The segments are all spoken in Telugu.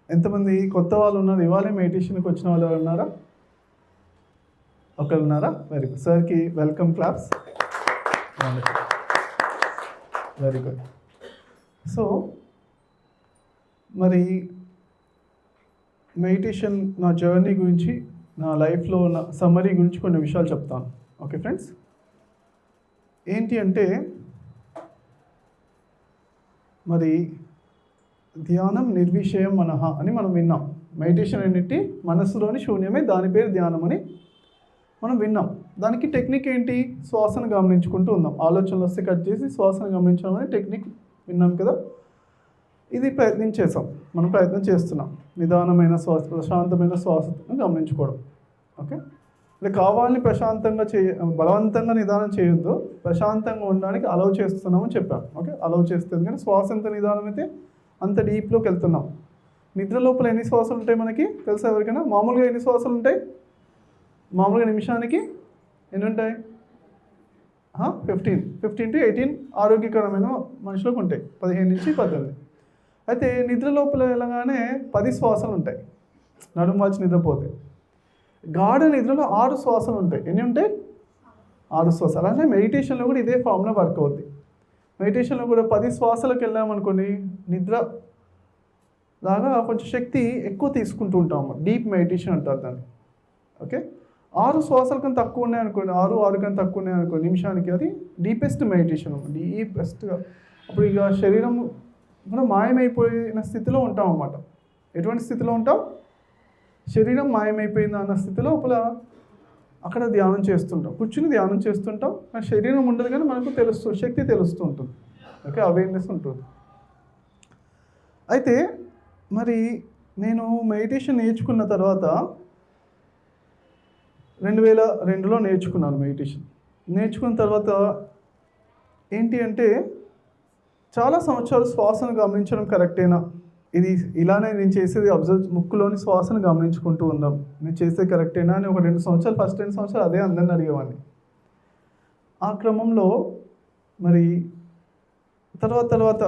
ఎంతమంది కొత్త వాళ్ళు ఉన్నారు? ఇవాళే మెడిటేషన్కి వచ్చిన వాళ్ళు ఎవరు ఉన్నారా? ఒకరు ఉన్నారా? Very good. సార్కి welcome claps. Very good. So మరి మెడిటేషన్ నా జర్నీ గురించి, నా లైఫ్లో ఉన్న సమ్మరీ గురించి కొన్ని విషయాలు చెప్తాను. ఓకే ఫ్రెండ్స్, ఏంటి అంటే మరి ధ్యానం నిర్విషయం మనః అని మనం విన్నాం. మెడిటేషన్ ఏంటి? మనస్సులోని శూన్యమే, దాని పేరు ధ్యానం అని మనం విన్నాం. దానికి టెక్నిక్ ఏంటి? శ్వాసను గమనించుకుంటూ ఉందాం. ఆలోచనలు వస్తే కట్ చేసి శ్వాసను గమనించడం అనే టెక్నిక్ విన్నాం కదా. ఇది మనం ప్రయత్నం చేస్తున్నాం. నిదానమైన శ్వాస, ప్రశాంతమైన శ్వాసను గమనించుకోవడం. ఓకే, అంటే కావాలని ప్రశాంతంగా బలవంతంగా నిదానం చేయొద్దు, ప్రశాంతంగా ఉండడానికి అలౌ చేస్తున్నామని చెప్పాను. ఓకే, అలౌ చేస్తుంది. కానీ శ్వాస ఎంత నిదానం అయితే అంత డీప్లోకి వెళ్తున్నాం. నిద్ర లోపల ఎన్ని శ్వాసలు ఉంటాయి మనకి తెలుసా ఎవరికైనా? మామూలుగా ఎన్ని శ్వాసలు ఉంటాయి? మామూలుగా నిమిషానికి ఎన్ని ఉంటాయి? 15 to 18 ఆరోగ్యకరమైన మనుషులకు ఉంటాయి, 15 నుంచి 18. అయితే నిద్ర లోపల వెళ్ళగానే 10 శ్వాసలు ఉంటాయి, నడుము వాల్చి నిద్రపోతే. గాఢ నిద్రలో 6 శ్వాసలు ఉంటాయి. ఎన్ని ఉంటాయి? 6 శ్వాసలు. అలానే మెడిటేషన్లో కూడా ఇదే ఫార్ములా వర్క్ అవుద్ది. మెడిటేషన్లో కూడా 10 శ్వాసలకు వెళ్ళామనుకోండి, నిద్ర లాగా కొంచెం శక్తి ఎక్కువ తీసుకుంటూ ఉంటాము. డీప్ మెడిటేషన్ అంటారు దాన్ని. ఓకే, 6 శ్వాసల కన్నా తక్కువ ఉన్నాయనుకోండి, 6 కన్నా తక్కువ ఉన్నాయనుకోండి నిమిషానికి, అది డీపెస్ట్ మెడిటేషన్. డీపెస్ట్గా అప్పుడు ఇక శరీరం కూడా మాయమైపోయిన స్థితిలో ఉంటాం అన్నమాట. ఎటువంటి స్థితిలో ఉంటాం? శరీరం మాయమైపోయింది అన్న స్థితిలో లోపల అక్కడ ధ్యానం చేస్తుంటాం, కూర్చుని ధ్యానం చేస్తుంటాం. కానీ శరీరం ఉండదు, కానీ మనకు శక్తి తెలుస్తూ ఉంటుంది. ఓకే, అవేర్నెస్ ఉంటుంది. అయితే మరి నేను మెడిటేషన్ నేర్చుకున్న తర్వాత 2002లో నేర్చుకున్నాను మెడిటేషన్. నేర్చుకున్న తర్వాత ఏంటి అంటే చాలా సంవత్సరాలు శ్వాసను గమనించడం కరెక్టేనా, ఇది ఇలానే నేను చేసేది ముక్కులోని శ్వాసను గమనించుకుంటూ ఉందాం, నేను చేసేది కరెక్టేనా అని ఒక 2 సంవత్సరాలు, ఫస్ట్ 2 సంవత్సరాలు అదే అందరిని అడిగేవాడిని. ఆ క్రమంలో మరి తర్వాత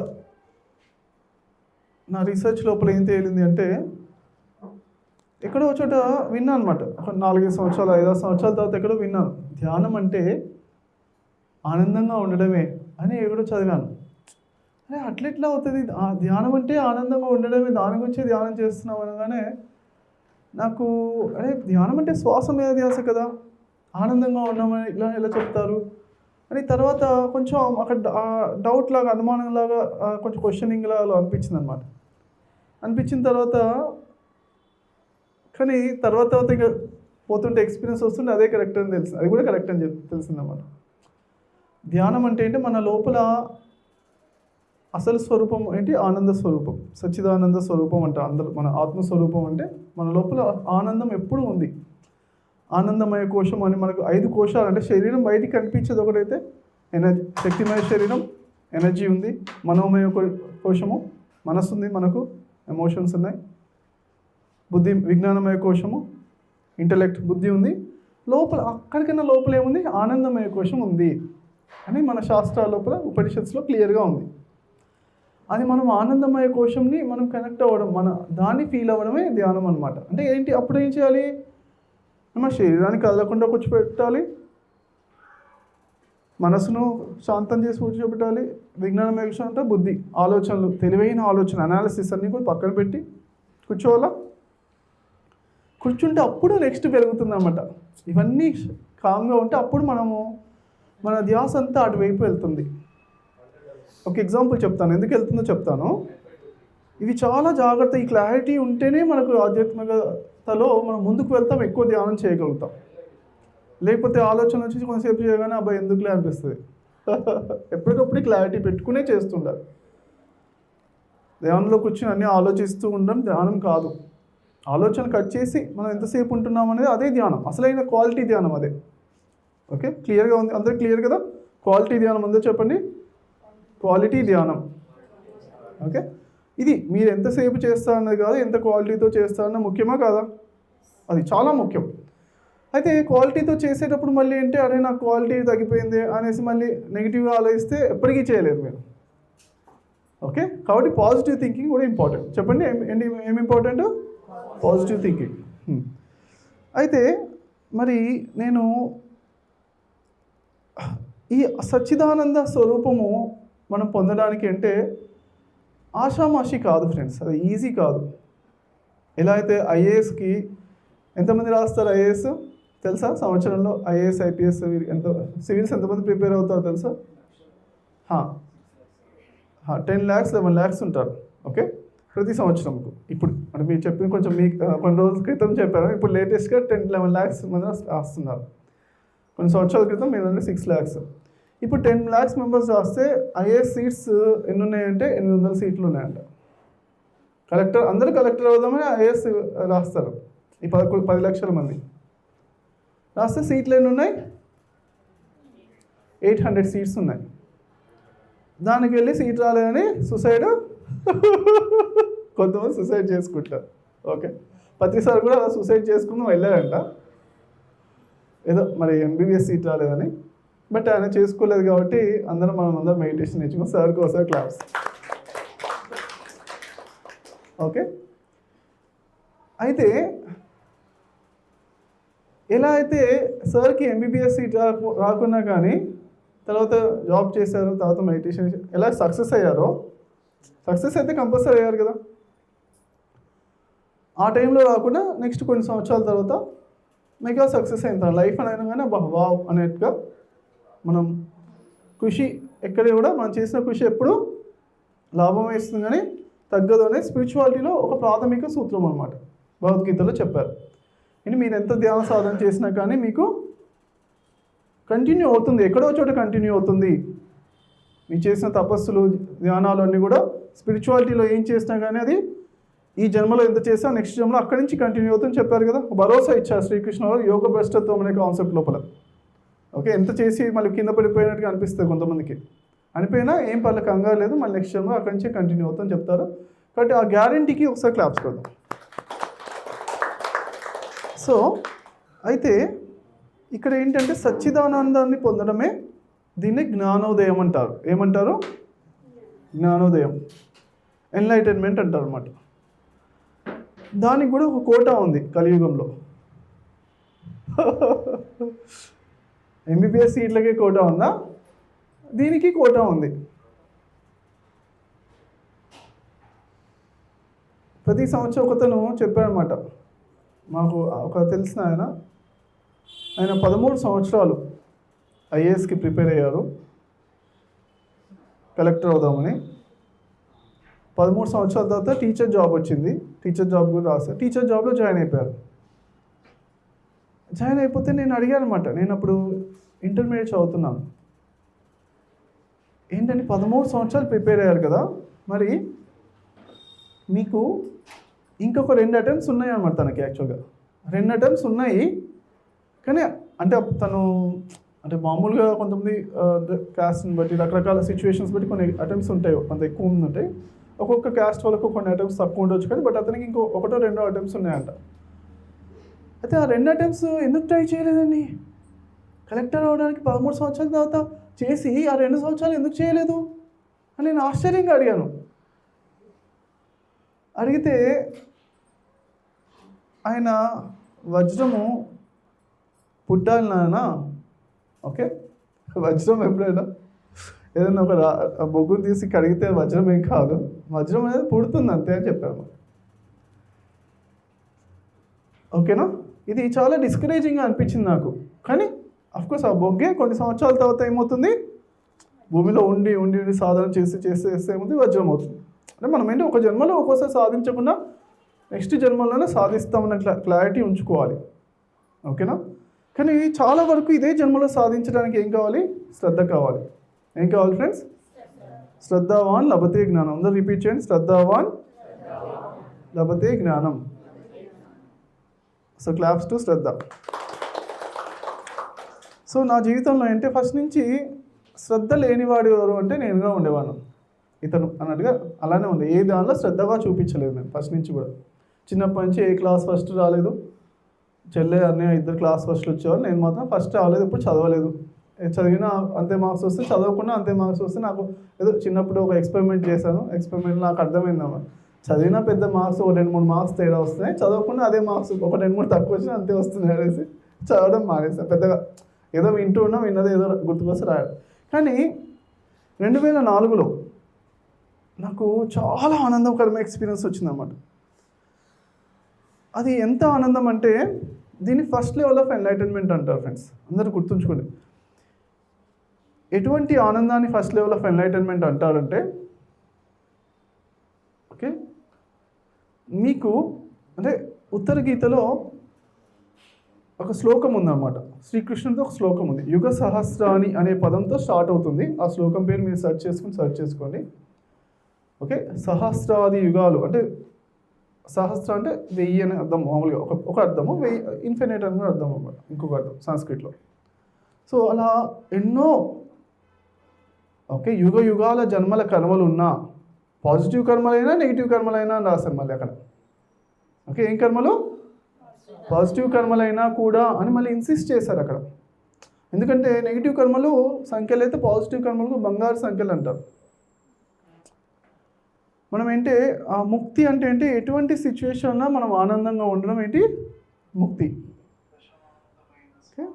నా రీసెర్చ్ లోపల ఏం తేలింది అంటే, ఎక్కడో చోట విన్నాను అనమాట. ఒక 4-5 సంవత్సరాలు, 5-6 సంవత్సరాల తర్వాత ఎక్కడో విన్నాను, ధ్యానం అంటే ఆనందంగా ఉండడమే అని ఎక్కడో చదివాను. అరే అట్లెట్లా అవుతుంది? ధ్యానం అంటే ఆనందంగా ఉండడమే, దాని గురించి ధ్యానం చేస్తున్నాం అనగానే నాకు అరే ధ్యానం అంటే శ్వాస మీద ధ్యాస కదా, ఆనందంగా ఉన్నామని ఇలా ఎలా చెప్తారు అని తర్వాత కొంచెం అక్కడ డౌట్ లాగా, అనుమానం లాగా, కొంచెం క్వశ్చనింగ్ లాగా అనిపించింది అనమాట. అనిపించిన తర్వాత కానీ తర్వాత ఇంకా పోతుంటే ఎక్స్పీరియన్స్ వస్తుంటే అదే కరెక్ట్ అని తెలిసింది, అది కూడా కరెక్ట్ అని తెలిసిందన్నమాట. ధ్యానం అంటే ఏంటి? మన లోపల అసలు స్వరూపం ఏంటి? ఆనంద స్వరూపం, సచ్చిదానంద స్వరూపం అంట అందరూ. మన ఆత్మస్వరూపం అంటే మన లోపల ఆనందం ఎప్పుడూ ఉంది. ఆనందమయ కోశం అని మనకు 5 కోశాలు, అంటే శరీరం బయటికి కనిపించేది ఒకటైతే ఎనర్జీ, శక్తిమయ శరీరం, ఎనర్జీ ఉంది. మనోమయ కోశము, మనస్సు ఉంది, మనకు ఎమోషన్స్ ఉన్నాయి. బుద్ధి, విజ్ఞానమయ కోశము, ఇంటలెక్ట్, బుద్ధి ఉంది. లోపల అక్కడికన్నా లోపల ఏముంది? ఆనందమయ కోశం ఉంది అని మన శాస్త్రాల లోపల, ఉపనిషత్తులో క్లియర్గా ఉంది. అది మనం ఆనందమయ కోశంని మనం కనెక్ట్ అవ్వడం, దాన్ని ఫీల్ అవ్వడమే ధ్యానం అనమాట. అంటే ఏంటి? అప్పుడు ఏం చేయాలి? మన శరీరాన్ని కదలకుండా కూర్చోబెట్టాలి, మనసును శాంతం చేసి కూర్చోబెట్టాలి. విజ్ఞానమయ కోశం అంటే బుద్ధి, ఆలోచనలు, తెలివైన ఆలోచన, అనాలిసిస్ అన్నీ కూడా పక్కన పెట్టి కూర్చోవాలా. కూర్చుంటే అప్పుడు నెక్స్ట్ పెరుగుతుంది అన్నమాట. ఇవన్నీ కామ్గా ఉంటే అప్పుడు మన ధ్యాస అంతా అటువైపు వెళ్తుంది. ఒక ఎగ్జాంపుల్ చెప్తాను, ఎందుకు వెళ్తుందో చెప్తాను. ఇవి చాలా జాగ్రత్త, ఈ క్లారిటీ ఉంటేనే మనకు ఆధ్యాత్మికతలో మనం ముందుకు వెళ్తాం, ఎక్కువ ధ్యానం చేయగలుగుతాం. లేకపోతే ఆలోచన వచ్చి కొంతసేపు చేయగానే అబ్బాయి ఎందుకులే అనిపిస్తుంది. ఎప్పటికప్పుడు క్లారిటీ పెట్టుకునే చేస్తుండాలి. ధ్యానంలో కూర్చొని అన్నీ ఆలోచిస్తూ ఉండడం ధ్యానం కాదు. ఆలోచన కట్ చేసి మనం ఎంతసేపు ఉంటున్నాం అనేది అదే ధ్యానం, అసలైన క్వాలిటీ ధ్యానం అదే. ఓకే, క్లియర్గా ఉంది? అందరూ క్లియర్ కదా? క్వాలిటీ ధ్యానం అందరూ చెప్పండి. క్వాలిటీ ధ్యానం. ఓకే, ఇది మీరు ఎంతసేపు చేస్తారన్నది కాదు, ఎంత క్వాలిటీతో చేస్తారన్న ముఖ్యమా కాదా? అది చాలా ముఖ్యం. అయితే క్వాలిటీతో చేసేటప్పుడు మళ్ళీ ఏంటి, అరే నాకు క్వాలిటీ తగ్గిపోయింది అనేసి మళ్ళీ నెగిటివ్గా ఆలోచిస్తే ఎప్పటికీ చేయలేరు మీరు. ఓకే, కాబట్టి పాజిటివ్ థింకింగ్ కూడా ఇంపార్టెంట్. చెప్పండి ఏమి ఇంపార్టెంట్? Positive thinking. అయితే మరి నేను ఈ సచ్చిదానంద స్వరూపము మనం పొందడానికి అంటే ఆషామాషి కాదు ఫ్రెండ్స్, అది ఈజీ కాదు. ఎలా అయితే ఐఏఎస్కి ఎంతమంది రాస్తారు? ఐఏఎస్ తెలుసా? సంవత్సరంలో ఐఏఎస్ ఐపీఎస్ ఎంత, సివిల్స్ ఎంతమంది ప్రిపేర్ అవుతారో తెలుసా? 10 lakhs 11 lakhs ఉంటారు. ఓకే, ప్రతి సంవత్సరంకు. ఇప్పుడు అంటే మీరు చెప్పింది కొంచెం మీకు కొన్ని రోజుల క్రితం చెప్పారు, ఇప్పుడు లేటెస్ట్గా 10-11 lakhs మంది రాస్తున్నారు. కొన్ని సంవత్సరాల క్రితం మీరు 6 lakhs. ఇప్పుడు 10 lakhs మెంబర్స్ రాస్తే ఐఏఎస్ సీట్స్ ఎన్ని ఉన్నాయంటే 800 సీట్లు ఉన్నాయంట. కలెక్టర్ అందరూ కలెక్టర్ అవుదామని ఐఏఎస్ రాస్తారు. ఈ 10 లక్షల మంది రాస్తే సీట్లు ఎన్ని ఉన్నాయి? 800 సీట్స్ ఉన్నాయి. దానికి వెళ్ళి సీట్ రాలేదని కొంతమంది సూసైడ్ చేసుకుంటారు. ఓకే, ప్రతిసారి కూడా అలా సూసైడ్ చేసుకుని వెళ్ళారంట, ఏదో మరి ఎంబీబీఎస్ సీట్ రాలేదని. బట్ ఆయన చేసుకోలేదు కాబట్టి మనం మెడిటేషన్ నేర్చుకుని సార్కి ఒకసారి క్లాస్. ఓకే, అయితే ఎలా అయితే సార్కి ఎంబీబీఎస్ సీట్ రాకున్నా కానీ తర్వాత జాబ్ చేశారు, తర్వాత మెడిటేషన్ ఎలా సక్సెస్ అయ్యారో, సక్సెస్ అయితే కంపల్సరీ అయ్యారు కదా. ఆ టైంలో రాకుండా నెక్స్ట్ కొన్ని సంవత్సరాల తర్వాత మెగా సక్సెస్ అయిన లైఫ్ అని అయినా కానీ వావ్ అనేట్టుగా మనం కృషి ఎక్కడ కూడా మనం చేసిన కృషి ఎప్పుడు లాభం వేస్తుంది కానీ తగ్గదు అనేది స్పిరిచువాలిటీలో ఒక ప్రాథమిక సూత్రం అన్నమాట. భగవద్గీతలో చెప్పారు. ఇది మీరు ఎంత ధ్యాన సాధన చేసినా కానీ మీకు కంటిన్యూ అవుతుంది, ఎక్కడో చోట కంటిన్యూ అవుతుంది. మీరు చేసిన తపస్సులు ధ్యానాలు అన్నీ కూడా స్పిరిచువాలిటీలో ఏం చేసినా కానీ అది ఈ జన్మలో ఎంత చేసినా నెక్స్ట్ జన్మలో అక్కడి నుంచి కంటిన్యూ అవుతుందని చెప్పారు కదా. భరోసా ఇచ్చారు శ్రీకృష్ణ యోగ భ్రష్టత్వం అనే కాన్సెప్ట్ లోపల. ఓకే, ఎంత చేసి మళ్ళీ కింద పడిపోయినట్టుగా అనిపిస్తుంది కొంతమందికి, అనిపోయినా ఏం పర్లే, కంగారు లేదు, మళ్ళీ నెక్స్ట్ జన్మలో అక్కడి నుంచి కంటిన్యూ అవుతుందని చెప్తారు. కాబట్టి ఆ గ్యారంటీకి ఒకసారి క్లాప్స్ కొడదాం. సో అయితే ఇక్కడ ఏంటంటే సచ్చిదానందాన్ని పొందడమే దీన్ని జ్ఞానోదయం అంటారు. ఏమంటారు? జ్ఞానోదయం, ఎన్లైటన్మెంట్ అంటారు అన్నమాట. దానికి కూడా ఒక కోటా ఉంది కలియుగంలో. ఎంబీబీఎస్ సీట్లకే కోటా ఉందా? దీనికి కోటా ఉంది. ప్రతి సంవత్సరం ఒకతను చెప్పాడనమాట మాకు, ఒక తెలిసిన ఆయన 13 సంవత్సరాలు ఐఏఎస్కి ప్రిపేర్ అయ్యారు, కలెక్టర్ అవుదామని. 13 సంవత్సరాల తర్వాత టీచర్ జాబ్ వచ్చింది, టీచర్ జాబ్ కూడా రాస్తారు. టీచర్ జాబ్లో జాయిన్ అయిపోయారు. జాయిన్ అయిపోతే నేను అడిగాను అనమాట, నేను అప్పుడు ఇంటర్మీడియట్ చదువుతున్నాను, ఏంటంటే 13 సంవత్సరాలు ప్రిపేర్ అయ్యారు కదా, మరి మీకు ఇంకొక 2 అటెంప్ట్స్ ఉన్నాయి అన్నమాట తనకి. యాక్చువల్గా 2 అటెంప్ట్స్ ఉన్నాయి, కానీ అంటే తను అంటే మామూలుగా కొంతమంది క్యాస్ట్ని బట్టి రకరకాల సిచ్యువేషన్స్ బట్టి కొన్ని అటెంప్ట్స్ ఉంటాయి, కొంత ఎక్కువ ఉంటాయి. ఒక్కొక్క క్యాస్ట్ వాళ్ళకు కొన్ని అటెంప్ట్స్ తక్కువ ఉండొచ్చు, కానీ బట్ అతనికి ఇంకో 1-2 అటెంప్ట్స్ ఉన్నాయంట. అయితే ఆ 2 అటెంప్ట్స్ ఎందుకు ట్రై చేయలేదండి? కలెక్టర్ అవ్వడానికి 13 సంవత్సరాల తర్వాత చేసి ఆ 2 సంవత్సరాలు ఎందుకు చేయలేదు అని నేను ఆశ్చర్యంగా అడిగాను. అడిగితే ఆయన వజ్రము పుట్టాలి నాన్న. ఓకే, వజ్రం ఎప్పుడైనా ఏదైనా ఒక బొగ్గును తీసి కడిగితే వజ్రం ఏం కాదు, వజ్రం అనేది పుడుతుంది అంతే అని చెప్పాను. ఓకేనా, ఇది చాలా డిస్కరేజింగ్గా అనిపించింది నాకు. కానీ అఫ్కోర్స్ ఆ బొగ్గే కొన్ని సంవత్సరాల తర్వాత ఏమవుతుంది, భూమిలో ఉండి ఉండి సాధన చేస్తే ఏమవుతుంది, వజ్రం అవుతుంది. అంటే మనం ఏంటి ఒక జన్మలో ఒక్కోసారి సాధించకుండా నెక్స్ట్ జన్మలోనే సాధిస్తామన్న క్లారిటీ ఉంచుకోవాలి. ఓకేనా, కానీ చాలా వరకు ఇదే జన్మలో సాధించడానికి ఏం కావాలి? శ్రద్ధ కావాలి. ఏం కావాలి ఫ్రెండ్స్? శ్రద్ధావాన్ లభతే జ్ఞానం. అందరూ రిపీట్ చేయండి, శ్రద్ధావాన్ లభతే జ్ఞానం. So claps to Shraddha. So నా జీవితంలో అంటే ఫస్ట్ నుంచి శ్రద్ధ లేనివాడు ఎవరు అంటే నేనుగా ఉండేవాను, ఇతను అన్నట్టుగా అలానే ఉంది. ఏ దానిలో శ్రద్ధగా చూపించలేదు నేను ఫస్ట్ నుంచి కూడా. చిన్నప్పటి నుంచి ఏ క్లాస్ ఫస్ట్ రాలేదు, చెల్లె అన్నయ్య 2 క్లాస్ ఫస్ట్లు వచ్చేవారు, నేను మాత్రం ఫస్ట్ రాలేదు, ఎప్పుడు చదవలేదు. చదివినా అంతే మార్క్స్ వస్తే, చదవకుండా అంతే మార్క్స్ వస్తే. నాకు ఏదో చిన్నప్పుడు ఒక ఎక్స్పెరిమెంట్ చేశాను, ఎక్స్పెరిమెంట్ నాకు అర్థమైందమ్మా, చదివినా పెద్ద మార్క్స్ ఒక 2-3 మార్క్స్ తేడా వస్తున్నాయి, చదవకుండా అదే మార్క్స్ ఒక 2-3 తక్కువ వచ్చినా అంతే వస్తున్నాయి అనేసి చదవడం మానేస్తాను. పెద్దగా ఏదో వింటూ ఉన్నా, విన్నది ఏదో గుర్తుకొస్తే రాయడం. కానీ 2004లో నాకు చాలా ఆనందకరమైన ఎక్స్పీరియన్స్ వచ్చిందన్నమాట. అది ఎంత ఆనందం అంటే దీన్ని ఫస్ట్ లెవెల్ ఆఫ్ ఎన్లైటన్మెంట్ అంటారు ఫ్రెండ్స్. అందరూ గుర్తుంచుకోండి, ఎటువంటి ఆనందాన్ని ఫస్ట్ లెవెల్ ఆఫ్ ఎన్లైటన్మెంట్ అంటారంటే, ఓకే, మీకు అంటే ఉత్తర గీతలో ఒక శ్లోకం ఉందన్నమాట. శ్రీకృష్ణుడితో ఒక శ్లోకం ఉంది, యుగ సహస్రాని అనే పదంతో స్టార్ట్ అవుతుంది. ఆ శ్లోకం పేరు మీరు సెర్చ్ చేసుకోండి. ఓకే, సహస్రాది యుగాలు అంటే, సహస్ర అంటే 1000 అని అర్థం. మామూలుగా ఒక అర్థము, 1000 ఇన్ఫినిట్ అని అర్థం అన్నమాట, ఇంకొక అర్థం సంస్కృతిలో. సో అలా ఎన్నో, ఓకే, యుగ యుగాల జన్మల కర్మలు ఉన్నా, పాజిటివ్ కర్మలైనా నెగిటివ్ కర్మలైనా అని రాశారు మళ్ళీ అక్కడ. ఓకే, ఏం కర్మలు? పాజిటివ్ కర్మలైనా కూడా అని మళ్ళీ ఇన్సిస్ట్ చేశారు అక్కడ. ఎందుకంటే నెగిటివ్ కర్మలు సంఖ్యలు అయితే పాజిటివ్ కర్మలకు బంగారు సంఖ్యలు అంటారు. మనం ఏంటి ఆ ముక్తి అంటే ఏంటి, ఎటువంటి సిచ్యువేషన్ ఉన్నా మనం ఆనందంగా ఉండడం ఏంటి ముక్తి. ఓకే,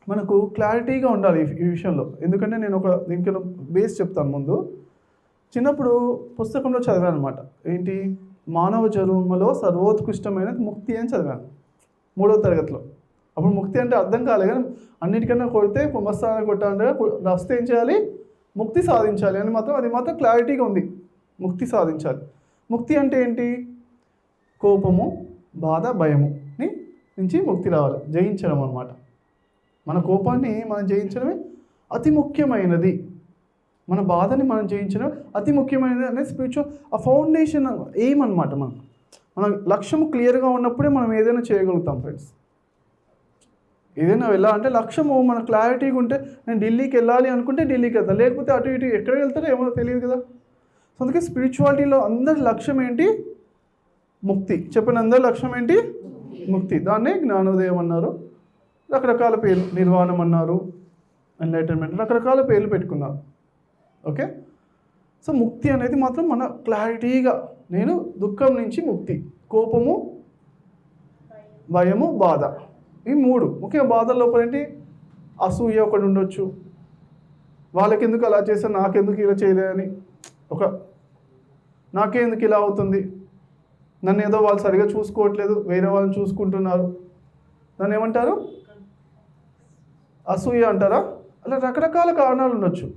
మనకు క్లారిటీగా ఉండాలి ఈ విషయంలో. ఎందుకంటే నేను దీనికి బేస్ చెప్తాను ముందు. చిన్నప్పుడు పుస్తకంలో చదివాను అనమాట, ఏంటి, మానవ జన్మలో సర్వోత్కృష్టమైనది ముక్తి అని చదివాను 3వ తరగతిలో. అప్పుడు ముక్తి అంటే అర్థం కాలే, కానీ అన్నిటికన్నా కొడితే కుంభస్థానం కొట్టాలంటే రాస్తే ఏం చేయాలి, ముక్తి సాధించాలి అని మాత్రం, అది మాత్రం క్లారిటీగా ఉంది, ముక్తి సాధించాలి. ముక్తి అంటే ఏంటి, కోపము, బాధ, భయము నుంచి ముక్తి రావాలి, జయించడం అన్నమాట. మన కోపాన్ని మనం జయించడమే అతి ముఖ్యమైనది, మన బాధని మనం జయించడం అతి ముఖ్యమైనది అనేది స్పిరిచువల్ ఆ ఫౌండేషన్ ఎయిమ్ అనమాట. మన లక్ష్యం క్లియర్గా ఉన్నప్పుడే మనం ఏదైనా చేయగలుగుతాం ఫ్రెండ్స్. ఏదైనా వెళ్ళాలంటే లక్ష్యము మన క్లారిటీగా ఉంటే, నేను ఢిల్లీకి వెళ్ళాలి అనుకుంటే ఢిల్లీకి వెళ్తాను, లేకపోతే అటు ఇటు ఎక్కడ వెళ్తారో ఏమో తెలియదు కదా. సో అందుకే స్పిరిచువాలిటీలో అందరి లక్ష్యం ఏంటి, ముక్తి. చెప్పిన అందరి లక్ష్యం ఏంటి, ముక్తి. దాన్నే జ్ఞానోదయం అన్నారు, రకరకాల పేర్లు, నిర్వాణం అన్నారు, ఎన్లైటన్మెంట్, రకరకాల పేర్లు పెట్టుకున్నారు. ఓకే, సో ముక్తి అనేది మాత్రం మన క్లారిటీగా, నేను దుఃఖం నుంచి ముక్తి, కోపము, భయము, బాధ, ఈ 3 ముఖ్యంగా. బాధల లోపల ఏంటి, అసూయ ఒకటి ఉండొచ్చు, వాళ్ళకి ఎందుకు అలా చేశారు, నాకెందుకు ఇలా చేయలేదని, ఒక నాకే ఎందుకు ఇలా అవుతుంది, నన్ను ఏదో వాళ్ళు సరిగా చూసుకోవట్లేదు, వేరే వాళ్ళని చూసుకుంటున్నారు, నన్ను ఏమంటారు, అసూయ అంటారా. అలా రకరకాల కారణాలు ఉండొచ్చు.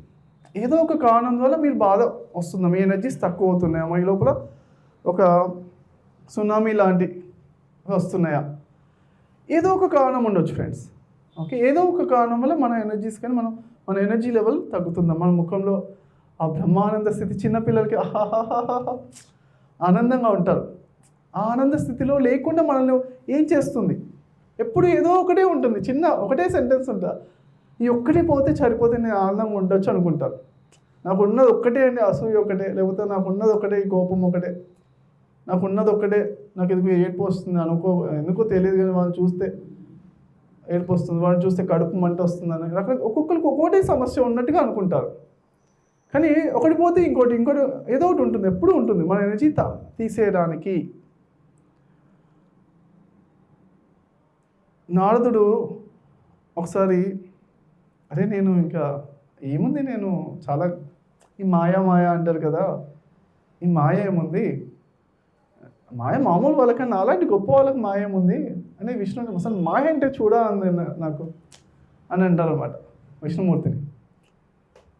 ఏదో ఒక కారణం వల్ల మీరు బాధ వస్తుందా, మీ ఎనర్జీస్ తక్కువ అవుతున్నాయా, మీ లోపల ఒక సునామీ లాంటి వస్తున్నాయా, ఏదో ఒక కారణం ఉండొచ్చు ఫ్రెండ్స్. ఓకే, ఏదో ఒక కారణం వల్ల మన ఎనర్జీస్ కానీ మన ఎనర్జీ లెవెల్ తగ్గుతుందా, మన ముఖంలో ఆ బ్రహ్మానంద స్థితి. చిన్నపిల్లలకి ఆనందంగా ఉంటారు, ఆ ఆనంద స్థితిలో లేకుండా మనల్ని ఏం చేస్తుంది, ఎప్పుడు ఏదో ఒకటే ఉంటుంది, చిన్న ఒకటే సెంటెన్స్ ఉంటుంది, ఈ ఒక్కటే పోతే సరిపోతే నేను ఆనందంగా ఉండొచ్చు అనుకుంటారు. నాకు ఉన్నది ఒక్కటే అండి అసూయ ఒకటే, లేకపోతే నాకు ఉన్నది ఒకటే ఈ కోపం ఒకటే, నాకు ఉన్నది ఒక్కటే, నాకు ఎందుకు ఏడుపు వస్తుంది ఎందుకో తెలియదు, కానీ వాళ్ళని చూస్తే ఏడుపు వస్తుంది, వాళ్ళని చూస్తే కడుపు మంట వస్తుంది అని రకరకాల ఒక్కొక్కరికి ఒక్కొక్కటే సమస్య ఉన్నట్టుగా అనుకుంటారు. కానీ ఒకటి పోతే ఇంకోటి ఏదో ఒకటి ఉంటుంది, ఎప్పుడూ ఉంటుంది మన ఎనర్జీ తీసేయడానికి. నారదుడు ఒకసారి, అరే నేను ఇంకా ఏముంది, నేను చాలా ఈ మాయ అంటారు కదా, ఈ మాయ ఏముంది, మాయ మామూలు వాళ్ళకన్నా అలాంటి గొప్ప వాళ్ళకి మాయ ఏముంది అని విష్ణుని, అసలు మాయ అంటే చూడాలి నాకు అని అంటారు అన్నమాట విష్ణుమూర్తిని.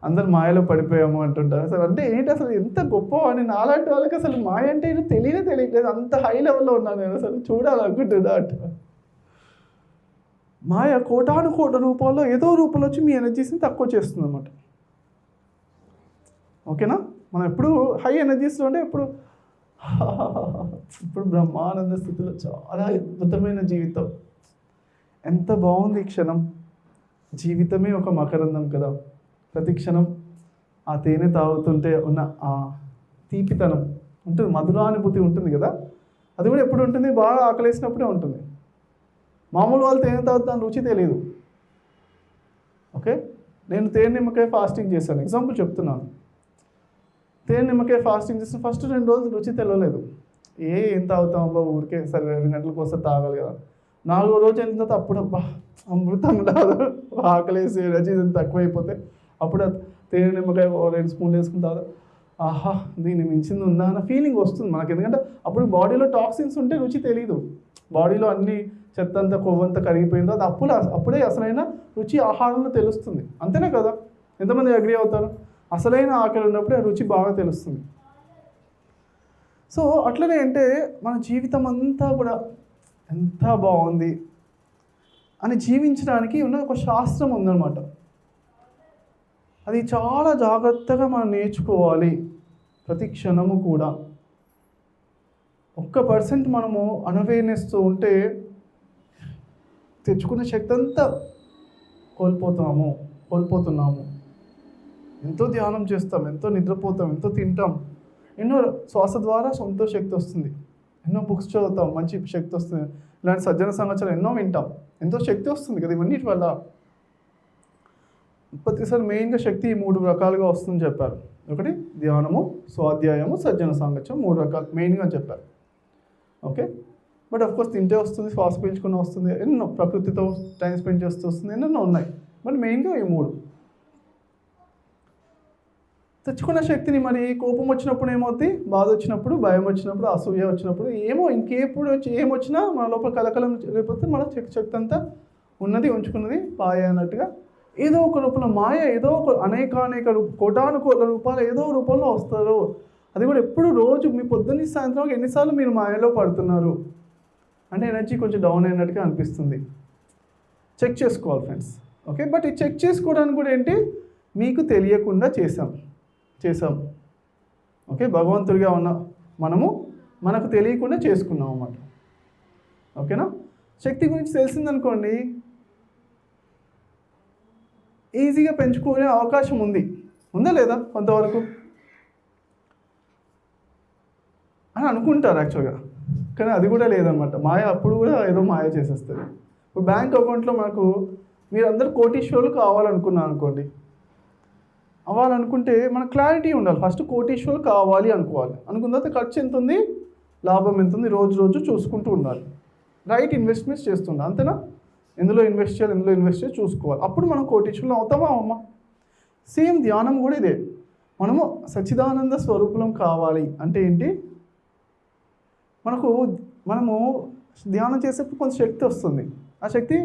అందరు మాయలో పడిపోయాము అంటుంటారు. అసలు అంటే ఏంటి, అసలు ఎంత గొప్ప అని, నాలాంటి వాళ్ళకి అసలు మాయ అంటే ఏంటో తెలియట్లేదు, అంత హై లెవెల్లో ఉన్నాను నేను, అసలు చూడాలనుకుంటుందా అంట. మాయ కోటాను కోట రూపాల్లో ఏదో రూపంలో వచ్చి మీ ఎనర్జీస్ని తక్కువ చేస్తుంది అన్నమాట. ఓకేనా, మనం ఎప్పుడు హై ఎనర్జీస్లో ఉంటే ఇప్పుడు బ్రహ్మానంద స్థితిలో చాలా అద్భుతమైన జీవితం, ఎంత బాగుంది ఈ క్షణం. జీవితమే ఒక మకరందం కదా, ప్రతి క్షణం ఆ తేనె తాగుతుంటే ఉన్న ఆ తీపితనం ఉంటుంది, మధురానుభూతి ఉంటుంది కదా, అది కూడా ఎప్పుడు ఉంటుంది, బాగా ఆకలేసినప్పుడే ఉంటుంది. మామూలు వాళ్ళు తేనె తాగుతాను రుచి తెలియదు. నేను తేనె నిమ్మకాయ ఫాస్టింగ్ చేశాను, ఎగ్జాంపుల్ చెప్తున్నాను. తేనె నిమ్మకాయ ఫాస్టింగ్ చేసిన ఫస్ట్ 2 రోజులు రుచి తెలియలేదు. ఏం తాగుతాం అబ్బా, ఊరికే సరే 2 గంటలకు వస్తే తాగాలి కదా. 4వ రోజు అయిన తర్వాత అప్పుడు అబ్బా అమృతం లాగా ఆకలేసి ఎనర్జీ తక్కువైపోతే అప్పుడు తేనె నిమ్మకాయ 2 స్పూన్లు వేసుకుని తాగు, ఆహా దీన్ని మించింది ఉందా అన్న ఫీలింగ్ వస్తుంది మనకి. ఎందుకంటే అప్పుడు బాడీలో టాక్సిన్స్ ఉంటే రుచి తెలియదు, బాడీలో అన్ని చెత్త అంతా కొవ్వంతా కరిగిపోయిందో అది అప్పుడే అసలైన రుచి ఆహారంలో తెలుస్తుంది. అంతేనే కదా, ఎంతమంది అగ్రీ అవుతారు? అసలైన ఆకలి ఉన్నప్పుడే రుచి బాగా తెలుస్తుంది. సో అట్లనే అంటే మన జీవితం అంతా కూడా ఎంత బాగుంది అని జీవించడానికి ఉన్న ఒక శాస్త్రం ఉందన్నమాట. అది చాలా జాగ్రత్తగా మనం నేర్చుకోవాలి ప్రతి క్షణము కూడా. 1% మనము అన్అవేర్నెస్తో ఉంటే తెచ్చుకునే శక్తి అంతా కోల్పోతున్నాము. ఎంతో ధ్యానం చేస్తాం, ఎంతో నిద్రపోతాం, ఎంతో తింటాం, ఎన్నో శ్వాస ద్వారా ఎంతో శక్తి వస్తుంది, ఎన్నో బుక్స్ చదువుతాం, మంచి శక్తి వస్తుంది, ఇలాంటి సజ్జన సంగతులు ఎన్నో వింటాం, ఎంతో శక్తి వస్తుంది కదా ఇవన్నిటి వల్ల. ప్రతిసారి మెయిన్గా శక్తి 3 రకాలుగా వస్తుందని చెప్పారు. ఒకటి ధ్యానము, స్వాధ్యాయము, సజ్జన సాంగత్యం, 3 రకాలు మెయిన్గా చెప్పారు. ఓకే, బట్ అఫ్కోర్స్ తింటే వస్తుంది, శ్వాస పీల్చుకుని వస్తుంది, ఎన్నో ప్రకృతితో టైం స్పెండ్ చేస్తూ వస్తుంది, ఎన్నెన్నో ఉన్నాయి. బట్ మెయిన్గా ఈ 3 తెచ్చుకున్న శక్తిని మరి కోపం వచ్చినప్పుడు ఏమవుతుంది, బాధ వచ్చినప్పుడు, భయం వచ్చినప్పుడు, అసూయ వచ్చినప్పుడు, ఇంకెప్పుడు ఏమొచ్చినా మన లోపల కలకలం లేకపోతే మన శక్తి అంతా ఉన్నది ఉంచుకున్నది పాయ అన్నట్టుగా ఏదో ఒక రూపంలో మాయ, ఏదో ఒక అనేక కోటానుకోట్ల రూపాయలు ఏదో రూపంలో వస్తారు. అది కూడా ఎప్పుడు రోజు మీ పొద్దున్న సాయంత్రం ఎన్నిసార్లు మీరు మాయలో పడుతున్నారు అంటే ఎనర్జీ కొంచెం డౌన్ అయినట్టుగా అనిపిస్తుంది. చెక్ చేసుకోవాలి ఫ్రెండ్స్. ఓకే, బట్ ఈ చెక్ చేసుకోవడానికి కూడా ఏంటి, మీకు తెలియకుండా చేసాం. ఓకే, భగవంతుడిగా ఉన్న మనకు తెలియకుండా చేసుకున్నాం అన్నమాట. ఓకేనా, శక్తి గురించి తెలిసిందనుకోండి ఈజీగా పెంచుకునే అవకాశం ఉందా లేదా కొంతవరకు అని అనుకుంటారు యాక్చువల్గా, కానీ అది కూడా లేదనమాట. మాయ అప్పుడు కూడా ఏదో మాయ చేసేస్తుంది. ఇప్పుడు బ్యాంక్ అకౌంట్లో మనకు మీరందరూ కోటీశ్వరులు కావాలనుకున్నారు అనుకోండి, అవ్వాలనుకుంటే మనకు క్లారిటీ ఉండాలి. ఫస్ట్ కోటీశ్వరులు కావాలి అనుకున్న తర్వాత ఖర్చు ఎంత ఉంది, లాభం ఎంత ఉంది, రోజు చూసుకుంటూ ఉండాలి. రైట్ ఇన్వెస్ట్మెంట్స్ చేస్తుండాలి, అంతేనా? ఎందులో ఇన్వెస్ట్ చేయాలి చూసుకోవాలి. అప్పుడు మనం కోటీశ్వరులు అవుతామా అమ్మ? సేమ్ ధ్యానం కూడా ఇదే. సచ్చిదానంద స్వరూపం కావాలి అంటే ఏంటి, మనము ధ్యానం చేసేప్పుడు కొంచెం శక్తి వస్తుంది. ఆ శక్తి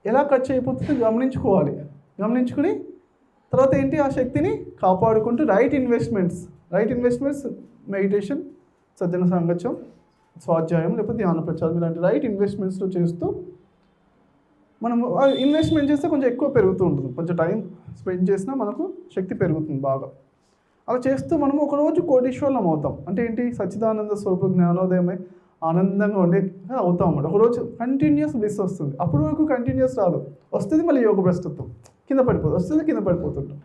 ఎలా ఖర్చు అయిపోతుందో గమనించుకుని తర్వాత ఏంటి, ఆ శక్తిని కాపాడుకుంటూ రైట్ ఇన్వెస్ట్మెంట్స్ మెడిటేషన్, సజ్జన సాంగత్యం, స్వాధ్యాయం లేకపోతే ధ్యాన ప్రచారం ఇలాంటి రైట్ ఇన్వెస్ట్మెంట్స్లో చేస్తూ మనం ఇన్వెస్ట్మెంట్ చేస్తే కొంచెం ఎక్కువ పెరుగుతూ ఉంటుంది. కొంచెం టైం స్పెండ్ చేసినా మనకు శక్తి పెరుగుతుంది బాగా. అలా చేస్తూ మనము ఒకరోజు కోటీశ్వరులం అవుతాం. అంటే ఏంటి, సచ్చిదానంద స్వరూప జ్ఞానోదయమై ఆనందంగా అవుతాం అన్నమాట. ఒకరోజు కంటిన్యూస్ బ్లిస్ వస్తుంది. అప్పటి వరకు కంటిన్యూస్ రాదు, వస్తుంది మళ్ళీ యోగ భ్రష్టత్వం, కింద పడిపోతుంటాం.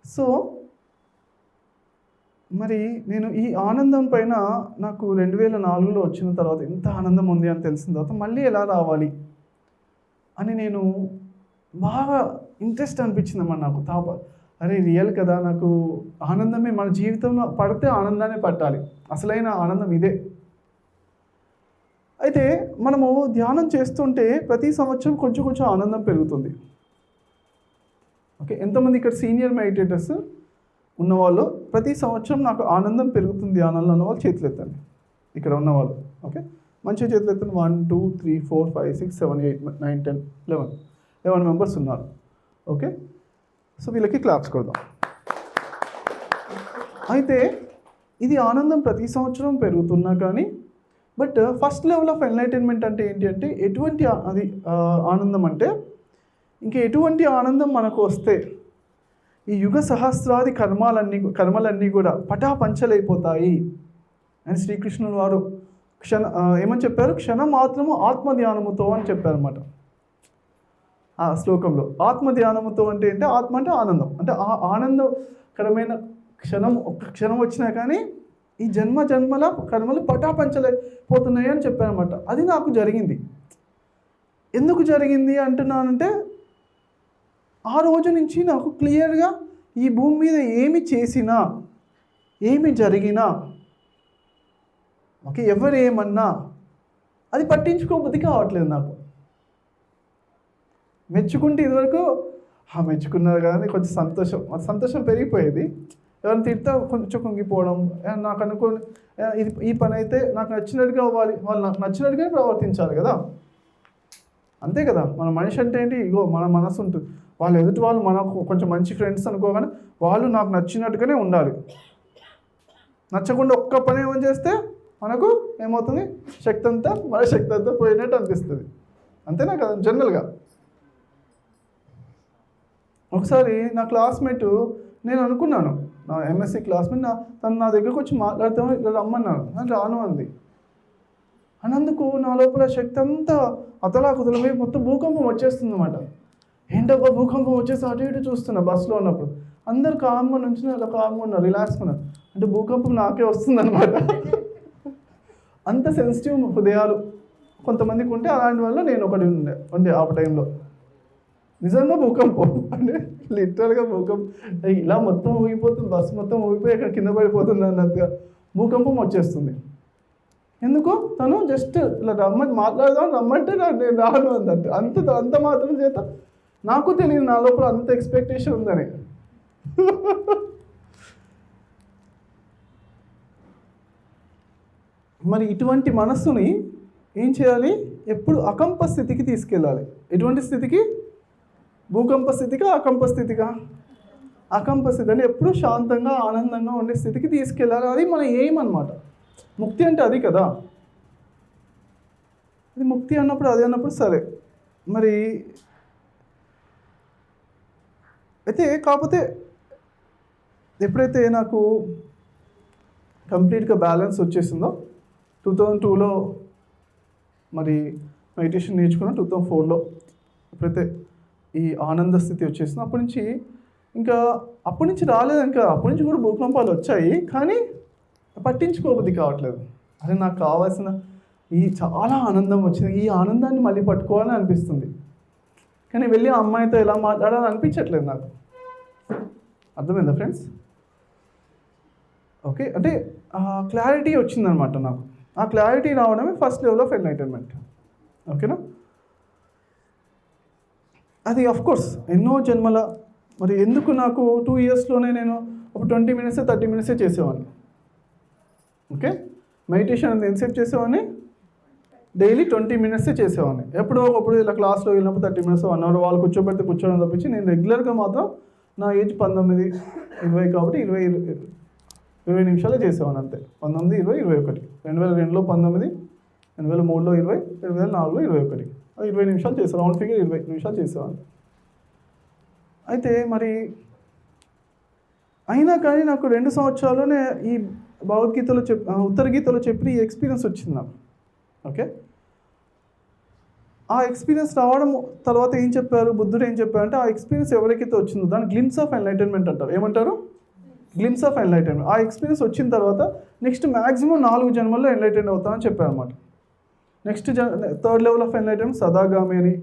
సో మరి నేను ఈ ఆనందం పైన నాకు 2004లో వచ్చిన తర్వాత ఎంత ఆనందం ఉంది అని తెలిసిన తర్వాత మళ్ళీ ఎలా రావాలి అని నేను బాగా ఇంట్రెస్ట్ అనిపించింది అన్నమాట. నాకు అరే రియల్ కదా, నాకు ఆనందమే మన జీవితంలో పడితే ఆనందాన్ని పట్టాలి, అసలైన ఆనందం ఇదే. అయితే మనము ధ్యానం చేస్తుంటే ప్రతి సంవత్సరం కొంచెం ఆనందం పెరుగుతుంది. ఓకే, ఎంతమంది ఇక్కడ సీనియర్ మెడిటేటర్స్ ఉన్నవాళ్ళు ప్రతి సంవత్సరం నాకు ఆనందం పెరుగుతుంది ధ్యానంలో ఉన్నవాళ్ళు చేతులు ఎత్తండి. ఇక్కడ ఉన్నవాళ్ళు ఓకే, మంచిగా చేతులు ఎత్తండి. 1 2 3 4 5 6 7 8 9 10 11 మెంబర్స్ ఉన్నారు. ఓకే, సో వీళ్ళకి క్లాప్స్ కొడదాం. అయితే ఇది ఆనందం ప్రతి సంవత్సరం పెరుగుతున్నా కానీ but first level of enlightenment అంటే ఏంటి అంటే ఎటువంటి ఆనందం అంటే ఇంకా ఎటువంటి ఆనందం మనకు వస్తే ఈ యుగ సహస్రాది కర్మలన్నీ కూడా పటాపంచలైపోతాయి అని శ్రీకృష్ణుడు వారు ఏమని చెప్పారు, క్షణం మాత్రము ఆత్మధ్యానముతో అని చెప్పారన్నమాట. ఆ శ్లోకంలో ఆత్మధ్యానముతో అంటే ఏంటి, ఆత్మ అంటే ఆనందం, అంటే ఆ ఆనందకరమైన ఒక్క క్షణం వచ్చినా కానీ ఈ జన్మల కర్మలు పటాపంచలైపోతున్నాయి అని చెప్పారన్నమాట. అది నాకు జరిగింది. ఎందుకు జరిగింది అంటున్నానంటే, ఆ రోజు నుంచి నాకు క్లియర్గా ఈ భూమి మీద ఏమి చేసినా, ఏమి జరిగినా, ఓకే, ఎవరు ఏమన్నా అది పట్టించుకోబుద్ధి కావట్లేదు నాకు. మెచ్చుకుంటే ఇదివరకు మెచ్చుకున్నారు కానీ కొంచెం సంతోషం పెరిగిపోయేది. ఎవరైనా తిడితే కొంచెం కుంగిపోవడం, నాకు అనుకోని ఈ పని అయితే నాకు నచ్చినట్టుగా అవ్వాలి, వాళ్ళు నాకు నచ్చినట్టుగానే ప్రవర్తించాలి కదా. అంతే కదా, మన మనిషి అంటే ఏంటి, ఇగో మన మనసు ఉంటుంది. వాళ్ళు ఎదుటి వాళ్ళు మనకు కొంచెం మంచి ఫ్రెండ్స్ అనుకోగానే వాళ్ళు నాకు నచ్చినట్టుగానే ఉండాలి. నచ్చకుండా ఒక్క పని ఏమని చేస్తే మనకు ఏమవుతుంది, మన శక్తి అంతా పోయినట్టు అనిపిస్తుంది. అంతేనా కదా జనరల్గా. ఒకసారి నా క్లాస్మేట్, నేను అనుకున్నాను నా ఎంఎస్సి క్లాస్మేట్, తను నా దగ్గరకు వచ్చి మాట్లాడతామో ఇట్లా రమ్మన్నాను, నేను రాను అంది. అన్నందుకు నా లోపల శక్తి అంతా అతలాకుతలమై మొత్తం భూకంపం వచ్చేస్తుంది అన్నమాట. ఏంటబ్బా భూకంపం వచ్చేసి అటు ఇటు చూస్తున్నా బస్సులో ఉన్నప్పుడు. అందరు కామ్గా నుంచి అలా కామ్గా ఉన్నారు, రిలాక్స్గా ఉన్నారు. అంటే భూకంపం నాకే వస్తుందన్నమాట. అంత సెన్సిటివ్ హృదయాలు కొంతమందికి ఉంటే అలాంటి వల్ల నేను ఒకటి ఉండే ఆ టైంలో. నిజంగా భూకంపం అంటే లిటరల్గా భూకంపం, ఇలా మొత్తం ఊగిపోతుంది, బస్సు మొత్తం ఊగిపోయి అక్కడ కింద పడిపోతుంది అన్నట్టుగా భూకంపం వచ్చేస్తుంది. ఎందుకో తను జస్ట్ ఇలా మాట్లాడదాం రమ్మంటే నేను రాను అన్నట్టు. అంత మాత్రం చేత నాకు తెలియదు నా లోపల అంత ఎక్స్పెక్టేషన్ ఉందని. మరి ఇటువంటి మనస్సుని ఏం చేయాలి, ఎప్పుడు అకంప స్థితికి తీసుకెళ్ళాలి. ఎటువంటి స్థితికి, భూకంప స్థితిగా అకంప స్థితిగా, అకంప స్థితి అంటే ఎప్పుడు శాంతంగా ఆనందంగా ఉండే స్థితికి తీసుకెళ్ళాలి. అది మన ఎయిమ్ అన్నమాట. ముక్తి అంటే అది కదా. అది ముక్తి అన్నప్పుడు, అది అన్నప్పుడు సరే. మరి అయితే కాకపోతే ఎప్పుడైతే నాకు కంప్లీట్గా బ్యాలెన్స్ వచ్చేసిందో 2002లో మరి మెడిటేషన్ నేర్చుకున్నాను. 2004లో ఎప్పుడైతే ఈ ఆనంద స్థితి వచ్చేసిందో అప్పటి నుంచి రాలేదు. ఇంకా అప్పటి నుంచి కూడా భూకంపాలు వచ్చాయి, కానీ పట్టించుకోబుద్ధి కావట్లేదు. అదే నాకు కావాల్సిన ఈ చాలా ఆనందం వచ్చింది, ఈ ఆనందాన్ని మళ్ళీ పట్టుకోవాలని అనిపిస్తుంది. కానీ వెళ్ళి ఆ అమ్మాయితో ఎలా మాట్లాడాలని అనిపించట్లేదు నాకు. అర్థమైందా ఫ్రెండ్స్? ఓకే, అంటే క్లారిటీ వచ్చిందనమాట నాకు. ఆ క్లారిటీ రావడమే ఫస్ట్ లెవెల్ ఆఫ్ ఎన్లైటన్మెంట్. ఓకేనా? అది అఫ్కోర్స్ ఎన్నో జన్మల, మరి ఎందుకు నాకు 2 ఇయర్స్లోనే నేను ఒక 20 minutes 30 minutes చేసేవాడిని. ఓకే, మెడిటేషన్ ఎంతసేపు చేసేవాడిని, డైలీ 20 minutes చేసేవాడిని. ఎప్పుడో ఒకప్పుడు ఇలా క్లాస్లో వెళ్ళినప్పుడు 30 minutes 1 hour వాళ్ళు కూర్చోబెడితే కూర్చోవడం తప్పించి నేను రెగ్యులర్గా మాత్రం నా ఏజ్ 19, 20 కాబట్టి 20 నిమిషాలే చేసేవాడిని అంతే. 19, 20, 21. 2002లో 19, 2003లో 20, 2004లో 21. 20 నిమిషాలు చేసేవాడు, రౌండ్ ఫిగర్ 20 నిమిషాలు చేసేవాడిని. అయితే మరి అయినా కానీ నాకు 2 సంవత్సరాల్లోనే ఈ భగవద్గీతలో ఉత్తర గీతలో చెప్పిన ఈ ఎక్స్పీరియన్స్ వచ్చింది నాకు. ఓకే, ఆ ఎక్స్పీరియన్స్ రావడం తర్వాత ఏం చెప్పారు, బుద్ధుడు ఏం చెప్పారంటే, ఆ ఎక్స్పీరియన్స్ ఎవరికైతే వచ్చిందో దాన్ని గ్లిమ్స్ ఆఫ్ ఎన్లైటన్మెంట్ అంటారు. ఏమంటారు? Glimpse of enlightenment. ఆ ఎక్స్పీరియన్స్ వచ్చిన తర్వాత నెక్స్ట్ మ్యాక్సిమం 4 జన్మల్లో ఎన్లైటెండ్ అవుతామని చెప్పారు అనమాట. Next third level of enlightenment సదాగామి అని,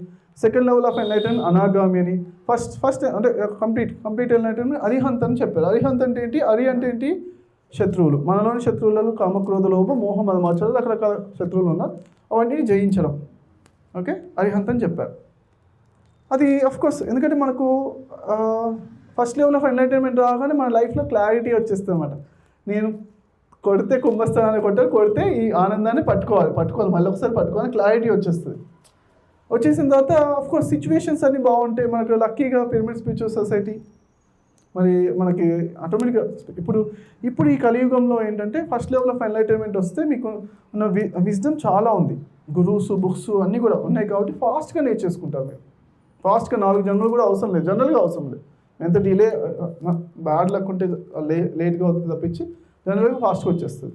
సెకండ్ లెవెల్ ఆఫ్ ఎన్లైటన్మెంట్ అనాగామి అని, ఫస్ట్ అంటే కంప్లీట్ ఎన్లైటన్మెంట్ అరిహంత్ అని చెప్పారు. అరిహంత్ అంటే ఏంటి? అంటే ఏంటి? శత్రువులు. మనలోని శత్రువులలో కామక్రోధ లోభ మోహ మదమాచారాలు రకరకాల శత్రువులు ఉన్నారు, అవన్నీ జయించడం. ఓకే, అరిహంత్ అని చెప్పారు. అది అఫ్కోర్స్ ఎందుకంటే మనకు ఫస్ట్ లెవెల్ ఆఫ్ ఎంటర్టైన్మెంట్ రాగానే మన లైఫ్లో క్లారిటీ వచ్చేస్తుంది అనమాట. నేను కొడితే కుంభస్థానాన్ని కొడితే ఈ ఆనందాన్ని పట్టుకోవాలి మళ్ళీ ఒకసారి పట్టుకోవాలి, క్లారిటీ వచ్చేస్తుంది. వచ్చేసిన తర్వాత అఫ్కోర్స్ సిచ్యువేషన్స్ అన్నీ బాగుంటాయి. మనకు లక్కీగా పిరమిడ్ స్పిరిచువల్ సొసైటీ మరి మనకి ఆటోమేటిక్గా ఇప్పుడు ఈ కలియుగంలో ఏంటంటే ఫస్ట్ లెవెల్ ఆఫ్ ఎన్లైటన్మెంట్ వస్తే మీకు ఉన్న విజ్డమ్ చాలా ఉంది. గురూస్, బుక్స్ అన్నీ కూడా ఉన్నాయి కాబట్టి ఫాస్ట్గా నేర్చేసుకుంటారు మీరు. ఫాస్ట్గా 4 జన్మలు కూడా అవసరం లేదు, జనరల్గా అవసరం లేదు. ఎంత డిలే బ్యాడ్ లక్ ఉంటే లేట్గా అవుతుంది తప్పించి జనరల్గా ఫాస్ట్గా వచ్చేస్తుంది.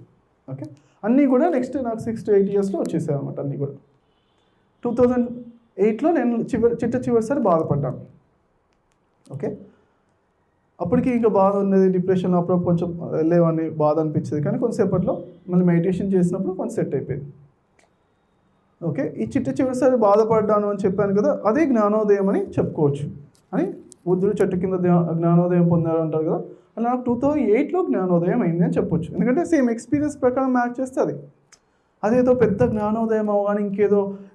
ఓకే, అన్నీ కూడా నెక్స్ట్ నాకు 6 to 8 yearsలో వచ్చేసాయి అనమాట. అన్నీ కూడా 2008లో నేను చివరిసారి బాధపడ్డాను. ఓకే, అప్పటికి ఇంకా బాధ ఉన్నది, డిప్రెషన్ అప్పుడు కొంచెం వెళ్ళేవాడిని, బాధ అనిపించేది. కానీ కొంతసేపట్లో మళ్ళీ మెడిటేషన్ చేసినప్పుడు కొంచెం సెట్ అయిపోయింది. ఓకే, ఈ చివరిసారి బాధపడ్డాను అని చెప్పాను కదా, అదే జ్ఞానోదయం అని చెప్పుకోవచ్చు. అని బుద్ధుడు చెట్టు కింద జ్ఞానోదయం పొందారు అంటారు కదా, అలా నాకు 2008లో జ్ఞానోదయం అయింది అని చెప్పొచ్చు. ఎందుకంటే సేమ్ ఎక్స్పీరియన్స్ ప్రకారం మ్యాచ్ చేస్తే అదేదో పెద్ద జ్ఞానోదయం అవ్వగానే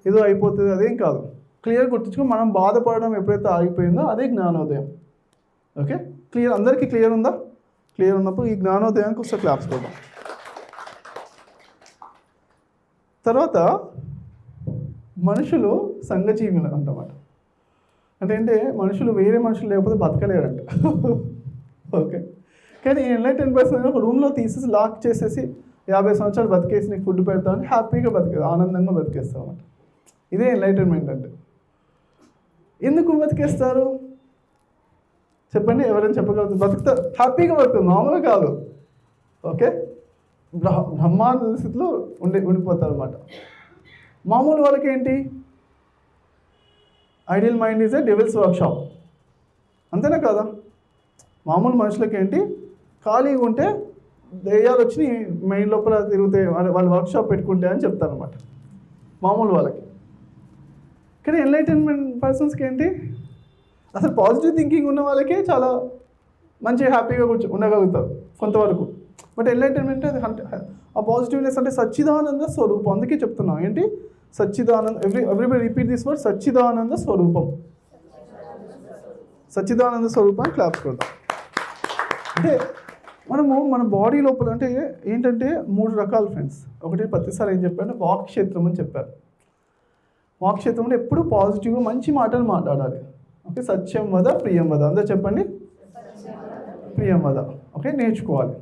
ఏదో అయిపోతుంది, అదేం కాదు. క్లియర్ గుర్తుంచుకో, మనం బాధపడడం ఎప్పుడైతే ఆగిపోయిందో అదే జ్ఞానోదయం. ఓకే, క్లియర్, అందరికీ క్లియర్ ఉందా? క్లియర్ ఉన్నప్పుడు ఈ జ్ఞానోదయానికి ఒకసారి క్లాప్స్ కొడదాం. తర్వాత మనుషులు సంఘజీవులు అంటమాట. అంటే మనుషులు వేరే మనుషులు లేకపోతే బతకలేరంట. ఓకే, కానీ ఎన్లైటెన్ పర్సన్ ఒక రూమ్లో తీసేసి లాక్ చేసేసి 50 సంవత్సరాలు బతికేసి నీకు ఫుడ్ పెడతామని హ్యాపీగా ఆనందంగా బతికేస్తాం అన్నమాట. ఇదే ఎన్లైటన్మెంట్ అంటే. ఎందుకు బతికేస్తారు చెప్పండి, ఎవరైనా చెప్పగలుగుతారు? బతుకుతారు, హ్యాపీగా బతుకుతారు, మామూలుగా కాదు. ఓకే, బ్రహ్మాండ స్థితిలో ఉండిపోతారు అనమాట. మామూలు వాళ్ళకి ఏంటి? Ideal mind is a devils workshop, అంతేనా కదా? మామూలు మనుషులకి ఏంటి? ఖాళీగా ఉంటే దెయ్యాలు వచ్చి మైండ్ లోపల తిరుగుతాయి, వాళ్ళు వర్క్షాప్ పెట్టుకుంటే అని చెప్తారనమాట మామూలు వాళ్ళకి. కానీ ఎన్లైటన్మెంట్ పర్సన్స్కి ఏంటి? అసలు పాజిటివ్ థింకింగ్ ఉన్న వాళ్ళకే చాలా మంచిగా హ్యాపీగా ఉండగలుగుతారు కొంతవరకు. బట్ ఎన్లైటన్మెంట్ ఆ పాజిటివ్నెస్ అంటే సచ్చిదానంద స్వరూపం. అందుకే చెప్తున్నాం ఏంటి? Sachchidananda. Everybody repeat this word, Sachchidananda స్వరూపం. సచ్చిదానంద స్వరూపాన్ని క్లాప్స్ కొడతాం. అంటే మనము మన బాడీ లోపల అంటే ఏంటంటే 3 రకాలు ఫ్రెండ్స్. ఒకటి ప్రతిసారి ఏం చెప్పారంటే వాక్క్షేత్రం అని చెప్పారు. వాక్క్షేత్రం అంటే ఎప్పుడు పాజిటివ్గా మంచి మాటలు మాట్లాడాలి. ఓకే, సత్యం వద ప్రియం వద, అందరూ చెప్పండి. ప్రియం వద. ఓకే, నేర్చుకోవాలి.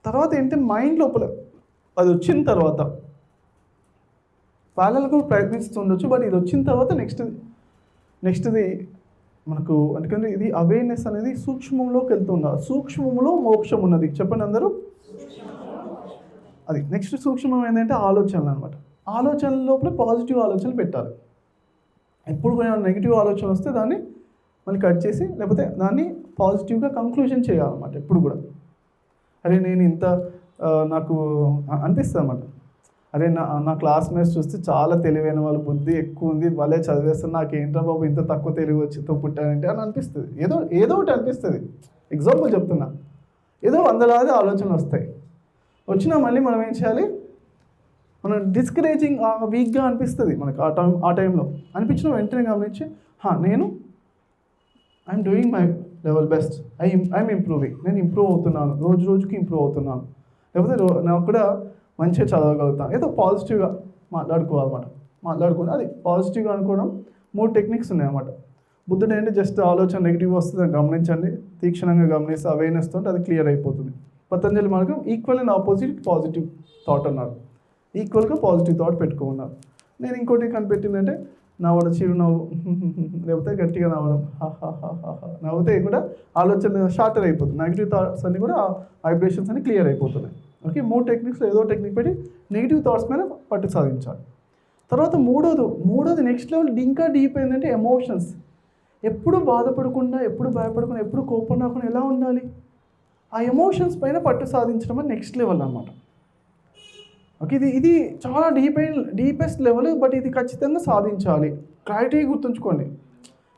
తర్వాత ఏంటి? మైండ్ లోపల అది వచ్చిన తర్వాత పాలలకు ప్రయత్నిస్తుండొచ్చు, బట్ ఇది వచ్చిన తర్వాత నెక్స్ట్ది మనకు ఎందుకంటే ఇది అవేర్నెస్ అనేది సూక్ష్మంలోకి వెళ్తున్నారు. సూక్ష్మంలో మోక్షం ఉన్నది, చెప్పండి అందరూ. అది నెక్స్ట్ సూక్ష్మం ఏంటంటే ఆలోచనలు అనమాట. ఆలోచనల లోపల పాజిటివ్ ఆలోచనలు పెట్టాలి. ఎప్పుడు కూడా నెగిటివ్ ఆలోచన వస్తే దాన్ని మళ్ళీ కట్ చేసి, లేకపోతే దాన్ని పాజిటివ్గా కంక్లూజన్ చేయాలన్నమాట. ఎప్పుడు కూడా అరే నేను ఇంత నాకు అనిపిస్తుంది అన్నమాట, అరే నా క్లాస్మేట్స్ చూస్తే చాలా తెలివైన వాళ్ళు, బుద్ధి ఎక్కువ ఉంది, వాళ్ళే చదివేస్తారు, నాకు ఏంట్రా బాబు ఇంత తక్కువ తెలివి వచ్చితో పుట్టానంటే అని అనిపిస్తుంది. ఏదో ఒకటి అనిపిస్తుంది. ఎగ్జాంపుల్ చెప్తున్నా, ఏదో వందలాది ఆలోచనలు వస్తాయి. వచ్చినా మళ్ళీ మనం ఏం చేయాలి? మనం డిస్కరేజింగ్ వీక్గా అనిపిస్తుంది మనకు ఆ టైంలో. అనిపించిన వెంటనే గమనించి I'm doing my level best, I'm improving, నేను ఇంప్రూవ్ అవుతున్నాను, రోజుకి ఇంప్రూవ్ అవుతున్నాను, లేకపోతే నాకు కూడా మంచిగా చదవగలుగుతాను. ఏదో పాజిటివ్గా మాట్లాడుకోవాలి. అది పాజిటివ్గా అనుకోవడం 3 టెక్నిక్స్ ఉన్నాయన్నమాట. బుద్ధుడు ఏంటి? జస్ట్ ఆలోచన నెగిటివ్ వస్తుందని గమనించండి, తీక్షణంగా గమనిస్తే అవేర్నెస్ తోటి అది క్లియర్ అయిపోతుంది. పతంజలి మార్గం equal and opposite positive thought అన్నారు. ఈక్వల్గా పాజిటివ్ థాట్ పెట్టుకున్నారు. నేను ఇంకోటి కనిపెట్టిందంటే నవ్వడం, చిరునవ్వు, లేకపోతే గట్టిగా నవ్వడం, నవ్వుతే కూడా ఆలోచన షార్టర్ అయిపోతుంది. నెగిటివ్ థాట్స్ అన్నీ కూడా వైబ్రేషన్స్ అన్ని క్లియర్ అయిపోతున్నాయి. ఓకే, 3 టెక్నిక్స్లో ఏదో టెక్నిక్ పెట్టి నెగిటివ్ థాట్స్ మీద పట్టు సాధించాలి. తర్వాత మూడోది నెక్స్ట్ లెవెల్ ఇంకా డీప్ ఏంటంటే ఎమోషన్స్. ఎప్పుడు బాధపడకుండా, ఎప్పుడు భయపడకుండా, ఎప్పుడు కోపం రాకుండా ఎలా ఉండాలి? ఆ ఎమోషన్స్ పైన పట్టు సాధించడం అని నెక్స్ట్ లెవెల్ అన్నమాట. ఓకే, ఇది చాలా డీపెస్ట్ లెవెల్, బట్ ఇది ఖచ్చితంగా సాధించాలి. క్లారిటీ గుర్తుంచుకోండి.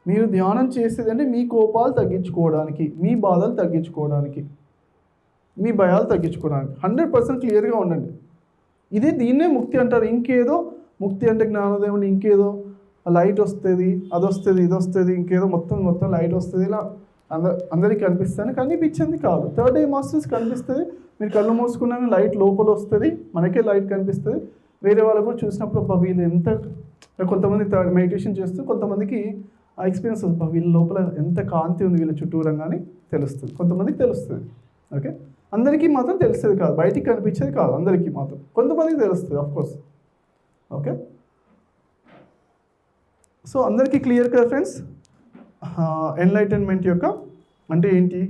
మీరు ధ్యానం చేసేది అంటే మీ కోపాలు తగ్గించుకోవడానికి, మీ బాధలు తగ్గించుకోవడానికి, మీ భయాలు తగ్గించుకోవడానికి 100% క్లియర్గా ఉండండి. దీన్నే ముక్తి అంటారు. ఇంకేదో ముక్తి అంటే జ్ఞానోదయం, ఇంకేదో లైట్ వస్తుంది, అది వస్తుంది, ఇది వస్తుంది, ఇంకేదో మొత్తం లైట్ వస్తుంది, ఇలా అందరికీ కనిపిస్తుంది. కనిపించింది కాదు. థర్డ్ ఐ మాస్టర్స్ కనిపిస్తుంది. మీరు కళ్ళు మూసుకున్నాక లైట్ లోపల వస్తుంది, మనకే లైట్ కనిపిస్తుంది. వేరే వాళ్ళు కూడా చూసినప్పుడు వీళ్ళు ఎంత, కొంతమంది మెడిటేషన్ చేస్తూ కొంతమందికి ఆ ఎక్స్పీరియన్స్ వస్తుంది, వీళ్ళ లోపల ఎంత కాంతి ఉంది వీళ్ళ చుట్టూరంగానే తెలుస్తుంది. కొంతమందికి తెలుస్తుంది. ఓకే, అందరికీ మాత్రం తెలుస్తుంది కాదు, బయటికి కనిపించేది కాదు, అందరికీ మాత్రం కొంతమందికి తెలుస్తుంది ఆఫ్కోర్స్. ఓకే, సో అందరికీ క్లియర్ కదా ఫ్రెండ్స్? ఎన్లైటన్మెంట్ యొక్క అంటే ఏంటి?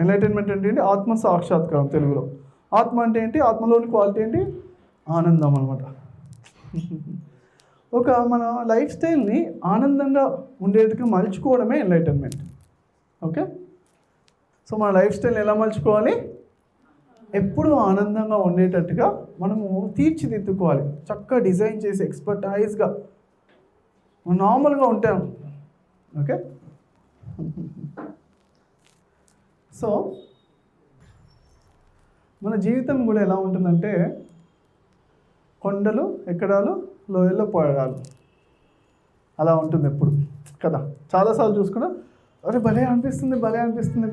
ఎన్లైటన్మెంట్ అంటే ఏంటి? ఆత్మ సాక్షాత్కారం తెలుగులో. ఆత్మ అంటే ఏంటి? ఆత్మలోని క్వాలిటీ ఏంటి? ఆనందం అనమాట. మన లైఫ్ స్టైల్ని ఆనందంగా ఉండేట్టుగా మలుచుకోవడమే ఎన్లైటన్మెంట్. ఓకే, సో మన లైఫ్ స్టైల్ని ఎలా మలుచుకోవాలి? ఎప్పుడూ ఆనందంగా ఉండేటట్టుగా మనము తీర్చిదిద్దుకోవాలి. చక్కగా డిజైన్ చేసి ఎక్స్పర్టైజ్గా నార్మల్గా ఉంటాం. ఓకే, సో మన జీవితం కూడా ఎలా ఉంటుందంటే కొండలు ఎక్కడాలు, లోయల్లో పోయడాలు అలా ఉంటుంది ఎప్పుడు కదా. చాలాసార్లు చూసుకున్నా అరే భలే అనిపిస్తుంది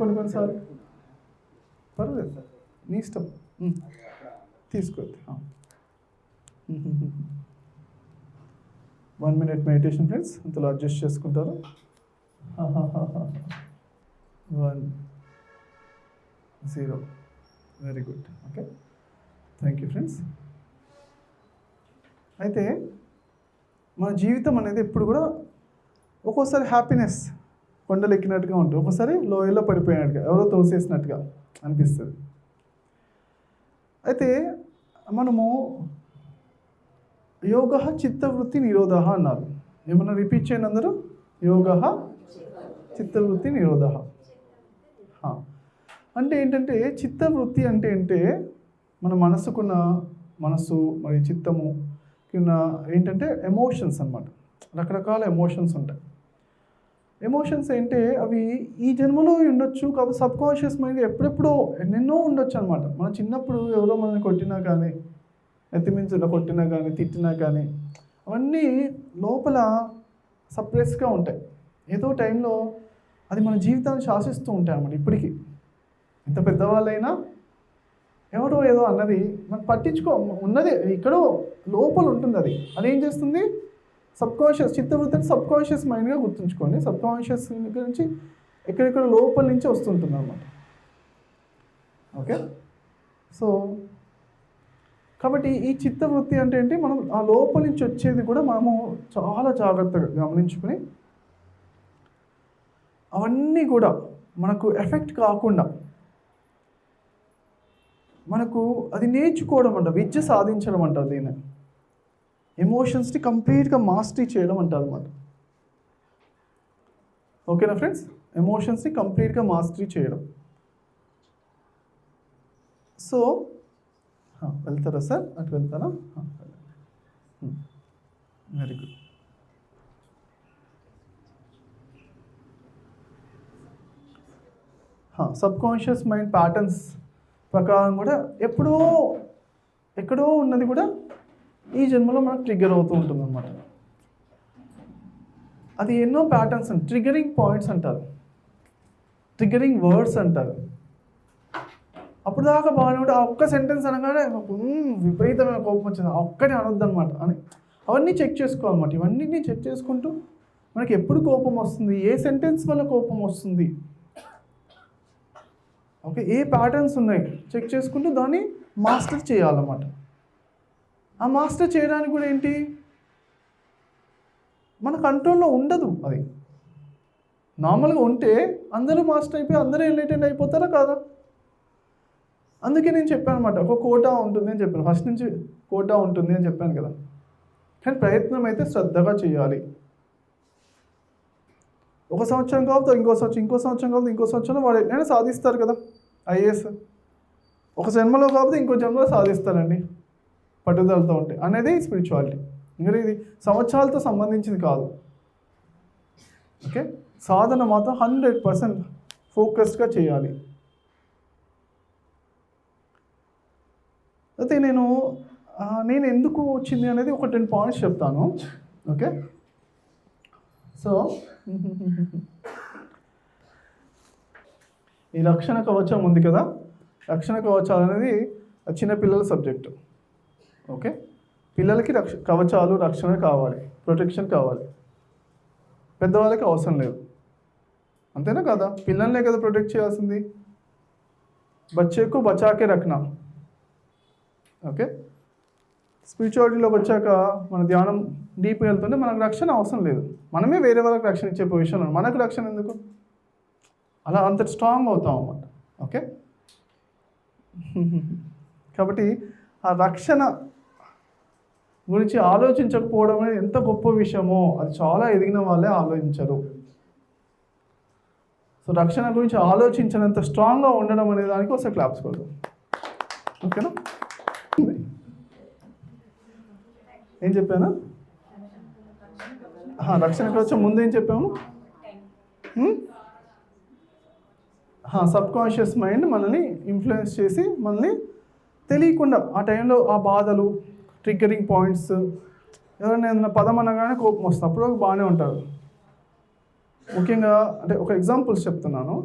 కొన్నిసార్లు. పర్వాలేదు సార్, నీ ఇష్టం, తీసుకోవద్దు. 1 minute మెడిటేషన్ ఫ్రెండ్స్, ఇంతలో అడ్జస్ట్ చేసుకుంటారు. 1 0 very good. Okay, thank you friends. అయితే మన జీవితం అనేది ఎప్పుడు కూడా ఒక్కోసారి హ్యాపీనెస్ కొండలు ఎక్కినట్టుగా ఉంటుంది, ఒక్కోసారి లోయల్లో పడిపోయినట్టుగా, ఎవరో తోసేసినట్టుగా అనిపిస్తుంది. అయితే మనము యోగ చిత్తవృత్తి నిరోధ అన్నారు. ఏమన్నా రిపీట్ చేయండి అందరూ. యోగ చిత్తవృత్తి నిరోధ అంటే ఏంటంటే, చిత్తవృత్తి అంటే మన మనస్సు మరియు చిత్తము ఏంటంటే ఎమోషన్స్ అన్నమాట. రకరకాల ఎమోషన్స్ ఉంటాయి. ఎమోషన్స్ ఏంటే అవి ఈ జన్మలో ఉండొచ్చు, కాబట్టి సబ్కాన్షియస్ మైండ్ ఎప్పుడెప్పుడో ఎన్నెన్నో ఉండొచ్చు అనమాట. మనం చిన్నప్పుడు ఎవరో మనల్ని కొట్టినా కానీ, ఎత్తిమించులో కొట్టినా కానీ, తిట్టినా కానీ, అవన్నీ లోపల సప్రెస్గా ఉంటాయి. ఏదో టైంలో అది మన జీవితాన్ని శాసిస్తూ ఉంటాయి అన్నమాట. ఇప్పటికీ ఎంత పెద్దవాళ్ళైనా ఎవరో ఏదో అన్నది మనం పట్టించుకో, ఉన్నది ఎక్కడో లోపల ఉంటుంది. అదేం చేస్తుంది, సబ్కాన్షియస్ చిత్తవృత్తిని సబ్కాన్షియస్ మైండ్గా గుర్తుంచుకోండి. సబ్కాన్షియస్ నుంచి ఎక్కడెక్కడ లోపల నుంచి వస్తుంటుంది అన్నమాట. ఓకే, సో కాబట్టి ఈ చిత్తవృత్తి అంటే ఏంటి, మనం ఆ లోపల నుంచి వచ్చేది కూడా మనము చాలా జాగ్రత్తగా గమనించుకుని అవన్నీ కూడా మనకు ఎఫెక్ట్ కాకుండా మనకు అది నేర్చుకోవడం అంట, విద్య సాధించడం అంటారు దీన్ని. ఎమోషన్స్ని కంప్లీట్గా మాస్టరీ చేయడం అంటారు అన్నమాట. ఓకేనా ఫ్రెండ్స్, ఎమోషన్స్ని కంప్లీట్గా మాస్టరీ చేయడం. సో వెళ్తారా సార్, అటు వెళ్తారా? Very good. Subconscious mind patterns ప్రకారం కూడా ఎక్కడో ఉన్నది కూడా ఈ జన్మలో మనకు ట్రిగ్గర్ అవుతూ ఉంటుంది అన్నమాట. అది ఎన్నో ప్యాటర్న్స్ ట్రిగ్గరింగ్ పాయింట్స్ అంటారు, ట్రిగ్గరింగ్ వర్డ్స్ అంటారు. అప్పుడు దాకా బాగానే ఉంటే ఆ ఒక్క సెంటెన్స్ అనగానే విపరీతమైన కోపం వచ్చింది, ఆ ఒక్కటే అనొద్దు అనమాట అని అవన్నీ చెక్ చేసుకోవాలన్నమాట. ఇవన్నీ చెక్ చేసుకుంటూ మనకి ఎప్పుడు కోపం వస్తుంది, ఏ సెంటెన్స్ వల్ల కోపం వస్తుంది, ఓకే, ఏ ప్యాటర్న్స్ ఉన్నాయి చెక్ చేసుకుంటూ దాన్ని మాస్టర్ చేయాలన్నమాట. ఆ మాస్టర్ చేయడానికి కూడా ఏంటి, మన కంట్రోల్లో ఉండదు. అది నార్మల్గా ఉంటే అందరూ మాస్టర్ అయిపోయి అందరూ ఎన్లైటెండ్ అయిపోతారా కాదా? అందుకే నేను చెప్పాను అనమాట, ఒక కోటా ఉంటుంది అని చెప్పాను, ఫస్ట్ నుంచి కోటా ఉంటుంది అని చెప్పాను కదా. కానీ ప్రయత్నం అయితే శ్రద్ధగా చేయాలి. ఒక సంవత్సరం కాకపోతే ఇంకో సంవత్సరం కాకపోతే ఇంకో సంవత్సరంలో వాడు ఎట్లయినా సాధిస్తారు కదా ఐఏఎస్. ఒక జన్మలో కాకపోతే ఇంకో జన్మలో సాధిస్తారండి పట్టుదలతో ఉంటే అనేది స్పిరిచువాలిటీ. ఇంకా ఇది సంవత్సరాలతో సంబంధించింది కాదు. ఓకే, సాధన మాత్రం 100% ఫోకస్డ్గా చేయాలి. అయితే నేను ఎందుకు వచ్చింది అనేది ఒక 10 పాయింట్స్ చెప్తాను. ఓకే, సో ఈ రక్షణ కవచం ఉంది కదా, రక్షణ కవచాలు అనేది చిన్నపిల్లల సబ్జెక్టు. ఓకే, పిల్లలకి కవచాలు రక్షణ కావాలి, ప్రొటెక్షన్ కావాలి, పెద్దవాళ్ళకి అవసరం లేదు. అంతేనా కదా, పిల్లల్నే కదా ప్రొటెక్ట్ చేయాల్సింది. బచ్చేకు బచాకే రఖనా. ఓకే, స్పిరిచువాలిటీలోకి వచ్చాక మన ధ్యానం డీప్ వెళ్తుంటే మనకు రక్షణ అవసరం లేదు. మనమే వేరే వాళ్ళకి రక్షణ ఇచ్చే పొజిషన్లో, మనకు రక్షణ ఎందుకు, అలా అంత స్ట్రాంగ్ అవుతాం అన్నమాట. ఓకే, కాబట్టి ఆ రక్షణ గురించి ఆలోచించకపోవడం అనేది ఎంత గొప్ప విషయమో అది చాలా ఎదిగిన వాళ్ళే ఆలోచించరు. సో రక్షణ గురించి ఆలోచించినంత స్ట్రాంగ్గా ఉండడం అనే దానికి ఒకసారి క్లాప్స్ కొడదాం. ఓకేనా? ఏం చెప్పాను? రక్షణ కవచం ముందు ఏం చెప్పాము? సబ్ కాన్షియస్ మైండ్ మనల్ని ఇన్ఫ్లుయెన్స్ చేసి మనల్ని తెలియకుండా ఆ టైంలో ఆ బాధలు, ట్రిగ్గరింగ్ పాయింట్స్, ఎవరైనా ఏదైనా పదం అనగానే కోపం వస్తుంది, అప్పుడు బాగానే ఉంటారు. ముఖ్యంగా అంటే ఒక ఎగ్జాంపుల్స్ చెప్తున్నాను,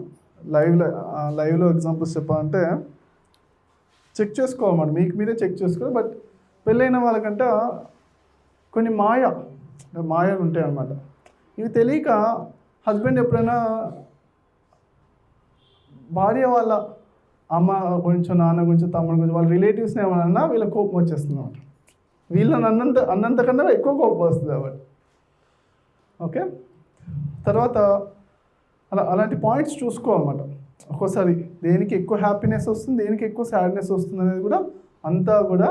లైవ్లో ఎగ్జాంపుల్స్ చెప్పాలంటే చెక్ చేసుకోవాలన్నమాట, మీకు మీరే చెక్ చేసుకోవాలి. బట్ పెళ్ళైన వాళ్ళకంటే కొన్ని మాయలు ఉంటాయి అన్నమాట. ఇవి తెలియక హస్బెండ్ ఎప్పుడైనా భార్య వాళ్ళ అమ్మ గురించో, నాన్న గురించో, తమ్ముడు గురించి, వాళ్ళ రిలేటివ్స్ని ఏమన్నా వీళ్ళకి కోపం వచ్చేస్తుంది అన్నమాట. వీళ్ళని అన్నంతకన్నా ఎక్కువ కోపం వస్తుంది కాబట్టి. ఓకే, తర్వాత అలాంటి పాయింట్స్ చూసుకోవాలన్నమాట. ఒక్కోసారి దేనికి ఎక్కువ హ్యాపీనెస్ వస్తుంది, దేనికి ఎక్కువ సాడ్నెస్ వస్తుంది అనేది కూడా అంతా కూడా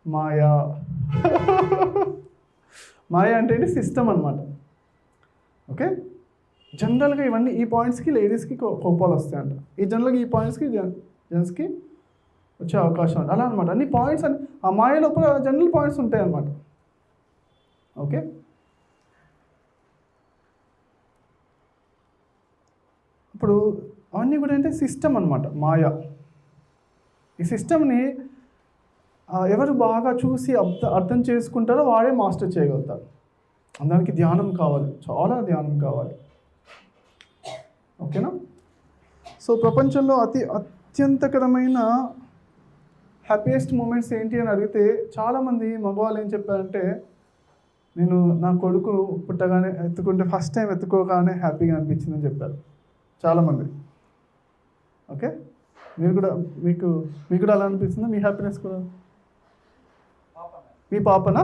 మాయా. మాయా అంటే ఏంటి? సిస్టమ్ అనమాట. ఓకే, జనరల్గా ఇవన్నీ ఈ పాయింట్స్కి లేడీస్కి కోపాలు వస్తాయంట, ఈ జనరల్గా ఈ పాయింట్స్కి జెంట్స్కి వచ్చే అవకాశం ఉంది. అలా అనమాట. అన్ని పాయింట్స్ అని ఆ మాయ లోపల జనరల్ పాయింట్స్ ఉంటాయి అన్నమాట. ఓకే, ఇప్పుడు అవన్నీ కూడా అంటే సిస్టమ్ అనమాట, మాయ. ఈ సిస్టమ్ని ఎవరు బాగా చూసి అర్థం చేసుకుంటారో వాడే మాస్టర్ చేయగలుగుతారు. దానికి ధ్యానం కావాలి, చాలా ధ్యానం కావాలి. ఓకేనా? సో ప్రపంచంలో అత్యంతకరమైన హ్యాపీయెస్ట్ మూమెంట్స్ ఏంటి అని అడిగితే చాలామంది మగవాళ్ళు ఏం చెప్పారంటే, నేను నా కొడుకు పుట్టగానే ఎత్తుకుంటే ఫస్ట్ టైం ఎత్తుకోగానే హ్యాపీగా అనిపించిందని చెప్పారు చాలామంది. ఓకే, మీకు కూడా అలా అనిపిస్తుందా? మీ హ్యాపీనెస్ కూడా? మీ పాపనా?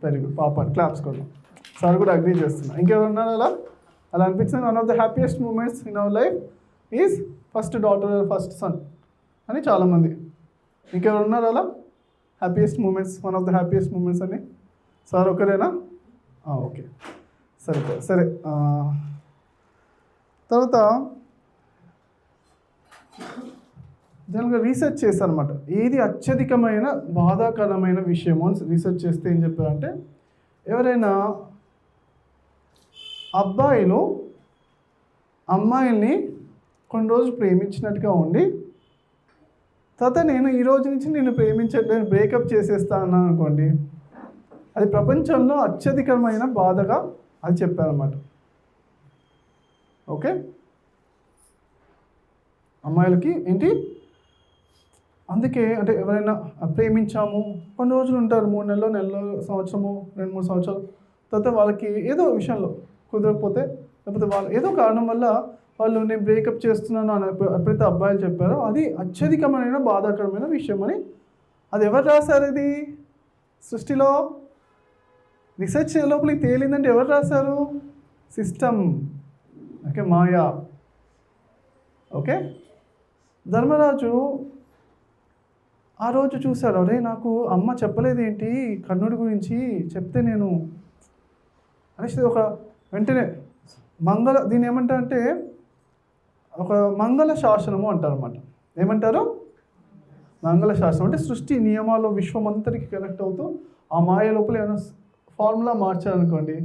వెరీ గుడ్, పాప. క్లాప్స్ కూడా సార్ కూడా అగ్రీ చేస్తున్నా. ఇంకెవరు ఉన్నారు అలా అనిపించింది? One of the happiest moments in our life is first daughter, first son అని చాలామంది. ఇంకెవరు ఉన్నారు అలా happiest moments, one of the happiest moments అని? సార్ ఒకరేనా? ఓకే, సరే. తర్వాత జనరల్గా రీసెర్చ్ చేశారనమాట, ఏది అత్యధికమైన బాధాకరమైన విషయము అని రీసెర్చ్ చేస్తే ఏం చెప్పారంటే, ఎవరైనా అబ్బాయిలు అమ్మాయిల్ని కొన్ని రోజులు ప్రేమించినట్టుగా ఉండి తర్వాత నేను ఈ రోజు నుంచి నేను ప్రేమించట్లేదు, బ్రేకప్ చేసేస్తాను అనుకోండి, అది ప్రపంచంలో అత్యధికమైన బాధగా అది చెప్పారన్నమాట. ఓకే, అమ్మాయిలకి ఏంటి అందుకే అంటే ఎవరైనా ప్రేమించాము కొన్ని రోజులు ఉంటారు, 3 నెలలు, సంవత్సరము, 2-3 సంవత్సరాలు, తర్వాత వాళ్ళకి ఏదో విషయంలో కుదరకపోతే, లేకపోతే వాళ్ళు ఏదో కారణం వల్ల వాళ్ళు నేను బ్రేకప్ చేస్తున్నాను అని ఎప్పుడైతే అబ్బాయిలు చెప్పారో అది అత్యధికమైన బాధాకరమైన విషయం అని. అది ఎవరు రాశారు? ఇది సృష్టిలో రీసెర్చ్ లోపలికి తేలిందంటే ఎవరు రాశారు? సిస్టమ్. ఓకే, మాయా. ఓకే, ధర్మరాజు ఆ రోజు చూశాడు, అరే నాకు అమ్మ చెప్పలేదేంటి కర్ణుడి గురించి, చెప్తే నేను అనేసి ఒక వెంటనే దీన్ని ఏమంటారంటే ఒక మంగళ శాసనము అంటారన్నమాట. ఏమంటారు? మంగళ శాసనం అంటే సృష్టి నియమాలు విశ్వం అంతటికి కనెక్ట్ అవుతూ ఆ మాయ లోపల ఏమైనా ఫార్ములా మార్చారనుకోండి,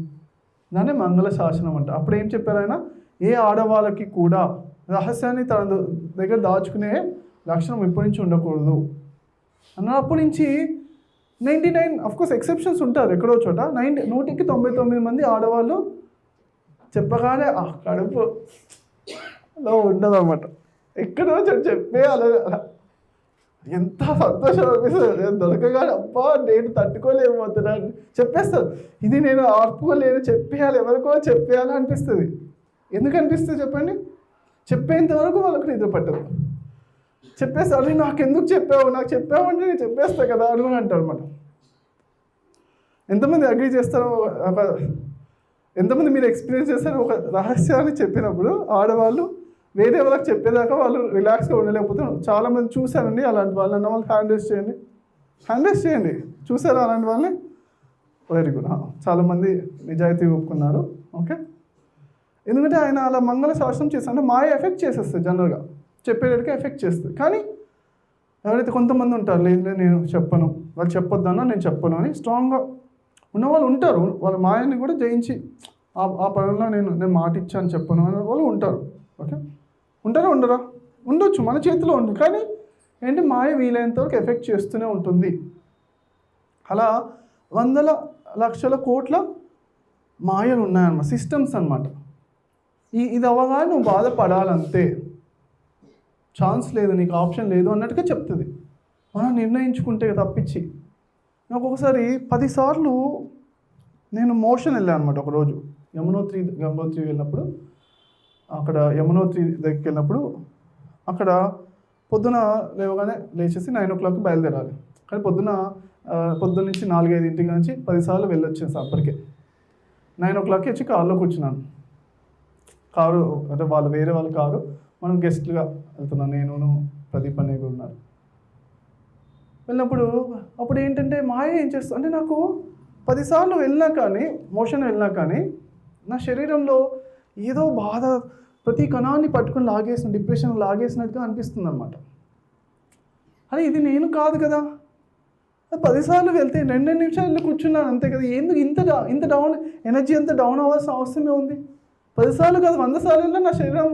దాన్ని మంగళ శాసనం అంట. అప్పుడు ఏం చెప్పారు ఆయన? ఏ ఆడవాళ్ళకి కూడా రహస్యాన్ని తన దగ్గర దాచుకునే లక్షణం ఇప్పటి నుంచి ఉండకూడదు అన్నప్పటి నుంచి 99 అఫ్కోర్స్ ఎక్సెప్షన్స్ ఉంటారు ఎక్కడో చోట, 100-99 మంది ఆడవాళ్ళు చెప్పగానే ఆ కడుపులో ఉండదు అన్నమాట. ఎక్కడో చోట చెప్పేయాలి. ఎంత సంతోషం అనిపిస్తుంది దొరకగానే, అబ్బా నేను తట్టుకోలేకపోతున్నాను చెప్పేస్తారు. ఇది నేను ఆపుకోలేను, చెప్పేయాలి, ఎవరికో చెప్పేయాలి అనిపిస్తుంది. ఎందుకు అనిపిస్తుంది చెప్పండి? చెప్పేంత వరకు వాళ్ళకు నిద్ర పట్టదు. చెప్పేస్తారు, అది నాకు ఎందుకు చెప్పావు, నాకు చెప్పావు అంటే నేను చెప్పేస్తా కదా అని అంటారు అనమాట. ఎంతమంది అగ్రీ చేస్తారో, ఎంతమంది మీరు ఎక్స్పీరియన్స్ చేస్తారో ఒక రహస్యాన్ని చెప్పినప్పుడు ఆడవాళ్ళు వేరే వాళ్ళకి చెప్పేదాకా వాళ్ళు రిలాక్స్గా ఉండలేకపోతే చాలామంది చూశానండి అలాంటి వాళ్ళు. అన్న వాళ్ళు హ్యాండ్ రేస్ చేయండి. చూసారా అలాంటి వాళ్ళని? వెరీ గుడ్, చాలామంది నిజాయితీ ఒప్పుకున్నారు. ఓకే, ఎందుకంటే ఆయన అలా మంగళ శాసనం చేస్తాడు అంటే మాయ ఎఫెక్ట్ చేసేస్తుంది, జనరల్గా చెప్పేటట్టుగా ఎఫెక్ట్ చేస్తుంది. కానీ ఎవరైతే కొంతమంది ఉంటారు, లేదు నేను చెప్పను, వాళ్ళు చెప్పొద్దన్నా నేను చెప్పను అని స్ట్రాంగ్గా ఉన్నవాళ్ళు ఉంటారు. వాళ్ళ మాయని కూడా జయించి ఆ పనుల్లో నేను మాట ఇచ్చాను చెప్పను అనే వాళ్ళు ఉంటారు. ఓకే, ఉంటారా ఉండరా? ఉండొచ్చు, మన చేతిలో ఉంది. కానీ ఏంటి, మాయ వీలైనంత వరకు ఎఫెక్ట్ చేస్తూనే ఉంటుంది. అలా వందల లక్షల కోట్ల మాయలు ఉన్నాయన్నమాట, సిస్టమ్స్ అన్నమాట. ఇది అవ్వగానే నువ్వు బాధపడాలంతే, ఛాన్స్ లేదు, నీకు ఆప్షన్ లేదు అన్నట్టుగా చెప్తుంది. మనం నిర్ణయించుకుంటే తప్పించి. నాకు ఒకసారి 10 సార్లు నేను మోషన్ వెళ్ళాను అనమాట. ఒకరోజు గంగోత్రి వెళ్ళినప్పుడు, అక్కడ యమునోత్రి దగ్గరికి వెళ్ళినప్పుడు, అక్కడ పొద్దున లేవగానే లేచేసి 9 o'clock బయలుదేరాలి. కానీ పొద్దున్న నుంచి 4-5 నుంచి 10 సార్లు వెళ్ళొచ్చేసి అప్పటికే 9 o'clock వచ్చి కారులో కూర్చున్నాను. కారు అంటే వేరే వాళ్ళ కారు, మనం గెస్ట్లుగా వెళ్తున్నాను, నేను ప్రదీప్ అనే కూడా ఉన్నారు. వెళ్ళినప్పుడు అప్పుడు ఏంటంటే మాయ ఏం చేస్తా అంటే, నాకు 10 సార్లు వెళ్ళినా కానీ, మోషన్ వెళ్ళినా కానీ నా శరీరంలో ఏదో బాధ ప్రతి కణాన్ని పట్టుకొని డిప్రెషన్ లాగేసినట్టుగా అనిపిస్తుంది అనమాట. అదే ఇది నేను కాదు కదా, 10 సార్లు వెళ్తే 2 నిమిషాలు కూర్చున్నాను అంతే కదా, ఎందుకు ఇంత డౌన్ ఎనర్జీ అంతా డౌన్ అవ్వాల్సిన అవసరమే ఉంది? 10 సార్లు కాదు, 100 సార్లు వెళ్ళినా నా శరీరం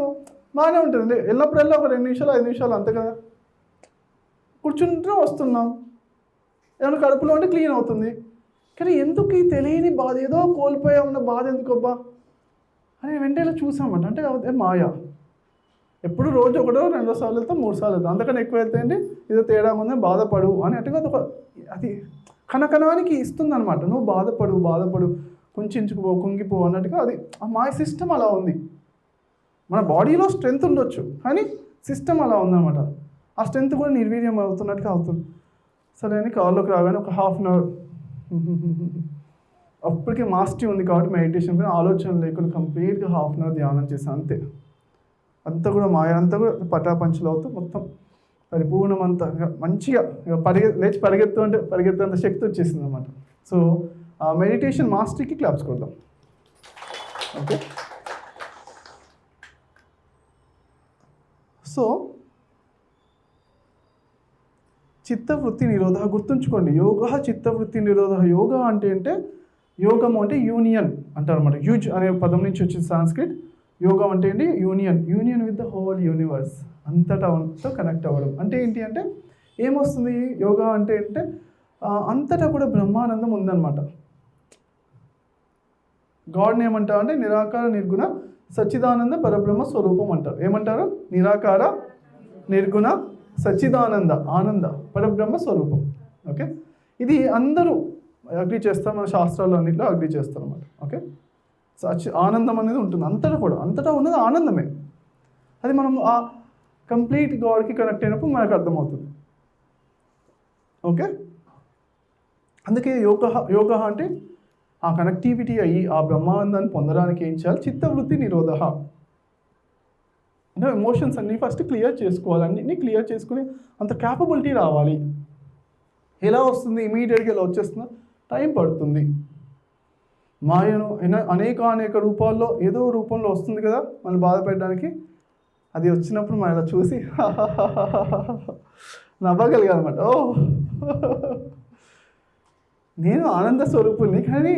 బాగానే ఉంటుంది. వెళ్ళినప్పుడల్లా ఒక 2 నిమిషాలు 5 నిమిషాలు అంతే కదా, కూర్చుంటూ వస్తున్నాం, ఏమైనా కడుపులో ఉంటే క్లీన్ అవుతుంది. కానీ ఎందుకు ఈ తెలియని బాధ, ఏదో కోల్పోయామన్న బాధ ఎందుకు అబ్బా అని వెంటనే చూసామంట. అంటే అదే మాయ. ఎప్పుడు రోజు 1-2 సార్లు వెళ్తాం, 3 సార్లు వెళ్తాం, అంతకన్నా ఎక్కువ వెళ్తే ఏంటి ఏదో తేడా ఉందని బాధపడు అని అట్టుగా అది కణకణానికి ఇస్తుందన్నమాట. నువ్వు బాధపడు కుంచుకో, కుంగిపో అన్నట్టుగా అది ఆ మాయ సిస్టమ్ అలా ఉంది. మన బాడీలో స్ట్రెంగ్త్ ఉండొచ్చు, కానీ సిస్టమ్ అలా ఉందన్నమాట. ఆ స్ట్రెంగ్త్ కూడా నిర్వీర్యం అవుతున్నట్టుగా అవుతుంది. సరే అని కారులోకి రాగానే ఒక 1/2 hour అప్పటికే మాస్టరీ ఉంది కాబట్టి మెడిటేషన్ పైన ఆలోచన లేకుండా కంప్లీట్గా 1/2 hour ధ్యానం చేశాను అంతే. అంతా కూడా మాయ అంతా కూడా పటాపంచలు అవుతూ మొత్తం పరిపూర్ణమంతా మంచిగా లేచి పరిగెత్తేంత శక్తి వచ్చేసింది అనమాట. సో ఆ మెడిటేషన్ మాస్టరీకి క్లాప్స్ కొడదాం. ఓకే, సో చిత్తవృత్తి నిరోధ గుర్తుంచుకోండి. యోగ చిత్తవృత్తి నిరోధ. యోగా అంటే యోగము అంటే యూనియన్ అంటారు అనమాట. యూజ్ అనే పదం నుంచి వచ్చింది సాంస్క్రిట్. యోగం అంటే ఏంటి, union with the whole universe, అంతటా కనెక్ట్ అవ్వడం. అంటే ఏంటి అంటే ఏమొస్తుంది యోగా అంటే అంతటా కూడా బ్రహ్మానందం ఉందన్నమాట. గాడ్ని ఏమంటారు అంటే నిరాకార నిర్గుణ సచ్చిదానంద పరబ్రహ్మ స్వరూపం అంటారు. ఏమంటారు? నిరాకార నిర్గుణ సచ్చిదానంద ఆనంద పరబ్రహ్మ స్వరూపం. ఓకే, ఇది అందరూ అగ్రీ చేస్తారు, మన శాస్త్రాలు అన్నింటిలో అగ్రీ చేస్తారు అన్నమాట. ఓకే, ఆనందం అనేది ఉంటుంది అంతటా ఉన్నది ఆనందమే. అది మనం ఆ కంప్లీట్ గాడ్కి కనెక్ట్ అయినప్పుడు మనకు అర్థమవుతుంది. ఓకే, అందుకే యోగ అంటే ఆ కనెక్టివిటీ అయ్యి ఆ బ్రహ్మానందాన్ని పొందడానికి ఏం చేయాలి? చిత్తవృత్తి నిరోధ. అంటే ఎమోషన్స్ అన్నీ ఫస్ట్ క్లియర్ చేసుకోవాలి, అన్నింటినీ క్లియర్ చేసుకుని అంత క్యాపబిలిటీ రావాలి. ఎలా వస్తుంది? ఇమీడియట్గా ఎలా వచ్చేస్తుందో? టైం పడుతుంది. మాయను అనేక రూపాల్లో ఏదో రూపంలో వస్తుంది కదా మనల్ని బాధ పెట్టడానికి. అది వచ్చినప్పుడు మనం ఇలా చూసి నవ్వగలిగానమాట. ఓ నేను ఆనంద స్వరూపుని, కానీ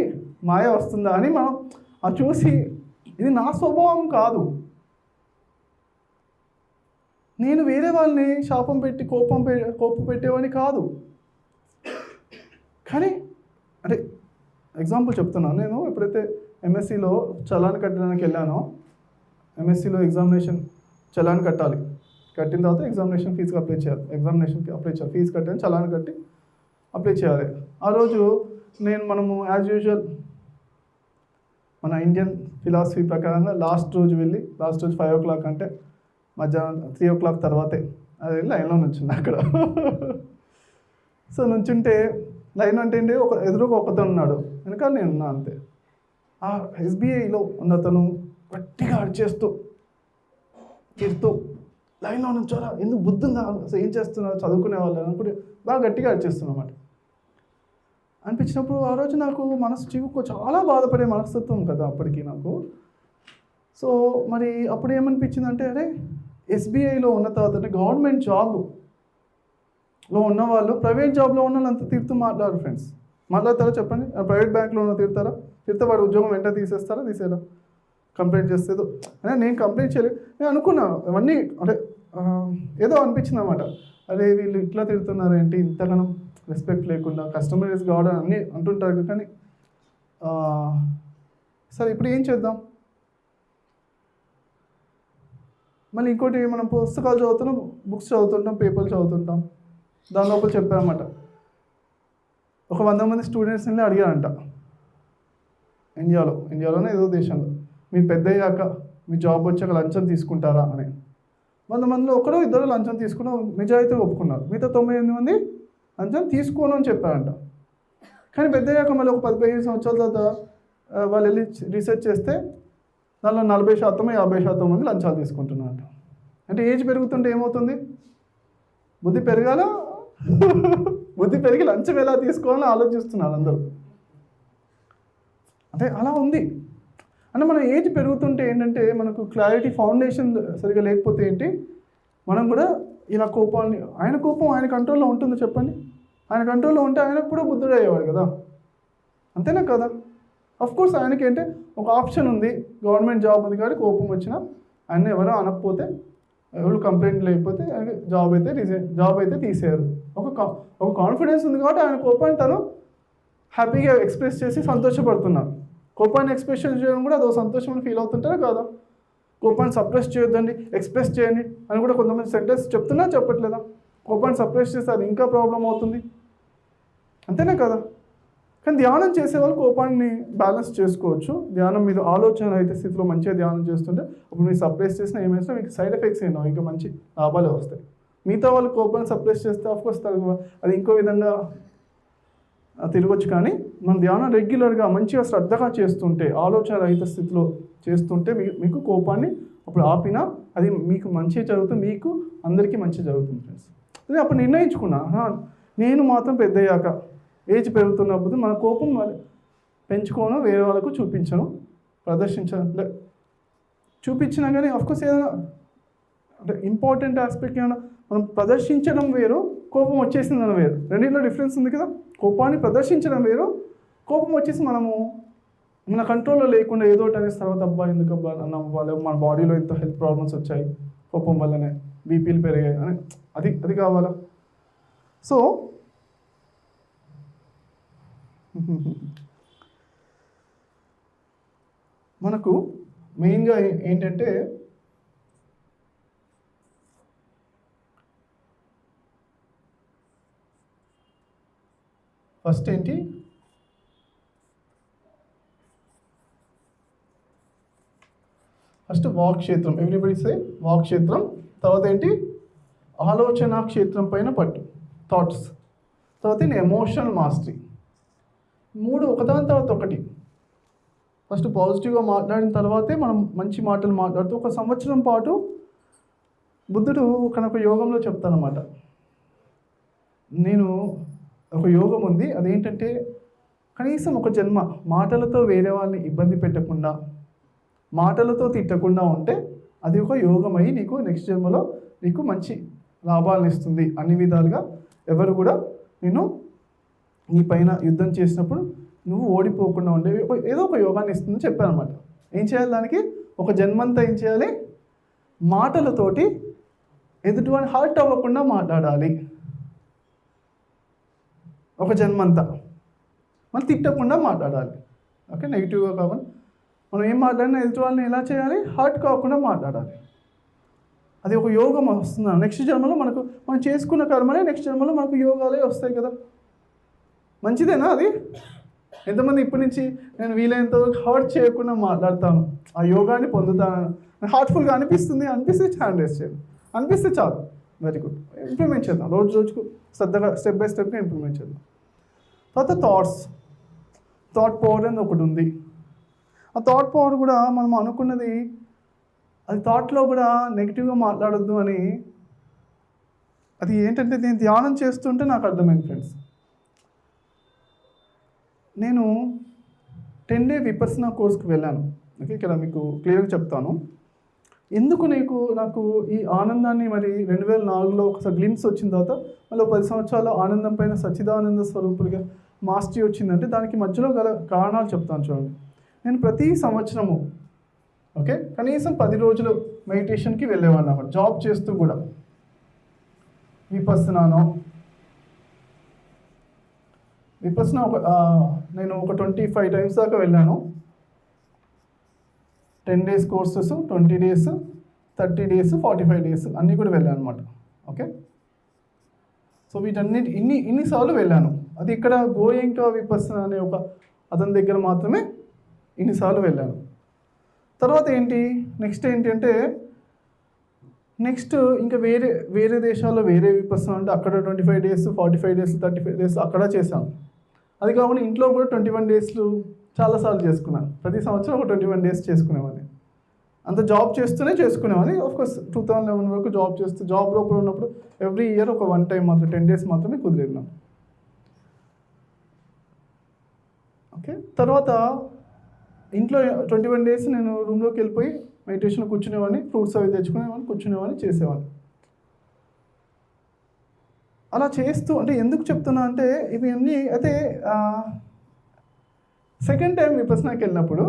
మాయ వస్తుందా అని మనం అది చూసి, ఇది నా స్వభావం కాదు, నేను వేరే వాళ్ళని శాపం పెట్టి కోపం పెట్టేవాడిని కాదు. కానీ అంటే ఎగ్జాంపుల్ చెప్తున్నాను. నేను ఎప్పుడైతే ఎంఎస్సిలో చలాన్ కట్టడానికి వెళ్ళానో, ఎంఎస్సిలో ఎగ్జామినేషన్ చలాన్ కట్టాలి, కట్టిన తర్వాత ఎగ్జామినేషన్ ఫీజుకి అప్లై చేయాలి. ఫీజు కట్టాను, చలాన్ కట్టి అప్లై చేయాలి. ఆ రోజు మనము యాజ్ యూజువల్ మన ఇండియన్ ఫిలాసఫీ ప్రకారంగా లాస్ట్ రోజు 5 o'clock అంటే మధ్యాహ్నం 3 o'clock తర్వాతే అది వెళ్ళి లైన్లో నుంచుంది అక్కడ. సో నుంచుంటే లైన్ అంటే ఏంటి, ఎదురుగా ఒకతను ఉన్నాడు, వెనకాల నేను ఉన్నా అంతే. ఆ ఎస్బీఐలో ఉన్న అతను గట్టిగా అడిచేస్తూ తిడుతూ, లైన్లో నుంచోరా, ఎందుకు బుద్ధి ఉందా, అసలు ఏం చేస్తున్నారు చదువుకునే వాళ్ళు అనుకుంటే బాగా గట్టిగా అడిచేస్తున్నమాట. అనిపించినప్పుడు ఆ రోజు నాకు మనసు చాలా బాధపడే మనస్తత్వం కదా అప్పటికి నాకు. సో మరి అప్పుడు ఏమనిపించిందంటే, అరే ఎస్బీఐలో ఉన్న తర్వాత అంటే గవర్నమెంట్ జాబ్, లో ఉన్న వాళ్ళు ప్రైవేట్ జాబ్లో ఉన్న వాళ్ళు అంత తీరుతూ మాట్లాడరు ఫ్రెండ్స్. మాట్లాడతారా చెప్పండి? ప్రైవేట్ బ్యాంక్లో ఉన్న తీరుతారా? తీరితే వాడు ఉద్యోగం వెంటనే తీసేరా? కంప్లైంట్ చేస్తేదో అంటే నేను కంప్లైంట్ చేయలేదు. నేను అనుకున్నా అవన్నీ అంటే ఏదో అనిపించింది అనమాట. అరే వీళ్ళు ఇట్లా తిడుతున్నారు ఏంటి, ఇంతగానం రెస్పెక్ట్ లేకుండా, కస్టమైజ్ కావడం అన్నీ అంటుంటారు. కానీ సరే ఇప్పుడు ఏం చేద్దాం? మళ్ళీ ఇంకోటి, మనం పుస్తకాలు చదువుతున్నాం, బుక్స్ చదువుతుంటాం, పేపర్లు చదువుతుంటాం. దాని లోపల చెప్పారన్నమాట, ఒక 100 మంది స్టూడెంట్స్ని అడిగారంట ఇండియాలోనే ఏదో దేశంలో, మీరు పెద్ద అయ్యాక మీ జాబ్ వచ్చాక లంచం తీసుకుంటారా అని. 100 మందిలో ఒకరో ఇద్దరు లంచం తీసుకుని నిజాయితీగా ఒప్పుకున్నారు. మిగతా 98 మంది లంచం తీసుకోను అని చెప్పారంట. కానీ పెద్ద అయ్యాక మళ్ళీ ఒక 10-15 సంవత్సరాల తర్వాత వాళ్ళు వెళ్ళి రీసెర్చ్ చేస్తే దానిలో 40% 50% మంది లంచాలు తీసుకుంటున్నారంట. అంటే ఏజ్ పెరుగుతుంటే ఏమవుతుంది? బుద్ధి పెరగాల, బుద్ధి పెరిగి లంచం ఎలా తీసుకోవాలని ఆలోచిస్తున్నారు అందరూ. అంటే అలా ఉంది. అంటే మన ఏజ్ పెరుగుతుంటే ఏంటంటే మనకు క్లారిటీ, ఫౌండేషన్ సరిగా లేకపోతే ఏంటి, మనం కూడా ఇలా కోపాన్ని, ఆయన కోపం ఆయన కంట్రోల్లో ఉంటుందో చెప్పండి? ఆయన కంట్రోల్లో ఉంటే ఆయన కూడా బుద్ధుడు అయ్యేవాడు కదా, అంతేనా కదా? కోర్స్ ఆయనకి ఏంటంటే ఒక ఆప్షన్ ఉంది, గవర్నమెంట్ జాబ్ ఉంది కాబట్టి కోపం వచ్చినా ఆయన ఎవరో అనకపోతే, ఎవరు కంప్లైంట్ లేకపోతే జాబ్ అయితే తీసేయరు. ఒక కాన్ఫిడెన్స్ ఉంది కాబట్టి ఆయన కోపాన్ని తను హ్యాపీగా ఎక్స్ప్రెస్ చేసి సంతోషపడుతున్నారు. కోపాన్ని ఎక్స్ప్రెస్ చేయడం కూడా అదో సంతోషం అని ఫీల్ అవుతుంటారా కాదా? కోపాన్ని సప్రెస్ చేయొద్దండి, ఎక్స్ప్రెస్ చేయండి అని కూడా కొంతమంది సెంటెన్స్ చెప్తున్నా చెప్పట్లేదా? కోపాన్ని సప్రెస్ చేస్తే అది ఇంకా ప్రాబ్లం అవుతుంది, అంతేనా కదా? కానీ ధ్యానం చేసేవాళ్ళు కోపాన్ని బ్యాలెన్స్ చేసుకోవచ్చు. ధ్యానం మీరు ఆలోచన అయితే స్థితిలో మంచిగా ధ్యానం చేస్తుంటే అప్పుడు మీరు సప్రెస్ చేసినా ఏమైనా మీకు సైడ్ ఎఫెక్ట్స్ ఏమో ఇంకా మంచి లాభాలే వస్తాయి. మిగతా వాళ్ళు కోపాన్ని సప్రెస్ చేస్తే ఆఫ్కోర్స్ అది ఇంకో విధంగా తిరగొచ్చు. కానీ మన ధ్యానం రెగ్యులర్గా మంచిగా శ్రద్ధగా చేస్తుంటే, ఆలోచన రహిత స్థితిలో చేస్తుంటే మీకు కోపాన్ని అప్పుడు ఆపినా అది మీకు మంచి జరుగుతుంది, మీకు అందరికీ మంచి జరుగుతుంది ఫ్రెండ్స్. అదే అప్పుడు నిర్ణయించుకున్నా, నేను మాత్రం పెద్దయ్యాక ఏజ్ పెరుగుతున్నప్పుడు మన కోపం పెంచుకోను, వేరే వాళ్ళకు చూపించను, చూపించినా కానీ ఆఫ్కోర్స్ ఏదైనా అంటే ఇంపార్టెంట్ ఆస్పెక్ట్ ఏమైనా మనం ప్రదర్శించడం వేరు, కోపం వచ్చేసిందని వేరు. రెండింటిలో డిఫరెన్స్ ఉంది కదా. కోపాన్ని ప్రదర్శించడం వేరు, కోపం వచ్చేసి మనము మన కంట్రోల్లో లేకుండా ఏదో ఒకటి అనేసి తర్వాత అబ్బా ఎందుకు అబ్బా నవ్వాలి, మన బాడీలో ఎంతో హెల్త్ ప్రాబ్లమ్స్ వచ్చాయి కోపం వల్లనే, బీపీలు పెరిగాయి అని అది కావాలా? సో మనకు మెయిన్గా ఏంటంటే ఫస్ట్ ఏంటి, ఫస్ట్ వాక్ క్షేత్రం, ఎవ్రీబడి సే వాక్ క్షేత్రం. తర్వాత ఏంటి, ఆలోచన క్షేత్రం పైన పట్టు, థాట్స్. తర్వాత ఎమోషనల్ మాస్టరీ. 3 ఒకదాని తర్వాత ఒకటి. ఫస్ట్ పాజిటివ్గా మాట్లాడిన తర్వాతే మనం మంచి మాటలు మాట్లాడుతూ 1 సంవత్సరం పాటు బుద్ధుడు కనుక యోగంలో చెప్తానమాట. నేను ఒక యోగం ఉంది, అదేంటంటే కనీసం ఒక జన్మ మాటలతో వేరే వాళ్ళని ఇబ్బంది పెట్టకుండా, మాటలతో తిట్టకుండా ఉంటే అది ఒక యోగమై నీకు నెక్స్ట్ జన్మలో నీకు మంచి లాభాలను ఇస్తుంది. అన్ని విధాలుగా ఎవరు కూడా నేను నీ పైన యుద్ధం చేసినప్పుడు నువ్వు ఓడిపోకుండా ఉండే ఏదో ఒక యోగాన్ని ఇస్తుందని చెప్పాను అనమాట. ఏం చేయాలి దానికి? ఒక జన్మంతా ఏం చేయాలి? మాటలతోటి ఎదుటివాడిని హర్ట్ అవ్వకుండా మాట్లాడాలి ఒక జన్మంతా. మనం తిట్టకుండా మాట్లాడాలి. ఓకే, నెగిటివ్గా కాకుండా మనం ఏం మాట్లాడినా ఎదుటి వాళ్ళని ఎలా చేయాలి? హర్ట్ కాకుండా మాట్లాడాలి. అది ఒక యోగం వస్తుంది. నెక్స్ట్ జన్మలో మనం చేసుకున్న కర్మలే నెక్స్ట్ జన్మలో మనకు యోగాలే వస్తాయి కదా. మంచిదేనా అది? ఎంతమంది ఇప్పటి నుంచి నేను వీలైనంత వరకు హర్ట్ చేయకుండా మాట్లాడతాను, ఆ యోగాన్ని పొందుతాను, హార్ట్ఫుల్గా అనిపిస్తే హ్యాండ్ రేస్ చేయాలి, అనిపిస్తే చాలు, వెరీ గుడ్. ఇంప్లిమెంట్ చేద్దాం, రోజుకు శ్రద్ధగా స్టెప్ బై స్టెప్గా ఇంప్లిమెంట్ చేద్దాం. తర్వాత థాట్ పవర్ అనేది ఒకటి ఉంది. ఆ థాట్ పవర్ కూడా మనం అనుకున్నది అది థాట్లో కూడా నెగిటివ్గా మాట్లాడొద్దు అని, అది ఏంటంటే నేను ధ్యానం చేస్తుంటే నాకు అర్థమైంది ఫ్రెండ్స్. నేను 10 డే విపర్సనా కోర్స్కి వెళ్ళాను. ఓకే, ఇక్కడ మీకు క్లియర్గా చెప్తాను. ఎందుకు నాకు ఈ ఆనందాన్ని మరి 2004లో ఒకసారి గ్లిమ్స్ వచ్చిన తర్వాత మళ్ళీ 10 సంవత్సరాలు ఆనందం పైన సచ్చిదానంద స్వరూపుడిగా మాస్టరీ వచ్చిందంటే దానికి మధ్యలో గల కారణాలు చెప్తాను చూడండి. నేను ప్రతి సంవత్సరము ఓకే కనీసం 10 రోజులు మెడిటేషన్కి వెళ్ళేవాడిని అన్నమాట, జాబ్ చేస్తూ కూడా. విపස්සనాను నేను ఒక 25 టైమ్స్ దాకా వెళ్ళాను. 10 days courses, 20 days, 30 days, 45 days అన్నీ కూడా వెళ్ళాను అనమాట. ఓకే, సో వీటన్నిటి ఇన్నిసార్లు వెళ్ళాను. అది ఇక్కడ గోయంకా విపස්සన అనే ఒక అతని దగ్గర మాత్రమే ఇన్నిసార్లు వెళ్ళాను. తర్వాత నెక్స్ట్ ఏంటంటే ఇంకా వేరే దేశాల్లో వేరే విపස්සన అంటే అక్కడ 25 days, 45 days, 35 days అక్కడ చేశాను. అది కాకుండా ఇంట్లో కూడా 21 days చాలాసార్లు చేసుకున్నాను. ప్రతి సంవత్సరం ఒక 21 days చేసుకునేవాడిని. అంత జాబ్ చేస్తూనే చేసుకునేవాడిని. ఆఫ్కోర్స్ 2011 వరకు జాబ్ లోపల ఉన్నప్పుడు ఎవ్రీ ఇయర్ ఒక 1 time మాత్రం 10 days మాత్రమే కుదిరేది నాకు. ఓకే, తర్వాత ఇంట్లో 21 days నేను రూమ్లోకి వెళ్ళిపోయి మెడిటేషన్లో కూర్చునేవాడిని, ఫ్రూట్స్ అవి తెచ్చుకునేవాడిని, కూర్చునేవాడిని, చేసేవాడిని. అలా చేస్తూ అంటే ఎందుకు చెప్తున్నా అంటే ఇవన్నీ అయితే సెకండ్ టైం విపස්සనాకి వెళ్ళినప్పుడు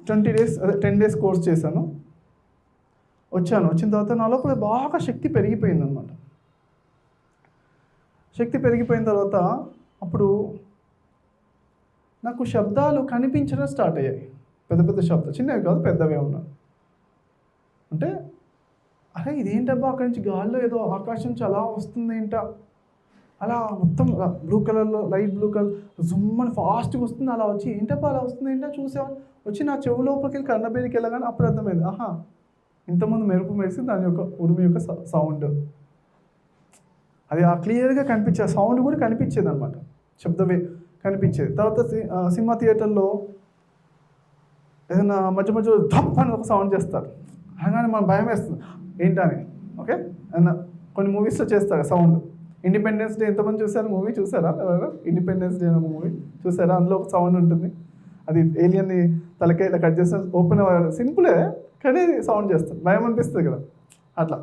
10 days కోర్స్ చేశాను. వచ్చిన తర్వాత నా లోపల బాగా శక్తి పెరిగిపోయింది అనమాట. శక్తి పెరిగిపోయిన తర్వాత అప్పుడు నాకు శబ్దాలు కనిపించడం స్టార్ట్ అయ్యాయి. పెద్ద శబ్దాలు, చిన్నవి కాదు పెద్దవే ఉన్నాయి. అంటే అరే ఇదేంటబ్బా అక్కడి నుంచి గాల్లో ఏదో ఆకాశం నుంచి అలా వస్తుంది ఏంటా, అలా మొత్తం బ్లూ కలర్లో లైట్ బ్లూ కలర్ జుమ్మని ఫాస్ట్గా వస్తుంది. అలా వచ్చి ఏంటబ్బా అలా వస్తుంది ఏంటో చూసేవాళ్ళు. వచ్చి నా చెవు లోపలికి వెళ్ళి కన్నబేరికి వెళ్ళగానే అప్పుడు అర్థమైంది, ఇంతకుముందు మెరుపు మెరిసి దాని యొక్క ఉరుము యొక్క సౌండ్ అది క్లియర్గా కనిపించేది. సౌండ్ కూడా కనిపించేది అనమాట, శబ్దమే కనిపించేది. తర్వాత సినిమా థియేటర్లో ఏదైనా మధ్య ధప్ అని ఒక సౌండ్ చేస్తారు, అనగానే మనం భయం వేస్తుంది ఏంటని. ఓకే, కొన్ని మూవీస్లో చేస్తారు సౌండ్. ఇండిపెండెన్స్ డే ఎంతమంది చూసారు? మూవీ చూసారా ఎవరు? ఇండిపెండెన్స్ డే ఒక మూవీ చూసారా? అందులో ఒక సౌండ్ ఉంటుంది, అది ఏలియన్ని తలకాయ ఇలా కట్ చేస్తే ఓపెన్ అవ్వాలి. సింపులే కానీ సౌండ్ చేస్తాను, భయం అనిపిస్తుంది కదా అట్లా.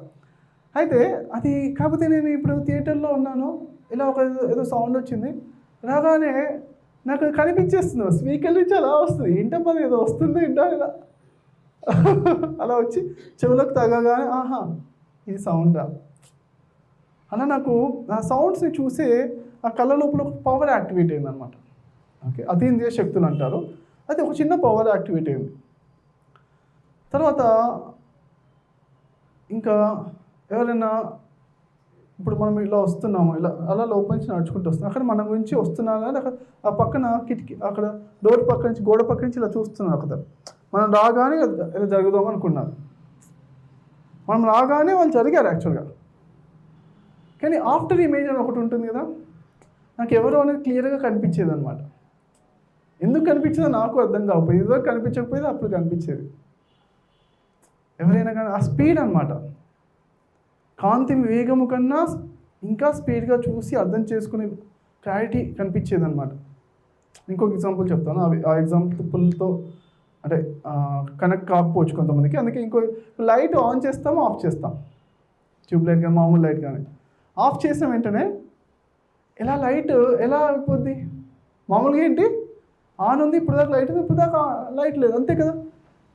అయితే అది కాకపోతే నేను ఇప్పుడు థియేటర్లో ఉన్నాను, ఇలా ఏదో సౌండ్ వచ్చింది, రాగానే నాకు కనిపించేస్తుంది, స్పీకర్ నుంచి అలా వస్తుంది. ఏంటబ్బా ఏదో వస్తుంది ఏంటో ఇలా అలా వచ్చి చెవులకు తగ్గగానే ఇది సౌండా. అలా నాకు ఆ సౌండ్స్ని చూసే ఆ కళ్ళ లోపల ఒక పవర్ యాక్టివేట్ అయింది అనమాట. ఓకే, అతీంద్రియ శక్తులు అంటారు. అది ఒక చిన్న పవర్ యాక్టివేట్ అయింది. తర్వాత ఇంకా ఎవరైనా ఇప్పుడు మనం ఇలా వస్తున్నాము, ఇలా అలా లోపల నుంచి నడుచుకుంటూ వస్తున్నాం, అక్కడ మన గురించి వస్తున్నాం కానీ అక్కడ ఆ పక్కన కిటికీ అక్కడ డోర్ పక్క నుంచి గోడ పక్క నుంచి ఇలా చూస్తున్నారు. అక్కడ మనం రాగానే ఇలా జరుగుదాం అనుకున్నారు, మనం రాగానే వాళ్ళు జరిగారు యాక్చువల్గా. కానీ ఆఫ్టర్ ఇమేజ్ అని ఒకటి ఉంటుంది కదా, నాకు ఎవరో అనేది క్లియర్గా కనిపించేది అనమాట. ఎందుకు కనిపించేదో నాకు అర్థం కాకపోయింది. ఇదివరకు కనిపించకపోయేది, అప్పుడు కనిపించేది. ఎవరైనా కానీ ఆ స్పీడ్ అనమాట, కాంతి వేగము కన్నా ఇంకా స్పీడ్గా చూసి అర్థం చేసుకునే క్లారిటీ కనిపించేది అనమాట. ఇంకొక ఎగ్జాంపుల్ చెప్తాను, ఆ ఎగ్జాంపుల్తో అంటే కనెక్ట్ కాకపోవచ్చు కొంతమందికి. అందుకే ఇంకో లైట్ ఆన్ చేస్తాము, ఆఫ్ చేస్తాం. ట్యూబ్ లైట్ కానీ మామూలు లైట్ కానీ ఆఫ్ చేసిన వెంటనే ఎలా లైట్ ఎలా అయిపోద్ది? మామూలుగా ఏంటి ఆన్ ఉంది, ఇప్పుడు దాకా లైట్ ఉంది, ఇప్పుడు దాకా లైట్ లేదు, అంతే కదా.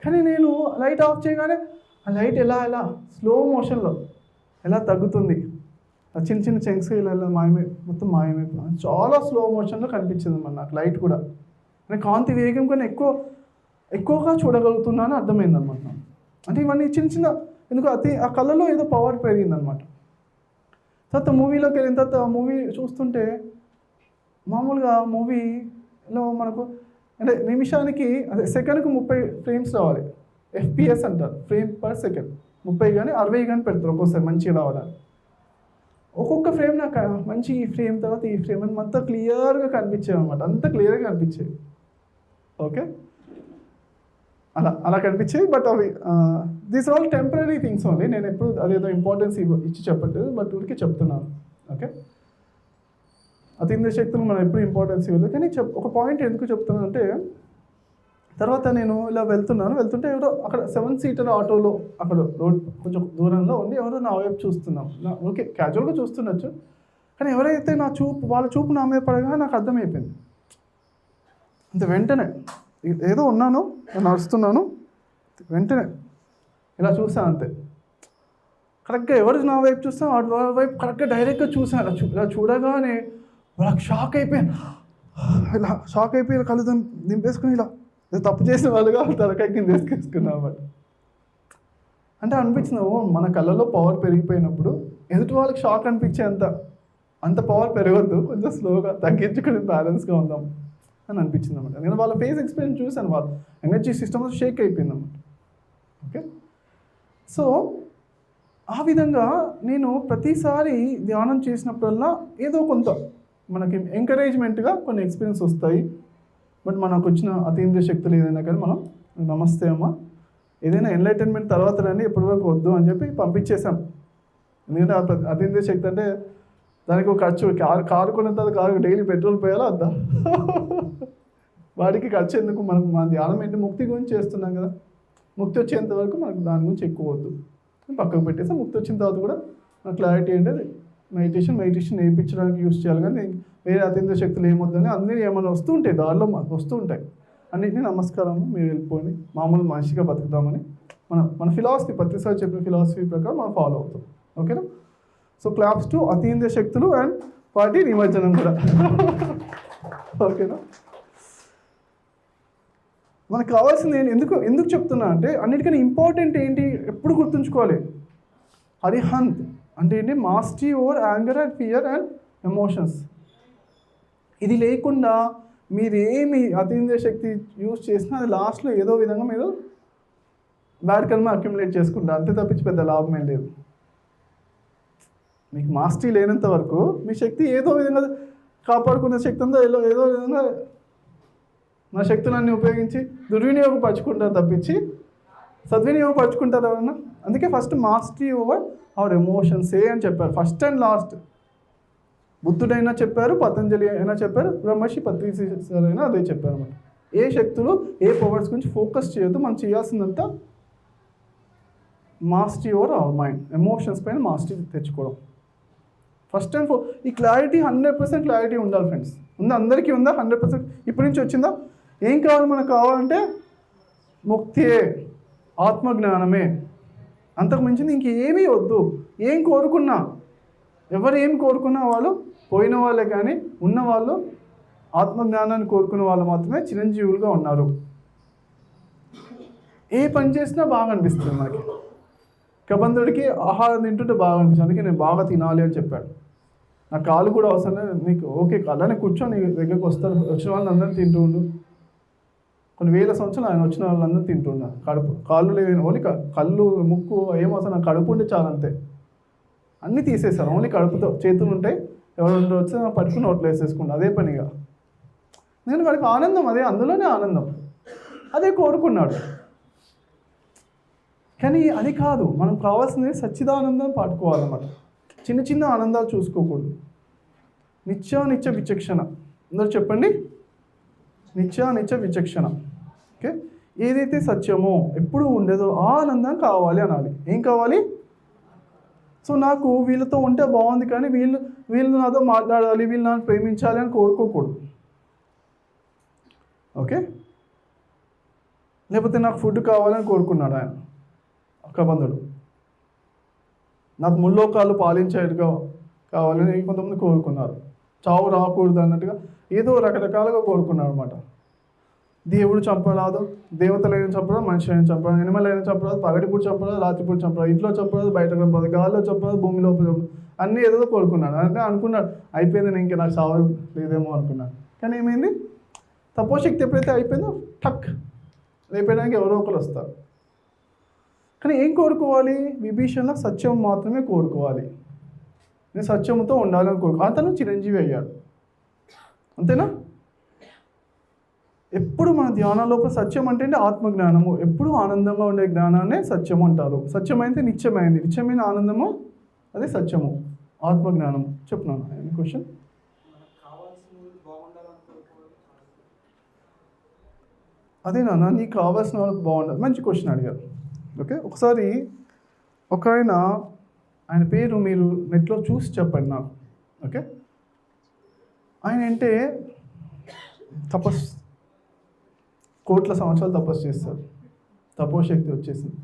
కానీ నేను లైట్ ఆఫ్ చేయగానే ఆ లైట్ ఎలా స్లో మోషన్లో ఎలా తగ్గుతుంది, ఆ చిన్న చెంక్స్ ఇలా మొత్తం మాయమైపోయింది. చాలా స్లో మోషన్లో కనిపించింది అన్నమాట నాకు లైట్ కూడా. అంటే కాంతి వేగం కన్నా ఎక్కువగా చూడగలుగుతున్నాను అర్థమైందనమాట. అంటే ఇవన్నీ చిన్న ఎందుకు ఆ కళ్ళలో ఏదో పవర్ పెరిగిందనమాట. తర్వాత మూవీలోకి వెళ్ళిన తర్వాత మూవీ చూస్తుంటే మామూలుగా మూవీలో మనకు అంటే నిమిషానికి సెకండ్కి 30 frames రావాలి. FPS అంటారు, ఫ్రేమ్ పర్ సెకండ్. 30 కానీ 60 కానీ పెడతారు ఒక్కోసారి మంచిగా రావాలని. ఒక్కొక్క ఫ్రేమ్ నాకు మంచి ఈ ఫ్రేమ్ తర్వాత ఈ ఫ్రేమ్ అని అంతా క్లియర్గా కనిపించేది అనమాట, అంత క్లియర్గా కనిపించేది. ఓకే, అలా కనిపించేది. బట్ అవి these all temporary things only. నేను ఎప్పుడు అదేదో ఇంపార్టెన్స్ ఇచ్చి చెప్పట్లేదు, బట్ ఊరికి చెప్తున్నాను. ఓకే, అతీంద్రియ శక్తులు మనం ఎప్పుడు ఇంపార్టెన్స్ ఇవ్వలేదు. కానీ ఒక పాయింట్ ఎందుకు చెప్తున్నాను అంటే తర్వాత నేను ఇలా వెళ్తుంటే ఎవరో అక్కడ 7 సీటర్ ఆటోలో అక్కడ రోడ్ కొంచెం దూరంలో ఉండి ఎవరో నా వైపు చూస్తున్నాం. ఓకే క్యాజువల్గా చూస్తుండొచ్చు, కానీ ఎవరైతే వాళ్ళ చూపు నా మీద పడగా నాకు అర్థమైపోయింది. అంత వెంటనే ఏదో ఉన్నాను, నడుస్తున్నాను, వెంటనే ఇలా చూసాను అంతే. కరెక్ట్గా ఎవరు నా వైపు చూస్తాను వాళ్ళ వైపు కరెక్ట్గా డైరెక్ట్గా చూసాను. ఇలా చూడగానే వాళ్ళకి షాక్ అయిపోయి కళ్ళు దింపేసుకుని ఇలా తప్పు చేసిన వాళ్ళుగా తలకాయ కింద వేసుకేసుకున్నా అన్నమాట. అంటే అనిపించింది, మన కళ్ళలో పవర్ పెరిగిపోయినప్పుడు ఎదుటి వాళ్ళకి షాక్ అనిపించే అంత పవర్ పెరగద్దు, కొంచెం స్లోగా తగ్గించుకుని బ్యాలెన్స్గా ఉందాం అని అనిపించింది అన్నమాట. నేను వాళ్ళ ఫేస్ ఎక్స్పీరియన్స్ చూశాను, వాళ్ళ ఎనర్జీ సిస్టమ్ షేక్ అయిపోయింది అన్నమాట. ఓకే, సో ఆ విధంగా నేను ప్రతిసారి ధ్యానం చేసినప్పుడల్లా ఏదో కొంత మనకి ఎంకరేజ్మెంట్గా కొన్ని ఎక్స్పీరియన్స్ వస్తాయి. బట్ మనకు వచ్చిన అతీంద్రియ శక్తులు ఏదైనా కానీ మనం నమస్తే అమ్మ ఏదైనా ఎన్లైటన్మెంట్ తర్వాత రండి, ఎప్పటివరకు వద్దు అని చెప్పి పంపించేసాం. ఎందుకంటే అతీంద్రియ శక్తి అంటే దానికి ఒక ఖర్చు, కారు కొన్న తర్వాత కారు డైలీ పెట్రోల్ పోయాలా వద్దా? వాడికి ఖర్చు ఎందుకు? మన ధ్యానం ఏంటి? ముక్తి గురించి చేస్తున్నాం కదా, ముక్తి వచ్చేంత వరకు మనకు దాని గురించి ఎక్కువ వద్దు పక్కకు పెట్టేసి, ముక్తి వచ్చిన తర్వాత కూడా మన క్లారిటీ ఏంటది మెడిటేషన్ నేర్పించడానికి యూజ్ చేయాలి. కానీ వేరే అతీంద్రియ శక్తులు ఏమొద్దని అన్నీ ఏమైనా వస్తూ ఉంటాయి, దారిలో వస్తూ ఉంటాయి. అన్నింటినీ నమస్కారం మీరు వెళ్ళిపోండి, మామూలు మనిషిగా బతుకుతామని మన ఫిలాసఫీ, ప్రతిసారి చెప్పిన ఫిలాసఫీ ప్రకారం మనం ఫాలో అవుతాం. ఓకేనా? సో క్లాప్స్ టు అతీంద్రియ శక్తులు అండ్ వాటి నిమజ్జనం కూడా. ఓకేనా? మనకు కావాల్సింది ఎందుకు చెప్తున్నా అంటే, అన్నిటికన్నా ఇంపార్టెంట్ ఏంటి ఎప్పుడు గుర్తుంచుకోవాలి, అరిహంత్ అంటే ఏంటి? Mastery over anger and fear and emotions. ఇది లేకుండా మీరేమి అతీంద్రియ శక్తి యూజ్ చేసినా అది లాస్ట్లో ఏదో విధంగా మీరు బ్యాడ్ కర్మ అక్యుములేట్ చేసుకుంటారు, అంతే తప్పించి పెద్ద లాభం ఏం లేదు. మీకు మాస్టరీ లేనంత వరకు మీ శక్తి ఏదో విధంగా కాపాడుకునే శక్తి అంతా ఏదో విధంగా నా శక్తులన్నీ ఉపయోగించి దుర్వినియోగపరచుకుంటారు తప్పించి సద్వినియోగపరచుకుంటారు ఎవరన్నా. అందుకే ఫస్ట్ మాస్టరీ ఓవర్ అవర్ ఎమోషన్సే అని చెప్పారు, ఫస్ట్ అండ్ లాస్ట్. బుద్ధుడైనా చెప్పారు, పతంజలి అయినా చెప్పారు, బ్రహ్మర్షి పత్రిజీ అయినా అదే చెప్పారు అన్నమాట. ఏ శక్తులు ఏ పవర్స్ గురించి ఫోకస్ చేయొద్దు, మనం చేయాల్సిందంతా mastery over our mind, emotions పైన మాస్టరీ తెచ్చుకోవడం ఫస్ట్ అండ్ ఈ క్లారిటీ 100% క్లారిటీ ఉండాలి ఫ్రెండ్స్. ఉందా? అందరికీ ఉందా? 100% ఇప్పటి నుంచి వచ్చిందా? ఏం కావాలి మనకు? కావాలంటే ముక్తియే, ఆత్మజ్ఞానమే, అంతకు మించింది ఇంకేమీ వద్దు. ఏం కోరుకున్నా, ఎవరు ఏం కోరుకున్నా వాళ్ళు పోయిన వాళ్ళే, కానీ ఉన్నవాళ్ళు ఆత్మజ్ఞానాన్ని కోరుకున్న వాళ్ళు మాత్రమే చిరంజీవులుగా ఉన్నారు. ఏ పని చేసినా బాగా అనిపిస్తుంది మనకి. కబంధుడికి ఆహారం తింటుంటే బాగా అనిపిస్తుంది, అందుకే నేను బాగా తినాలి అని చెప్పాడు. నా కాలు కూడా అవసరం లేదు, నీకు ఓకే అలానే కూర్చొని నీ దగ్గరకు వస్తారు, వచ్చిన వాళ్ళని అందరూ తింటూ ఉండు. కొన్ని వేల సంవత్సరాలు ఆయన వచ్చిన వాళ్ళందరూ తింటున్నారు. కాళ్ళు లేని ఓన్లీ కళ్ళు ముక్కు ఏమవసరం, నాకు కడుపు ఉంటే చాలా, అంతే. అన్నీ తీసేశారు, ఓన్లీ కడుపుతో. చేతులు ఉంటాయి, ఎవరు వచ్చి పట్టుకుని నోట్లు వేసేసుకుంటారు, అదే పనిగా. నేను వాడికి ఆనందం, అదే అందులోనే ఆనందం, అదే కోరుకున్నాడు. కానీ అది కాదు, మనం కావాల్సింది సచ్చిదానందం పాటుకోవాలన్నమాట. చిన్న చిన్న ఆనందాలు చూసుకోకూడదు. నిత్య విచక్షణ. అందరూ చెప్పండి, నిత్య విచక్షణ. ఓకే, ఏదైతే సత్యమో ఎప్పుడు ఉండేదో ఆ ఆనందం కావాలి అనాలి. ఏం కావాలి? సో నాకు వీళ్ళతో ఉంటే బాగుంది, కానీ వీళ్ళు నాతో మాట్లాడాలి, వీళ్ళు నన్ను ప్రేమించాలి అని కోరుకోకూడదు. ఓకే, లేకపోతే నాకు ఫుడ్ కావాలని కోరుకున్నాడు ఆయన, ఒక బంధుడు. నాకు ముల్లోకాలు పాలించేట్టుగా కావాలని కొంతమంది కోరుకున్నారు. చావు రాకూడదు అన్నట్టుగా ఏదో రకరకాలుగా కోరుకున్నారు అనమాట. దేవుడు చంపరాదు, దేవతలైన చంపరాదు, మనిషి అయిన చంపరాదు, ఎనిమల్ అయినా చంపరాదు, పగటిపూట చంపరాదు, రాత్రిపూట చంపరాదు, ఇంట్లో చంపరాదు, బయట చంపరాదు, గాల్లో చంపరాదు, భూమి లోపల చంపరాదు, అన్నీ ఏదో కోరుకున్నాడు. అంటే అనుకున్నాడు అయిపోయింది, నేను ఇంకా నాకు చావు లేదేమో అనుకున్నాను. కానీ ఏమైంది? తపోశక్తి ఎప్పుడైతే అయిపోయిందో టక్ లేపేయడానికి ఎవరో ఒకరు వస్తారు. కానీ ఏం కోరుకోవాలి? విభీషణలో సత్యం మాత్రమే కోరుకోవాలి. నేను సత్యంతో ఉండాలని అతను చిరంజీవి అయ్యాడు, అంతేనా? ఎప్పుడు మన ధ్యానం లోపల సత్యం అంటే ఆత్మజ్ఞానము, ఎప్పుడు ఆనందంగా ఉండే జ్ఞానాన్నే సత్యము అంటారు. సత్యమైతే నిత్యమైంది, నిత్యమైన ఆనందము అదే సత్యము, ఆత్మజ్ఞానము. చెప్తున్నాను. Any question? అదే నాన్న నీకు కావాల్సిన వాళ్ళకి బాగుండదు. మంచి క్వశ్చన్ అడిగారు. ఓకే, ఒకసారి ఒక ఆయన పేరు మీరు నెట్లో చూసి చెప్పండి నాకు. ఓకే, ఆయన అంటే కోట్ల సంవత్సరాలు తపస్సు చేస్తారు. తపోశక్తి వచ్చేసింది.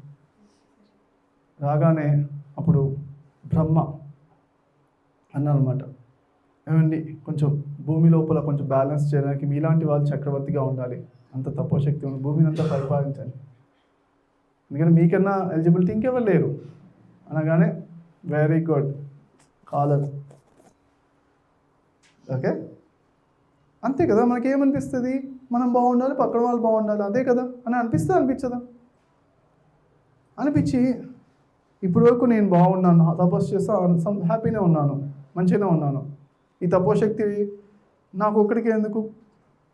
రాగానే అప్పుడు బ్రహ్మ అన్నమాట, ఏమండి కొంచెం భూమి లోపల కొంచెం బ్యాలెన్స్ చేయడానికి మీలాంటి వాళ్ళు చక్రవర్తిగా ఉండాలి, అంత తపోశక్తి ఉంది, భూమిని అంతా పరిపాలించాలి, ఎందుకంటే మీకన్నా ఎలిజిబిలిటీ ఇంకెవరు లేరు అనగానే వెరీ గుడ్ కాలర్. ఓకే, అంతే కదా, మనకేమనిపిస్తుంది, మనం బాగుండాలి, పక్కన వాళ్ళు బాగుండాలి, అదే కదా అని అనిపించదా? అనిపించి ఇప్పటి వరకు నేను బాగున్నాను, తపస్సు చేస్తా హ్యాపీనే ఉన్నాను, మంచిగానే ఉన్నాను, ఈ తపోశక్తి నాకు ఒక్కడికే ఎందుకు,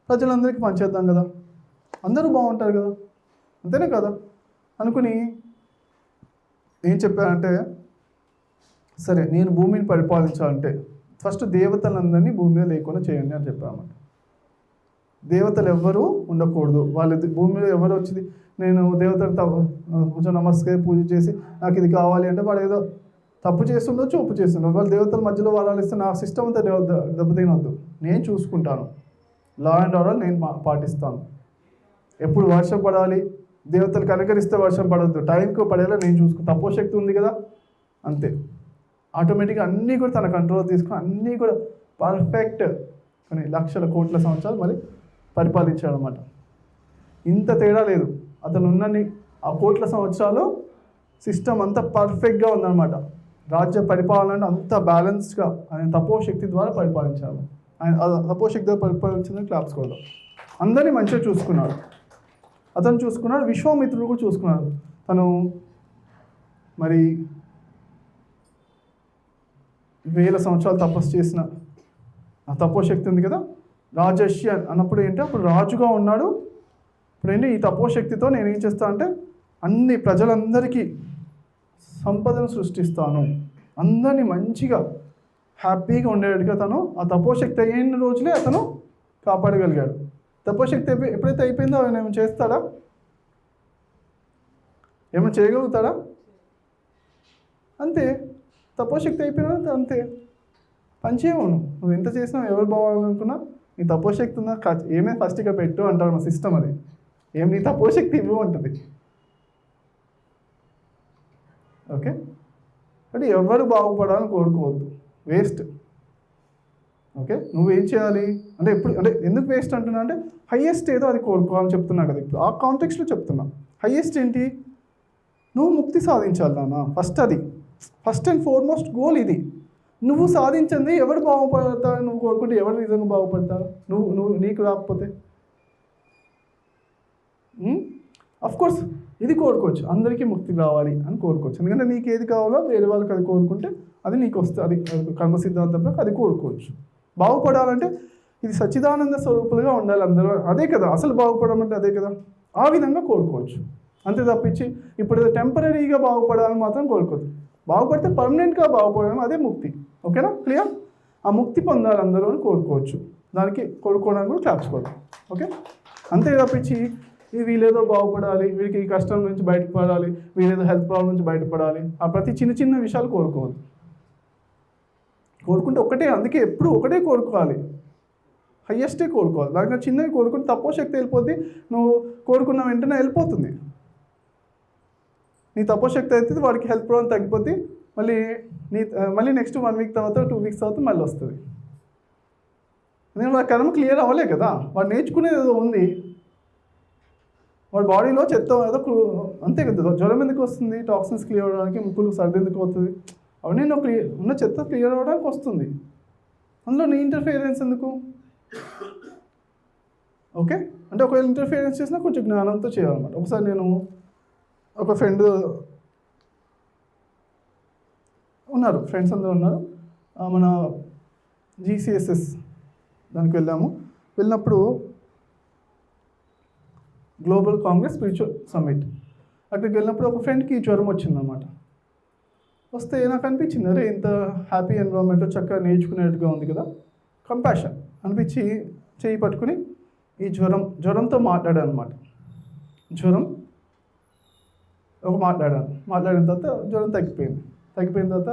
ప్రజలందరికీ పనిచేద్దాం కదా, అందరూ బాగుంటారు కదా, అంతేనే కదా అనుకుని ఏం చెప్పారంటే, సరే నేను భూమిని పరిపాలించాలంటే ఫస్ట్ దేవతలందరినీ భూమి మీద లేకుండా చేయండి అని చెప్పారన్నమాట. దేవతలు ఎవ్వరూ ఉండకూడదు, వాళ్ళ భూమి మీద ఎవరు వచ్చింది, నేను దేవతలు కొంచెం నమస్కారం పూజ చేసి నాకు ఇది కావాలి అంటే వాడు ఏదో తప్పు చేస్తుండొచ్చు, ఒప్పు చేస్తుండొచ్చు. వాళ్ళ దేవతల మధ్యలో వాళ్ళు ఇస్తే నా సిస్టమ్ అంతా దెబ్బతినొద్దు, నేను చూసుకుంటాను, లా అండ్ ఆర్డర్ నేను పాటిస్తాను. ఎప్పుడు వర్షం పడాలి, దేవతలు కనకరిస్తే వర్షం పడద్దు, టైంకి పడేలా నేను చూసుకుంటాను, తపోశక్తి ఉంది కదా, అంతే. ఆటోమేటిక్గా అన్నీ కూడా తన కంట్రోల్ తీసుకుని అన్నీ కూడా పర్ఫెక్ట్ కొన్ని లక్షల కోట్ల సంవత్సరాలు మళ్ళీ పరిపాలించాడు అనమాట. ఇంత తేడా లేదు, అతను ఉన్నన్ని ఆ కోట్ల సంవత్సరాలు సిస్టమ్ అంతా పర్ఫెక్ట్గా ఉందన్నమాట. రాజ్య పరిపాలన అంత బ్యాలెన్స్డ్గా ఆయన తపోశక్తి ద్వారా పరిపాలించాడు. ఆయన తపోశక్తి ద్వారా పరిపాలించిన క్లాప్స్ కూడా అందరినీ మంచిగా చూసుకున్నాడు. అతను చూసుకున్నాడు, విశ్వామిత్రుడు కూడా చూసుకున్నాడు. తను మరి 1000 సంవత్సరాలు తపస్సు చేసిన ఆ తపోశక్తి ఉంది కదా, రాజర్షి అన్నప్పుడు ఏంటి, అప్పుడు రాజుగా ఉన్నాడు. ఇప్పుడు ఏంటి, ఈ తపోశక్తితో నేను ఏం చేస్తాను అంటే అన్ని ప్రజలందరికీ సంపదను సృష్టిస్తాను, అందరినీ మంచిగా హ్యాపీగా ఉండేట్టుగా తను ఆ తపోశక్తి అయిన రోజులే అతను కాపాడగలిగాడు. తపోశక్తి ఎప్పుడైతే అయిపోయిందో ఆయన ఏమైనా చేస్తాడా, ఏమైనా చేయగలుగుతాడా? అంతే, తపోశక్తి అయిపోయినా అంతే, పని చేయవు. నువ్వు ఎంత చేసినా ఎవరు బాగాలనుకున్నా నీ తపోశక్తి ఉందా, ఏమే ఫస్ట్ ఇక్కడ పెట్టు అంటారు మా సిస్టమ్. అది ఏం నీ తపోశక్తి ఇవ్వు ఉంటుంది. ఓకే, అంటే ఎవరు బాగుపడాలని కోరుకోవద్దు, వేస్ట్. ఓకే, నువ్వేం చేయాలి అంటే ఎప్పుడు అంటే ఎందుకు వేస్ట్ అంటున్నా అంటే హయ్యెస్ట్ ఏదో అది కోరుకోవాలని చెప్తున్నా కదా. ఇప్పుడు ఆ కాంటెక్స్లో చెప్తున్నా. హయ్యెస్ట్ ఏంటి, నువ్వు ముక్తి సాధించాలి నాన్న, ఫస్ట్ అండ్ ఫార్మోస్ట్ గోల్ ఇది. నువ్వు సాధించింది ఎవరు బాగుపడతారు, నువ్వు కోరుకుంటే ఎవరు నిజంగా బాగుపడతారు, నువ్వు నీకు రాకపోతే. కోర్స్ ఇది కోరుకోవచ్చు, అందరికీ ముక్తి కావాలి అని కోరుకోవచ్చు, ఎందుకంటే నీకు ఏది కావాలో వేరే వాళ్ళకి అది కోరుకుంటే అది నీకు వస్తుంది, అది కర్మ సిద్ధాంతంలో అది కోరుకోవచ్చు. బాగుపడాలంటే ఇది సచ్చిదానంద స్వరూపులుగా ఉండాలి అందరూ, అదే కదా అసలు బాగుపడమంటే, అదే కదా, ఆ విధంగా కోరుకోవచ్చు. అంతే తప్పించి ఇప్పుడు టెంపరీగా బాగుపడాలని మాత్రం కోరుకోవద్దు. బాగుపడితే పర్మనెంట్గా బాగుపడడం, అదే ముక్తి. ఓకేనా, క్లియర్? ఆ ముక్తి పొందాలి అందరూ అని కోరుకోవచ్చు, దానికి కోరుకోవడానికి కూడా క్లాప్చుకోవద్దు. ఓకే, అంతే తప్పించి వీళ్ళేదో బాగుపడాలి, వీళ్ళకి ఈ కష్టం నుంచి బయటపడాలి, వీళ్ళేదో హెల్త్ ప్రాబ్లం నుంచి బయటపడాలి, ఆ ప్రతి చిన్న విషయాలు కోరుకోవద్దు. కోరుకుంటే ఒకటే, అందుకే ఎప్పుడు ఒకటే కోరుకోవాలి, హయ్యెస్టే కోరుకోవాలి. దాంట్లో చిన్నవి కోరుకుంటే తపోశక్తి వెళ్ళిపోద్ది, నువ్వు కోరుకున్న వెంటనే వెళ్ళిపోతుంది. నీ తపోశక్తి అయితే వాడికి హెల్త్ ప్రాబ్లం తగ్గిపోద్ది, మళ్ళీ నెక్స్ట్ 1 వీక్ తర్వాత 2 వీక్స్ తర్వాత మళ్ళీ వస్తుంది. నేను వాడి కర్మ క్లియర్ అవ్వలే కదా, వాడు నేర్చుకునేది ఏదో ఉంది, వాడి బాడీలో చెత్త ఏదో అంతే కదా. జ్వరం ఎందుకు వస్తుంది, టాక్సిన్స్ క్లియర్ అవ్వడానికి, ముక్కులు సర్ది ఎందుకు అవుతుంది, అవన్నీ నువ్వు ఉన్న చెత్త క్లియర్ అవ్వడానికి వస్తుంది, అందులో నీ ఇంటర్ఫియరెన్స్ ఎందుకు? ఓకే, అంటే ఒకవేళ ఇంటర్ఫియరెన్స్ చేసినా కొంచెం జ్ఞానంతో చేయాలన్నమాట. ఒకసారి నేను ఒక ఫ్రెండ్ ఉన్నారు, ఫ్రెండ్స్ అందరూ ఉన్నారు, మన GCSS దానికి వెళ్ళినప్పుడు గ్లోబల్ కాంగ్రెస్ స్పిరిచువల్ సమ్మిట్, అక్కడికి వెళ్ళినప్పుడు ఒక ఫ్రెండ్కి జ్వరం వచ్చిందన్నమాట. వస్తే నాకు అనిపించింది, అరే ఇంత హ్యాపీ ఎన్విరాన్మెంట్లో చక్కగా నేర్చుకునేట్టుగా ఉంది కదా, కంపాషన్ అనిపించి చేయి పట్టుకుని ఈ జ్వరంతో మాట్లాడాను అనమాట. జ్వరం మాట్లాడిన తర్వాత జ్వరం తగ్గిపోయిన తర్వాత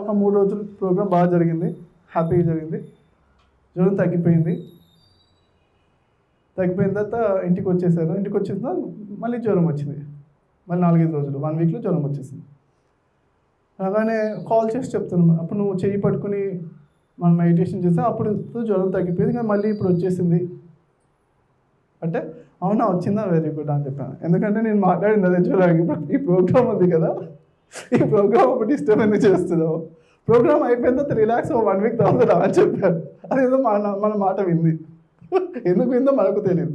ఒక 3 రోజులు ప్రోగ్రామ్ బాగా జరిగింది, హ్యాపీగా జరిగింది. జ్వరం తగ్గిపోయిన తర్వాత ఇంటికి వచ్చేసాను. ఇంటికి వచ్చిన తర్వాత మళ్ళీ జ్వరం వచ్చింది. మళ్ళీ 4-5 రోజులు 1 వీక్లో జ్వరం వచ్చేసింది. అలానే కాల్ చేసి చెప్తున్నాను, అప్పుడు నువ్వు చెయ్యి పట్టుకుని మనం మెడిటేషన్ చేస్తే అప్పుడు జ్వరం తగ్గిపోయింది, కానీ మళ్ళీ ఇప్పుడు వచ్చేసింది అంటే అవునా వచ్చిందా, వెరీ గుడ్ అని చెప్పాను. ఎందుకంటే నేను మాట్లాడింది అదే జ్వరం. ఈ ప్రోగ్రామ్ ఉంది కదా, ఈ ప్రోగ్రామ్ ఒకటి ఇష్టం ఎందుకు చేస్తున్నావు, ప్రోగ్రామ్ అయిపోయిన తర్వాత రిలాక్స్ 1 వీక్ తర్వాత అని చెప్పాను. అదేదో మన మాట వింది. ఎందుకు విందో మనకు తెలియదు.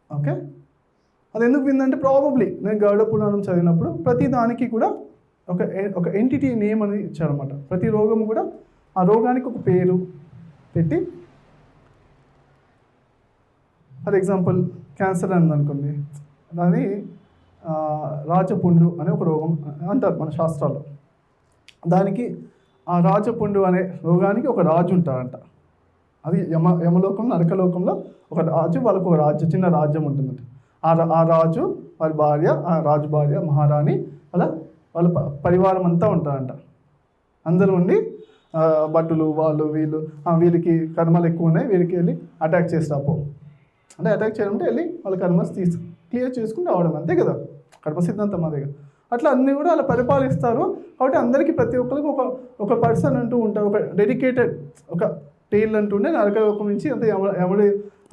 ఓకే, అది ఎందుకు విందంటే ప్రాబబ్లీ నేను గరుడ పురాణం చదివినప్పుడు ప్రతి దానికి కూడా ఒక ఎంటిటీ నేమ్ అని ఇచ్చారనమాట. ప్రతి రోగము కూడా ఆ రోగానికి ఒక పేరు పెట్టి, ఫర్ ఎగ్జాంపుల్ క్యాన్సర్ అని అనుకోండి, దాని రాజపుండు అనే ఒక రోగం అంటారు మన శాస్త్రాల్లో. దానికి ఆ రాజపుండు అనే రోగానికి ఒక రాజు ఉంటారంట. అది యమలోకం నరకలోకంలో ఒక రాజు, వాళ్ళకు ఒక రాజ్యం, చిన్న రాజ్యం ఉంటుందంట. ఆ రాజు వారి భార్య, ఆ రాజు భార్య మహారాణి, అలా వాళ్ళ పరివారం అంతా ఉంటారంట. అందరూ ఉండి భటులు వాళ్ళు వీళ్ళు వీరికి కర్మలు ఎక్కువ ఉన్నాయి, వీరికి వెళ్ళి అటాక్ చేస్తాపో అంటే అటాక్ చేయడం అంటే వెళ్ళి వాళ్ళ కర్మస్ క్లియర్ చేసుకుని రావడం, అంతే కదా కర్మ సిద్ధాంతం అదే కదా. అట్లా అన్నీ కూడా అలా పరిపాలిస్తారు. కాబట్టి అందరికీ ప్రతి ఒక్కరికి ఒక పర్సన్ అంటూ ఉంటారు, ఒక డెడికేటెడ్ ఒక టేల్ అంటుండే నరకలోకం నుంచి అంత యముడి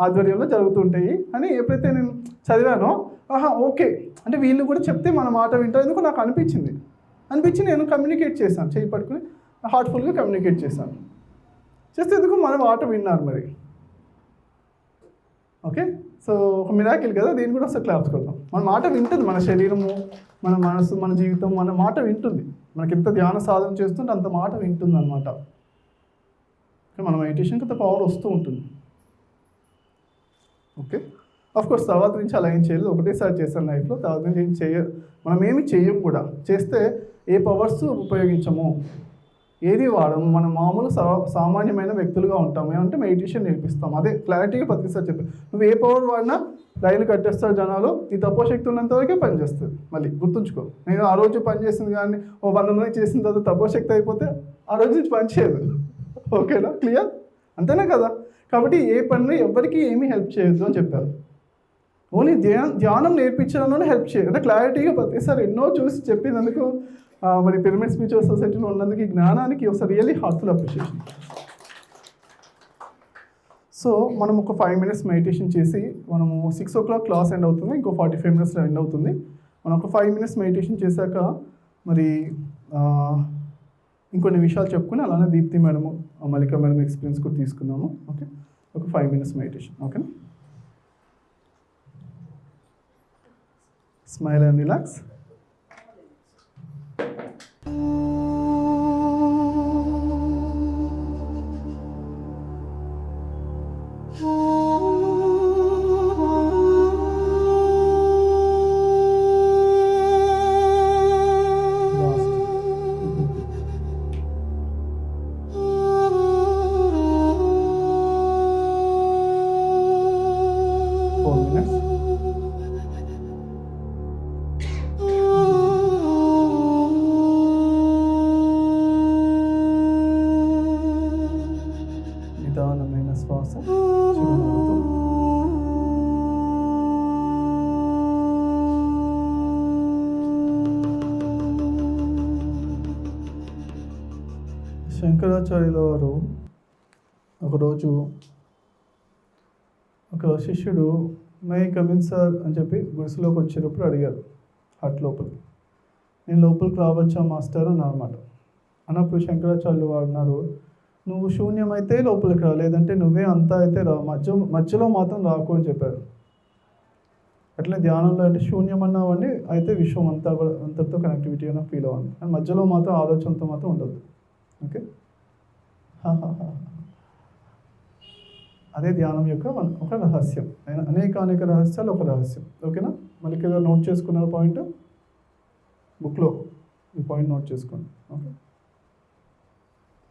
ఆధ్వర్యంలో జరుగుతుంటాయి అని ఎప్పుడైతే నేను చదివానో, ఓకే అంటే వీళ్ళు కూడా చెప్తే మన మాట వింటారు. ఎందుకు నాకు అనిపించి నేను కమ్యూనికేట్ చేశాను, చేయి పట్టుకుని హార్ట్ఫుల్గా కమ్యూనికేట్ చేశాను. చేస్తే ఎందుకు మన మాట విన్నారు మరి. ఓకే, సో ఒక మిరాకిల్ కదా, దీన్ని కూడా ఒకసారి క్లాప్స్ కొడతాం. మన మాట వింటుంది, మన శరీరము, మన మనసు, మన జీవితం మన మాట వింటుంది. మనకి ఎంత ధ్యాన సాధన చేస్తుంటే అంత మాట వింటుంది అనమాట. మన మెడిటేషన్కి అంత పవర్ వస్తూ ఉంటుంది. ఓకే, ఆఫ్కోర్స్ తర్వాత నుంచి అలా ఏం చేయలేదు, ఒకటేసారి చేశాను లైఫ్లో. తర్వాత నుంచి మనం ఏమి చేయం కూడా. చేస్తే ఏ పవర్స్ ఉపయోగించము, ఏది వాడము, మనం మామూలు సామాన్యమైన వ్యక్తులుగా ఉంటాము. ఏమంటే మెడిటేషన్ నేర్పిస్తాం. అదే క్లారిటీగా ప్రతిసారి చెప్పి, నువ్వు ఏ పవర్ వాడినా రైలు కట్టేస్తారు జనాలు, ఈ తపోశక్తి ఉన్నంత వరకే పనిచేస్తుంది. మళ్ళీ గుర్తుంచుకో, నేను ఆ రోజు పనిచేసింది కానీ 100 మంది చేసిన తర్వాత తపోశక్తి అయిపోతే ఆ రోజు నుంచి పనిచేయదు. ఓకేనా, క్లియర్ అంతేనా కదా. కాబట్టి ఏ పనిని ఎవరికి ఏమీ హెల్ప్ చేయొద్దు అని చెప్పారు. ఓన్లీ ధ్యానం నేర్పించడంలోనే హెల్ప్ చేయదు. అంటే క్లారిటీగా ప్రతిసారి ఎన్నో చూసి చెప్పినందుకు మరి పిరమిడ్ స్పిరిచువల్ సొసైటీలో ఉన్నందుకు ఈ జ్ఞానానికి ఒకసారి రియల్లీ హార్ట్ఫుల్ అప్రిషియేషన్. సో మనం ఒక 5 minutes మెడిటేషన్ చేసి, మనము 6 o'clock క్లాస్ ఎండ్ అవుతుంది, ఇంకో 45 minutesలో ఎండ్ అవుతుంది. మనం ఒక 5 minutes మెడిటేషన్ చేశాక మరి ఇంకొన్ని విషయాలు చెప్పుకుని అలానే దీప్తి మేడము, మల్లిక మేడం ఎక్స్పీరియన్స్ కూడా తీసుకుందాము. ఓకే, ఒక 5 minutes మెడిటేషన్. ఓకేనా, స్మైల్ అండ్ రిలాక్స్. నిదానమైన శ్వాస, చిరునవ్వుతో శంకరాచార్యుల వారు ఒకరోజు ఒక శిష్యుడు మై కమిన్ సార్ అని చెప్పి గుడిసెలోకి వచ్చేటప్పుడు అడిగారు, హట్ లోపల, నేను లోపలికి రావచ్చా మాస్టర్ అని అన్నమాట. అన్నప్పుడు శంకరాచార్యులు వారు అన్నారు, నువ్వు శూన్యమైతే లోపలికి రా, లేదంటే నువ్వే అంతా అయితే రా, మధ్యలో మాత్రం రాకు అని చెప్పారు. అట్లే ధ్యానంలో అంటే శూన్యం అన్నావని అయితే విశ్వం అంతా కూడా అంతటితో కనెక్టివిటీ అయినా ఫీల్ అవ్వండి, కానీ మధ్యలో మాత్రం ఆలోచనతో మాత్రం ఉండదు. ఓకే, అదే ధ్యానం యొక్క ఒక రహస్యం. అనేక రహస్యాలు ఒక రహస్యం. ఓకేనా, మళ్ళీ నోట్ చేసుకున్న పాయింట్ బుక్లో ఈ పాయింట్ నోట్ చేసుకోండి. ఓకే,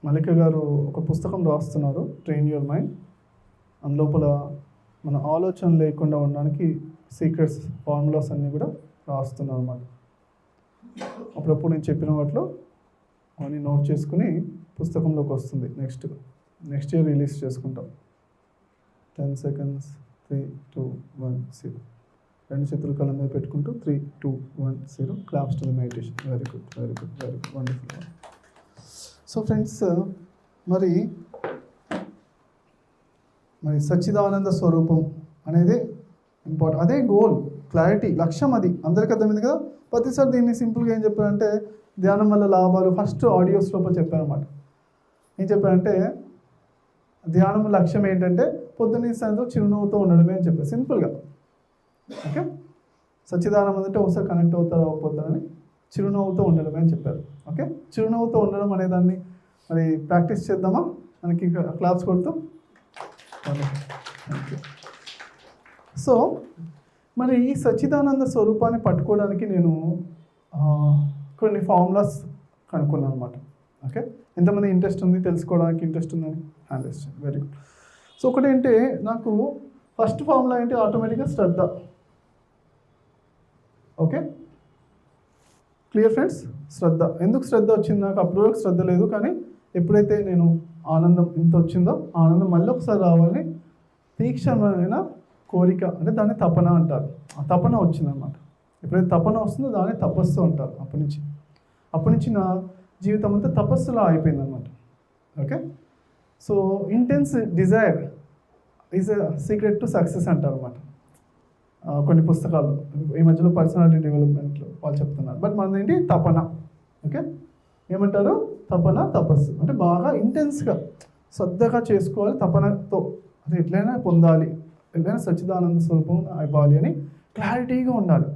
మల్లిక గారు ఒక పుస్తకం రాస్తున్నారు, ట్రైన్ యువర్ మైండ్. అందులోపల మన ఆలోచన లేకుండా ఉండడానికి సీక్రెట్స్ ఫార్ములాస్ అన్నీ కూడా రాస్తున్నాను అనమాట. అప్పుడప్పుడు నేను చెప్పిన వాటిలో అవన్నీ నోట్ చేసుకుని పుస్తకంలోకి వస్తుంది. నెక్స్ట్ ఇయర్ రిలీజ్ చేసుకుంటాం. 10 seconds, 3, 2, 1, 0. 2 చేతులు కళ్ళ మీద పెట్టుకుంటూ 3, 2, 1, 0. Claps to the meditation. Very good, very good, very good, wonderful. So friends, మరి సచ్చిదానంద స్వరూపం అనేది ఇంపార్టెంట్. అదే గోల్, క్లారిటీ, లక్ష్యం. అది అందరికీ అర్థమైంది కదా. ప్రతిసారి దీన్ని సింపుల్గా ఏం చెప్పారంటే ధ్యానం వల్ల లాభాలు ఫస్ట్ ఆడియోస్ లోపల చెప్పారన్నమాట. ఏం చెప్పారంటే ధ్యానం లక్ష్యం ఏంటంటే పొద్దున్న సాయంత్రం చిరునవ్వుతో ఉండడమే అని చెప్పారు సింపుల్గా. ఓకే, సచ్చిదానంద అంటే ఒకసారి కనెక్ట్ అవుతారా అవ్వకపోతారని చిరునవ్వుతో ఉండడమే అని చెప్పారు. ఓకే, చిరునవ్వుతో ఉండడం అనే దాన్ని మరి ప్రాక్టీస్ చేద్దామా? మనకి క్లాప్స్ కొడుతూ. సో మరి ఈ సచ్చిదానంద స్వరూపాన్ని పట్టుకోవడానికి నేను కొన్ని ఫార్ములాస్ కనుక్కున్నాను అనమాట. ఓకే, ఎంతమంది ఇంట్రెస్ట్ ఉంది తెలుసుకోవడానికి? ఇంట్రెస్ట్ ఉందని హ్యాండ్ రేస్ చేయండి. Very good. సో ఒకటేంటే నాకు ఫస్ట్ ఫార్ములా ఏంటి? ఆటోమేటిక్గా శ్రద్ధ. Okay, clear friends? శ్రద్ధ. ఎందుకు శ్రద్ధ వచ్చింది నాకు? అప్పుడు శ్రద్ధ లేదు, కానీ ఎప్పుడైతే నేను ఆనందం ఇంత వచ్చిందో ఆనందం మళ్ళీ ఒకసారి రావాలని తీక్షణమైన కోరిక, అంటే దాన్ని తపన అంటారు. ఆ తపన వచ్చిందనమాట. ఎప్పుడైతే తపన వస్తుందో దాన్ని తపస్సు అంటారు. అప్పటి నుంచి నా జీవితం అంతా తపస్సులా అయిపోయిందనమాట. Okay, so intense Dzire is a secret to success అంటారు అనమాట కొన్ని పుస్తకాలు. ఈ మధ్యలో పర్సనాలిటీ డెవలప్మెంట్లో వాళ్ళు చెప్తున్నారు. బట్ మనది ఏంటి? తపన. ఓకే, ఏమంటారు? తపన, తపస్సు. అంటే బాగా ఇంటెన్స్గా శ్రద్ధగా చేసుకోవాలి తపనతో. అది ఎట్లయినా పొందాలి, ఎట్లయినా సచ్చిదానంద స్వరూపం అయిపోవాలి అని క్లారిటీగా ఉండాలి.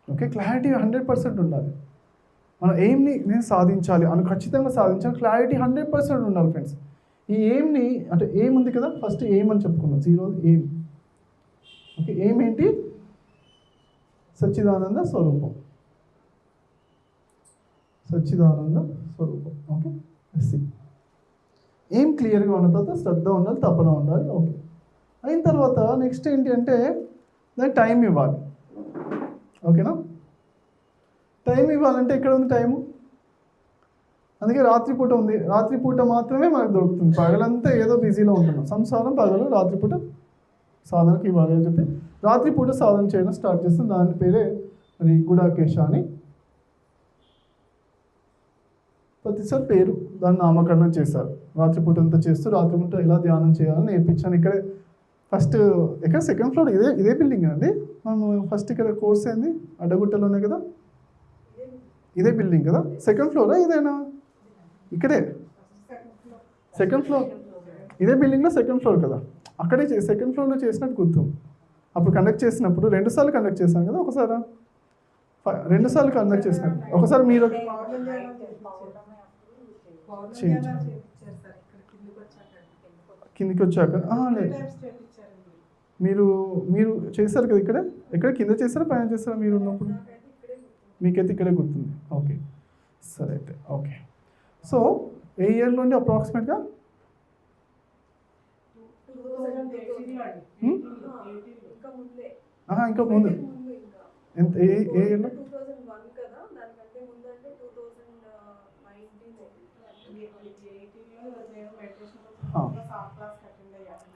ఓకే, క్లారిటీ 100% ఉండాలి. మన ఎయిమ్ని నేను సాధించాలి అని ఖచ్చితంగా సాధించాలి. క్లారిటీ 100% ఉండాలి ఫ్రెండ్స్. ఈ ఎయిమ్ని, అంటే ఎయిమ్ ఉంది కదా, ఫస్ట్ ఎయిమ్ అని చెప్పుకున్నాం. 0 ఎయిమ్. ఓకే, ఎయిమ్ ఏంటి? సచ్చిదానంద స్వరూపం. సచ్చిదానంద స్వరూపం. ఓకే, ఎయిమ్ క్లియర్గా ఉన్న తర్వాత శ్రద్ధ ఉండాలి, తపన ఉండాలి. ఓకే, అయిన తర్వాత నెక్స్ట్ ఏంటి అంటే దానికి టైం ఇవ్వాలి. ఓకేనా? టైం ఇవ్వాలంటే ఎక్కడ ఉంది టైము? అందుకే రాత్రిపూట ఉంది. రాత్రిపూట మాత్రమే మనకు దొరుకుతుంది. పగలంతా ఏదో బిజీలో ఉంటున్నాం. సంసారం పగలు, రాత్రిపూట సాధనకి ఇవ్వాలి అని చెప్పి రాత్రిపూట సాధన చేయడం స్టార్ట్ చేస్తాం. దాని పేరే మరి గుడాకేశ అని ప్రతిసారి పేరు, దాన్ని నామకరణం చేశారు. రాత్రిపూట అంతా చేస్తూ రాత్రిపూట ఎలా ధ్యానం చేయాలని నేర్పించాను. ఇక్కడే ఫస్ట్ ఎక్కడ? Second floor. ఇదే బిల్డింగ్ అండి. మనం ఫస్ట్ ఇక్కడ కోర్స్ అయింది అడ్డగుట్టలోనే కదా. ఇదే బిల్డింగ్ కదా. సెకండ్ ఫ్లోరా ఇదేనా? ఇక్కడే సెకండ్ ఫ్లోర్. ఇదే బిల్డింగ్లో సెకండ్ ఫ్లోర్ కదా. అక్కడే సెకండ్ ఫ్లోర్లో చేసినట్టు గుర్తు. అప్పుడు కండక్ట్ చేసినప్పుడు 2 సార్లు కండక్ట్ చేశాను కదా. ఒకసారి 2 సార్లు కండక్ట్ చేసినట్టు. ఒకసారి మీరు కిందికి వచ్చాక లేదు, మీరు చేశారు కదా. ఎక్కడ కింద చేస్తారా పైన చేస్తారా? మీరు ఉన్నప్పుడు మీకైతే ఇక్కడే గుర్తుంది. ఓకే, సరే అయితే. ఓకే, సో ఏ ఇయర్లో అండి అప్రాక్సిమేట్గా? ఇంకా ముందు ఎంత? ఏ ఇయర్లో?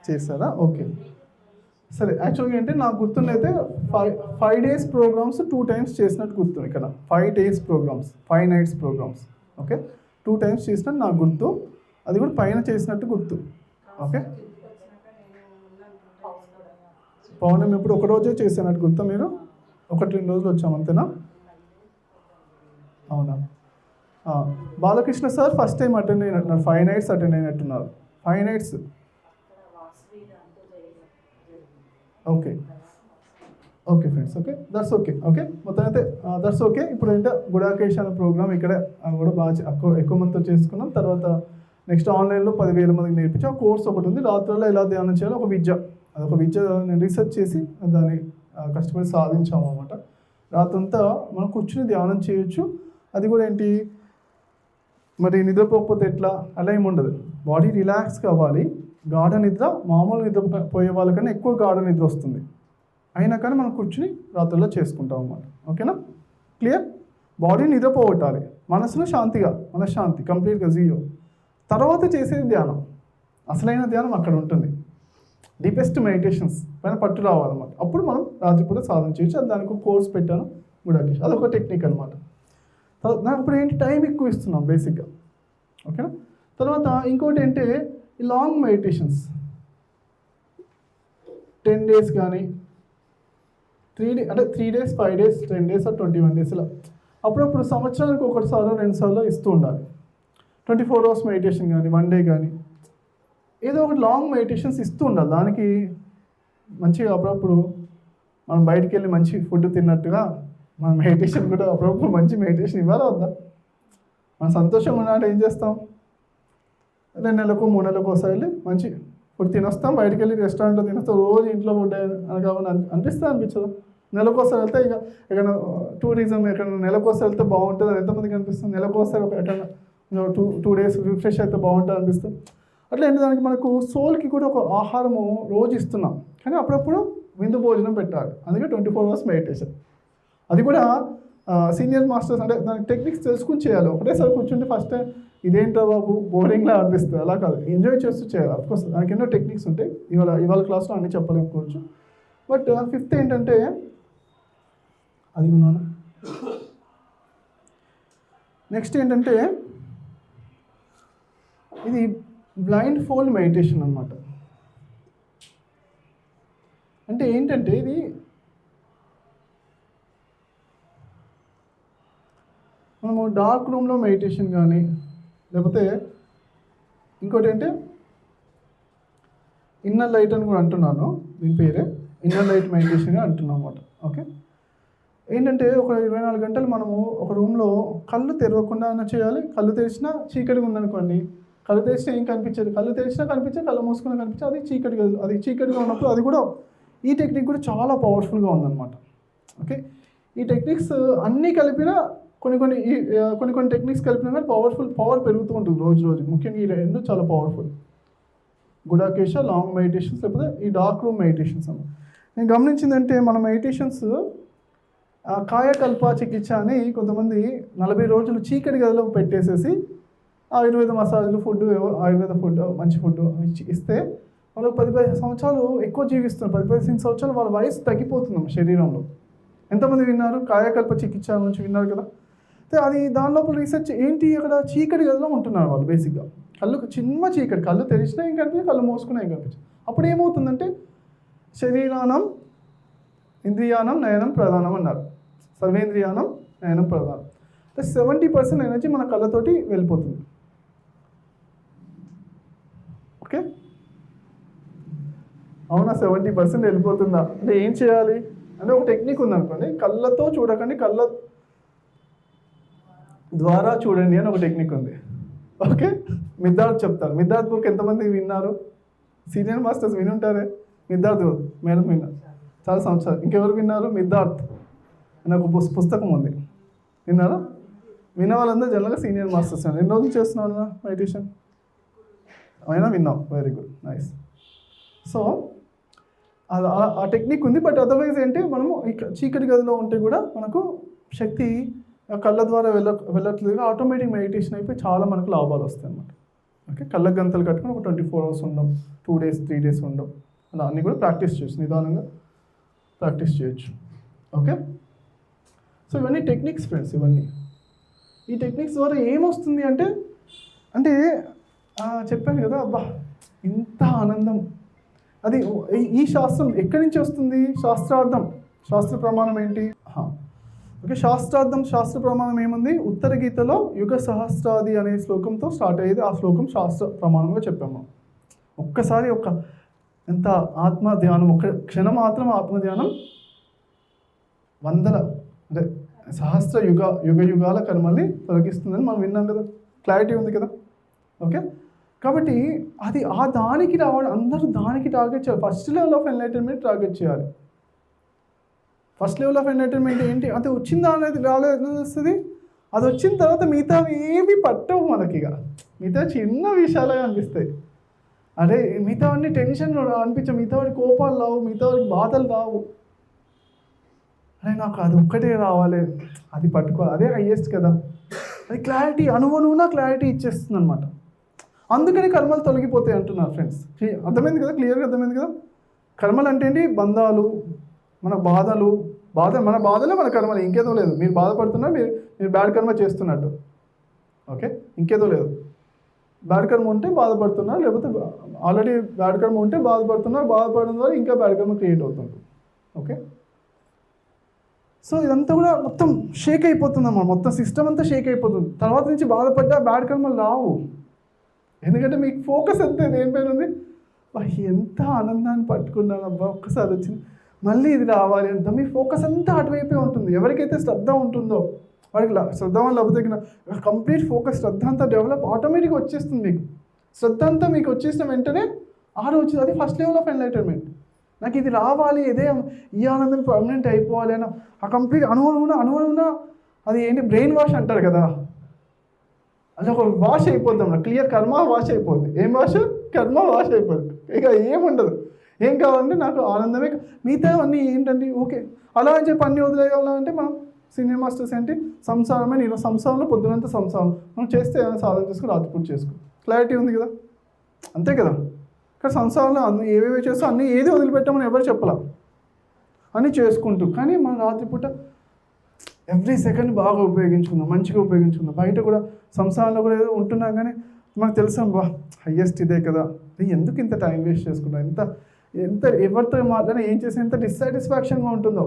చేస్తారా? ఓకే, సరే. యాక్చువల్గా ఏంటంటే నాకు గుర్తుండైతే 5 days ప్రోగ్రామ్స్ 2 times చేసినట్టు గుర్తుంది. ఇక్కడ 5 days programmes, 5 nights programmes. Okay, 2 times చేసినట్టు నాకు గుర్తు. అది కూడా పైన చేసినట్టు గుర్తు. ఓకే, పౌర్ణమి ఎప్పుడు ఒక రోజే చేసినట్టు గుర్తు. మీరు 1-2 రోజులు వచ్చాము అంతేనా? అవునా? Balakrishna sir first time attend అయినట్టున్నారు. 5 nights అటెండ్ అయినట్టున్నారు. 5 nights. Okay, okay friends. Okay, that's okay. Okay, మొత్తం అయితే దట్స్ ఓకే. ఇప్పుడు ఏంటంటే గుడాకేశ అనే ప్రోగ్రామ్ ఇక్కడ కూడా బాగా ఎక్కువ మందితో చేసుకున్నాం. తర్వాత నెక్స్ట్ ఆన్లైన్లో 10,000 మందికి నేర్పించి ఆ కోర్స్ ఒకటి ఉంది. రాత్రుల్లో ఎలా ధ్యానం చేయాలో ఒక విద్య, అదొక విద్య నేను రీసెర్చ్ చేసి దాన్ని కష్టపడి సాధించాము అన్నమాట. రాత్రంతా మనం కూర్చుని ధ్యానం చేయొచ్చు. అది కూడా ఏంటి, మరి నిద్రపోకపోతే ఎట్లా? అలా ఏమి ఉండదు. బాడీ రిలాక్స్ కావాలి, గాఢ నిద్ర మామూలు నిద్ర పోయే వాళ్ళకన్నా ఎక్కువ గాఢ నిద్ర వస్తుంది. అయినా కానీ మనం కూర్చుని రాత్రుల్లో చేసుకుంటాం అన్నమాట. ఓకేనా? క్లియర్? బాడీ నిద్రపోగొట్టాలి, మనసును శాంతిగా, మనశ్శాంతి కంప్లీట్గా జీరో. తర్వాత చేసేది ధ్యానం. అసలైన ధ్యానం అక్కడ ఉంటుంది. డీపెస్ట్ మెడిటేషన్స్ పైన పట్టు రావాలన్నమాట. అప్పుడు మనం రాత్రిపూట సాధన చేయొచ్చు. అది దానికి కోర్స్ పెట్టాను గుడాకేష్, అదొక టెక్నిక్ అనమాట. నాకు ఇప్పుడు ఏంటి, టైం ఎక్కువ ఇస్తున్నాం బేసిక్గా. ఓకేనా? తర్వాత ఇంకోటి ఏంటంటే ఈ లాంగ్ మెడిటేషన్స్ 10 days కానీ 3 days 5 days 10 days 21 days ఇలా అప్పుడప్పుడు సంవత్సరానికి 1 సార్లు 2 సార్లు ఇస్తూ ఉండాలి. 24 hours మెడిటేషన్ కానీ 1 day కానీ ఏదో ఒకటి లాంగ్ మెడిటేషన్స్ ఇస్తూ ఉండాలి. దానికి మంచిగా అప్పుడప్పుడు మనం బయటికి వెళ్ళి మంచి ఫుడ్ తిన్నట్టుగా మన మెడిటేషన్ కూడా అప్పుడప్పుడు మంచి మెడిటేషన్ ఇవ్వాలి వద్దా? మనం సంతోషంగా ఉన్నట్టు ఏం చేస్తాం, 2 నెలలకు 3 నెలలకు ఒకసారి వెళ్ళి మంచి ఫుడ్ తినొస్తాం, బయటికి వెళ్ళి రెస్టారెంట్లో తినొస్తాం, రోజు ఇంట్లో ఫుడ్ కావాలి అనిపించదు. నెలకోసారి వెళ్తే ఇక ఎక్కడైనా టూరిజం ఎక్కడైనా నెలకోసారి వెళ్తే బాగుంటుంది అని ఎంతమందికి అనిపిస్తుంది? నెలకోసారి ఎక్కడైనా 2 days రిఫ్రెష్ అయితే బాగుంటుంది అనిపిస్తుంది. అట్లా ఏంటి, దానికి మనకు సోల్కి కూడా ఒక ఆహారము రోజు ఇస్తున్నాం, కానీ అప్పుడప్పుడు విందు భోజనం పెట్టాలి. అందుకే 24 hours మెడిటేషన్. అది కూడా సీనియర్ మాస్టర్స్ అంటే దానికి టెక్నిక్స్ తెలుసుకుని చేయాలి. ఒకటేసారి కూర్చుంటే ఫస్ట్ టైం ఇదేంటో బాబు బోరింగ్లా అనిపిస్తుంది. అలా కాదు, ఎంజాయ్ చేస్తూ చేయాలి. అఫ్కోర్స్ దానికి ఎన్నో టెక్నిక్స్ ఉంటాయి. ఇవాళ క్లాస్లో అన్నీ చెప్పలేకపోవచ్చు. బట్ 5th ఏంటంటే అది ఉన్నాను. నెక్స్ట్ ఏంటంటే ఇది బ్లైండ్ ఫోల్డ్ మెడిటేషన్ అన్నమాట. అంటే ఏంటంటే ఇది మనము డార్క్ రూమ్లో మెడిటేషన్ కానీ లేకపోతే ఇంకోటి ఏంటంటే ఇన్నర్ లైట్ అని కూడా అంటున్నాను, దీని పేరే ఇన్నర్ లైట్ మెడిటేషన్గా అంటున్నాం అన్నమాట. ఓకే, ఏంటంటే ఒక 24 గంటలు మనము ఒక రూమ్లో కళ్ళు తెరవకుండా చేయాలి. కళ్ళు తెరిచినా చీకటిగా ఉందనుకోండి, కళ్ళు తెరిచినా ఏం కనిపించదు, కళ్ళు తెరిచినా కనిపించదు, కళ్ళు మూసుకున్నా కనిపించదు, అది చీకటిగా. అది చీకటిగా ఉన్నప్పుడు అది కూడా ఈ టెక్నిక్ కూడా చాలా పవర్ఫుల్గా ఉందన్నమాట. ఓకే, ఈ టెక్నిక్స్ అన్నీ కలిపినా కొన్ని టెక్నిక్స్ కలిపినా కానీ పవర్ పెరుగుతూ ఉంటుంది రోజు. ముఖ్యంగా ఈ 2 చాలా పవర్ఫుల్. గుడాకేశ లాంగ్ మెడిటేషన్స్ లేకపోతే ఈ డార్క్ రూమ్ మెడిటేషన్స్ అన్నమాట. నేను గమనించిందంటే మన మెడిటేషన్స్ కాయకల్ప చికిత్స అని కొంతమంది 40 రోజులు చీకటి గదిలో పెట్టేసేసి ఆయుర్వేద మసాజులు ఫుడ్, ఆయుర్వేద ఫుడ్ మంచి ఫుడ్ ఇస్తే వాళ్ళకి 10-15 సంవత్సరాలు ఎక్కువ జీవిస్తున్నారు. 10-15 సంవత్సరాలు వాళ్ళ వయసు తగ్గిపోతుంది శరీరంలో. ఎంతమంది విన్నారు? కాయకల్ప చికిత్స నుంచి విన్నారు కదా. అది దాని లోపల రీసెర్చ్ ఏంటి, అక్కడ చీకటి గదిలో ఉంటున్నారు వాళ్ళు బేసిక్గా. చిన్న చీకటి, కళ్ళు తెరిచినా ఏం కనిపించదు, కళ్ళు మూసుకున్నా ఏం కనిపించదు. అప్పుడు ఏమవుతుందంటే శరీరానం ఇంద్రియానం నయనం ప్రధానం అన్నారు. సర్వేంద్రియానం నయనం ప్రధానం. అంటే 70% ఎనర్జీ మన కళ్ళతోటి వెళ్ళిపోతుంది. ఓకే, అవునా? 70% వెళ్ళిపోతుందా? అంటే ఏం చేయాలి అంటే ఒక టెక్నిక్ ఉందనుకోండి, కళ్ళతో చూడకండి, కళ్ళ ద్వారా చూడండి అని ఒక టెక్నిక్ ఉంది. ఓకే, మిద్దార్థ్ చెప్తారు. మిద్దార్థ్ బుక్ ఎంతమంది విన్నారు? సీనియర్ మాస్టర్స్ వినుంటారే. మిద్దార్థ్ మేడం విన్నారు చాలా సంవత్సరాలు. ఇంకెవరు విన్నారు? మిద్దార్థ్ అని ఒక పుస్తకం ఉంది, విన్నారా? విన్న వాళ్ళందరూ జనరల్గా సీనియర్ మాస్టర్స్. ఎన్ని రోజులు చేస్తున్నాను మెడిటేషన్ అయినా విన్నాం. Very good, nice. సో అది ఆ టెక్నిక్ ఉంది. బట్ అదర్వైజ్ ఏంటి, మనము చీకటి గదిలో ఉంటే కూడా మనకు శక్తి కళ్ళ ద్వారా వెళ్ళట్లేదు, ఆటోమేటిక్ మెడిటేషన్ అయిపోయి చాలా మనకు లాభాలు వస్తాయి అన్నమాట. ఓకే, కళ్ళకు గంతలు కట్టుకుని ఒక 24 hours ఉండడం, 2 days 3 days ఉండడం, అలా అన్నీ కూడా ప్రాక్టీస్ చేయొచ్చు, నిదానంగా ప్రాక్టీస్ చేయొచ్చు. ఓకే, సో ఇవన్నీ టెక్నిక్స్ ఫ్రెండ్స్. ఈ టెక్నిక్స్ ద్వారా ఏమొస్తుంది అంటే చెప్పాను కదా, అబ్బా ఇంత ఆనందం. అది ఈ శాస్త్రం ఎక్కడి నుంచి వస్తుంది? శాస్త్రార్థం, శాస్త్ర ప్రమాణం ఏంటి? ఓకే, శాస్త్ర ప్రమాణం ఏముంది? ఉత్తర గీతలో యుగ సహస్రాది అనే శ్లోకంతో స్టార్ట్ అయ్యేది. ఆ శ్లోకం శాస్త్ర ప్రమాణంగా చెప్పాము. ఒక్కసారి ఎంత ఆత్మ ధ్యానం, ఒక్క క్షణం మాత్రం ఆత్మధ్యానం 100 అంటే సహస్ర యుగాల కర్మల్ని తొలగిస్తుందని మనం విన్నాం కదా. క్లారిటీ ఉంది కదా. ఓకే, కాబట్టి అది దానికి రావడం, అందరూ దానికి టార్గెట్ చేయాలి. First level of enlightenment target చేయాలి. ఫస్ట్ లెవెల్ ఆఫ్ ఎన్లైటన్మెంట్ ఏంటి? అది వచ్చిందా అనేది వస్తుంది. అది వచ్చిన తర్వాత మిగతా ఏవి పట్టవు మనకి. ఇక మిగతా చిన్న విషయాలుగా అనిపిస్తాయి. అరే మిగతా అన్ని టెన్షన్ అనిపించవు, మిగతా వాడి కోపాలు రావు, మిగతా వాడికి బాధలు రావు. అరే నాకు అది ఒక్కటే రావాలి, అది పట్టుకోవాలి, అదే హైయెస్ట్ కదా. అది క్లారిటీ, అనువనువున క్లారిటీ ఇచ్చేస్తుంది అనమాట. అందుకని కర్మలు తొలగిపోతాయి అంటున్నారు ఫ్రెండ్స్. అర్థమైంది కదా, క్లియర్గా అర్థమైంది కదా. కర్మలు అంటే ఏంటి? బంధాలు, మన బాధలు, మన బాధలే మన కర్మలు, ఇంకేదో లేదు. మీరు బాధపడుతున్నా, మీరు బ్యాడ్ కర్మ చేస్తున్నట్టు. ఓకే, ఇంకేదో లేదు. బ్యాడ్ కర్మ ఉంటే బాధపడుతున్నారు, లేకపోతే ఆల్రెడీ బ్యాడ్ కర్మ ఉంటే బాధపడుతున్నారు, బాధపడడం ద్వారా ఇంకా బ్యాడ్ కర్మ క్రియేట్ అవుతుంది. ఓకే, సో ఇదంతా కూడా మొత్తం షేక్ అయిపోతుంది అన్నమాట. మొత్తం సిస్టమ్ అంతా షేక్ అయిపోతుంది. తర్వాత నుంచి బాధపడ్డా బ్యాడ్ కర్మలు రావు. ఎందుకంటే మీకు ఫోకస్ ఎంత దేనిపైన ఉంది? ఎంత ఆనందాన్ని పట్టుకున్నాను అబ్బా, ఒక్కసారి వచ్చింది, మళ్ళీ ఇది రావాలి అంత. మీ ఫోకస్ అంతా అటువైపే ఉంటుంది. ఎవరికైతే శ్రద్ధ ఉంటుందో వాడికి శ్రద్ధ వల్ల లేకపోతే కంప్లీట్ ఫోకస్, శ్రద్ధ అంతా డెవలప్ ఆటోమేటిక్గా వచ్చేస్తుంది. మీకు శ్రద్ధ అంతా మీకు వచ్చేసిన వెంటనే ఆ రోజు అది ఫస్ట్ లెవెల్ ఆఫ్ ఎన్లైటన్మెంట్. నాకు ఇది రావాలి, ఇదే ఈ ఆనందం పర్మనెంట్ అయిపోవాలి అని ఆ కంప్లీట్ అనువనువున అది ఏంటి, బ్రెయిన్ వాష్ అంటారు కదా, అది ఒక వాష్ అయిపోద్దాం. క్లియర్ కర్మ వాష్ అయిపోద్ది. ఏం వాష్? కర్మ వాష్ అయిపోద్ది. ఇక ఏముండదు. ఏం కావాలంటే నాకు ఆనందమే, మిగతా అన్నీ ఏంటంటే ఓకే అలా అని చెప్పి అన్నీ వదిలేయాలంటే మనం సీనియర్ మాస్టర్స్ ఏంటి, సంసారమే నేను, సంసారంలో పొద్దునంతా సంసారం మనం చేస్తే ఏమైనా సాధన చేసుకుని రాత్రిపూట చేసుకో. క్లారిటీ ఉంది కదా, అంతే కదా. ఇక్కడ సంసారంలో అన్ని ఏవేవి చేస్తా అన్నీ ఏది వదిలిపెట్టామని ఎవరు చెప్పాల, అన్నీ చేసుకుంటూ. కానీ మనం రాత్రిపూట ఎవ్రీ సెకండ్ బాగా ఉపయోగించుకుందాం, మంచిగా ఉపయోగించుకుందాం. బయట కూడా సంసారంలో కూడా ఏదో ఉంటున్నాం, కానీ మనకు తెలుసాం బా హయ్యెస్ట్ ఇదే కదా, ఎందుకు ఇంత టైం వేస్ట్ చేసుకున్నాం, ఎంత ఎవరితో మాట్లాడినా ఏం చేసినా ఎంత డిస్సాటిస్ఫాక్షన్గా ఉంటుందో,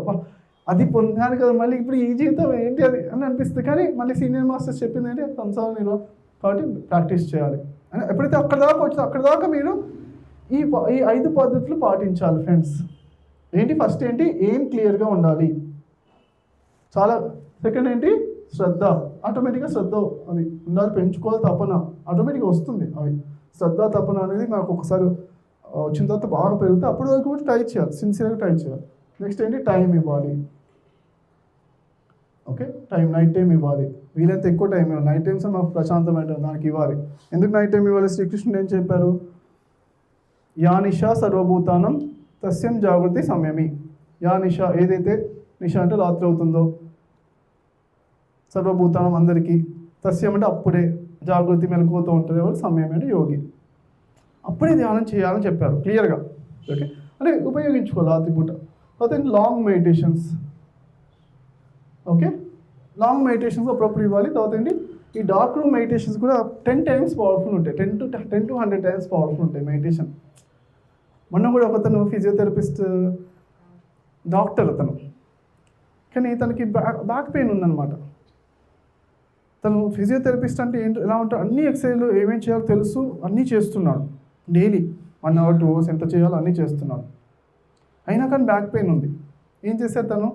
అది పొందాను కదా మళ్ళీ ఇప్పుడు ఈ జీవితం ఏంటి అది అని అనిపిస్తుంది. కానీ మళ్ళీ సీనియర్ మాస్టర్స్ చెప్పింది ఏంటి, సంసారం నిలవ కాబట్టి ప్రాక్టీస్ చేయాలి అని. ఎప్పుడైతే అక్కడ దాకా వచ్చిందో అక్కడ దాకా మీరు ఈ 5 పద్ధతులు పాటించాలి ఫ్రెండ్స్. ఏంటి? ఫస్ట్ ఏంటి, ఏం క్లియర్గా ఉండాలి చాలా. సెకండ్ ఏంటి, శ్రద్ధ. ఆటోమేటిక్గా శ్రద్ధ అది ఉండాలి, పెంచుకోవాలి, తపన ఆటోమేటిక్గా వస్తుంది. అవి శ్రద్ధ తపన అనేది నాకు ఒకసారి వచ్చిన తర్వాత బాగా పెరుగుతుంది. అప్పటి వరకు కూడా ట్రై చేయాలి, సిన్సియర్గా ట్రై చేయాలి. నెక్స్ట్ ఏంటి, టైం ఇవ్వాలి. ఓకే, టైం, నైట్ టైం ఇవ్వాలి. వీలైతే ఎక్కువ టైం ఇవ్వాలి. నైట్ టైమ్స్ మాకు ప్రశాంతమైన దానికి ఇవ్వాలి. ఎందుకు నైట్ టైం ఇవ్వాలి? శ్రీకృష్ణుడు ఏం చెప్పారు? యా నిషా సర్వభూతానం తస్యం జాగృతి సమయమి. యా నిషా, ఏదైతే నిషా అంటే రాత్రి అవుతుందో, సర్వభూతానం అందరికీ, తస్యం అంటే అప్పుడే, జాగృతి మెలకువతో ఉంటుంది ఎవరు, సమయం అంటే యోగి, అప్పుడే ధ్యానం చేయాలని చెప్పారు క్లియర్గా. ఓకే, అంటే ఉపయోగించుకోవాలి రాత్రిపూట. తర్వాత long meditations. Okay, long meditations అప్పుడప్పుడు ఇవ్వాలి. తర్వాత ఏంటి, ఈ డార్క్ రూమ్ మెడిటేషన్స్ కూడా 10 times పవర్ఫుల్ ఉంటాయి. 10 to 100 times పవర్ఫుల్ ఉంటాయి మెడిటేషన్. మొన్న కూడా ఒకతను ఫిజియోథెరపిస్ట్ డాక్టర్ అతను, కానీ తనకి బ్యాక్ పెయిన్ ఉందన్నమాట. తను ఫిజియోథెరపిస్ట్ అంటే ఏంటి, ఎలా ఉంటారు, అన్ని ఎక్సర్సైజ్లు ఏమేమి చేయాలో తెలుసు, అన్నీ చేస్తున్నాడు డైలీ 1 hour 2 hours ఎంత చేయాలో అన్నీ చేస్తున్నాడు. అయినా కానీ బ్యాక్ పెయిన్ ఉంది. ఏం చేశారు తను?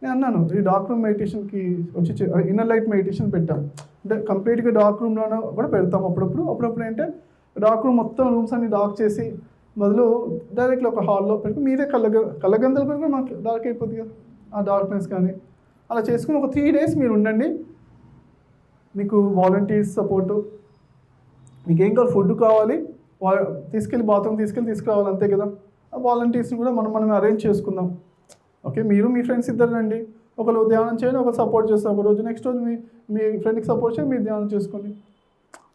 నేను అన్నాను ఈ డార్క్ రూమ్ మెడిటేషన్కి వచ్చి ఇన్నర్ లైట్ మెడిటేషన్ పెట్టాం. అంటే కంప్లీట్గా డార్క్ రూమ్లోనే కూడా పెడతాం అప్పుడప్పుడు ఏంటంటే డార్క్ రూమ్ మొత్తం రూమ్స్ అన్ని డార్క్ చేసి బదులు డైరెక్ట్గా ఒక హాల్లో పెట్టి మీరే కళ్ళగంతలు కూడా మాకు డార్క్ అయిపోద్ది కదా, ఆ డార్క్నెస్ కానీ అలా చేసుకుని ఒక 3 days మీరు ఉండండి. మీకు వాలంటీర్స్ సపోర్టు, మీకు ఏం కావాలి, ఫుడ్ కావాలి, తీసుకెళ్ళి బాత్రూమ్ తీసుకురావాలి, అంతే కదా. ఆ వాలంటీర్స్ని కూడా మనం అరేంజ్ చేసుకుందాం. ఓకే, మీరు మీ ఫ్రెండ్స్ ఇద్దరు రండి, ఒకరు ధ్యానం చేయండి, ఒకరు సపోర్ట్ చేస్తారు ఒక రోజు, నెక్స్ట్ రోజు మీ ఫ్రెండ్కి సపోర్ట్ చేయండి, మీరు ధ్యానం చేసుకోండి.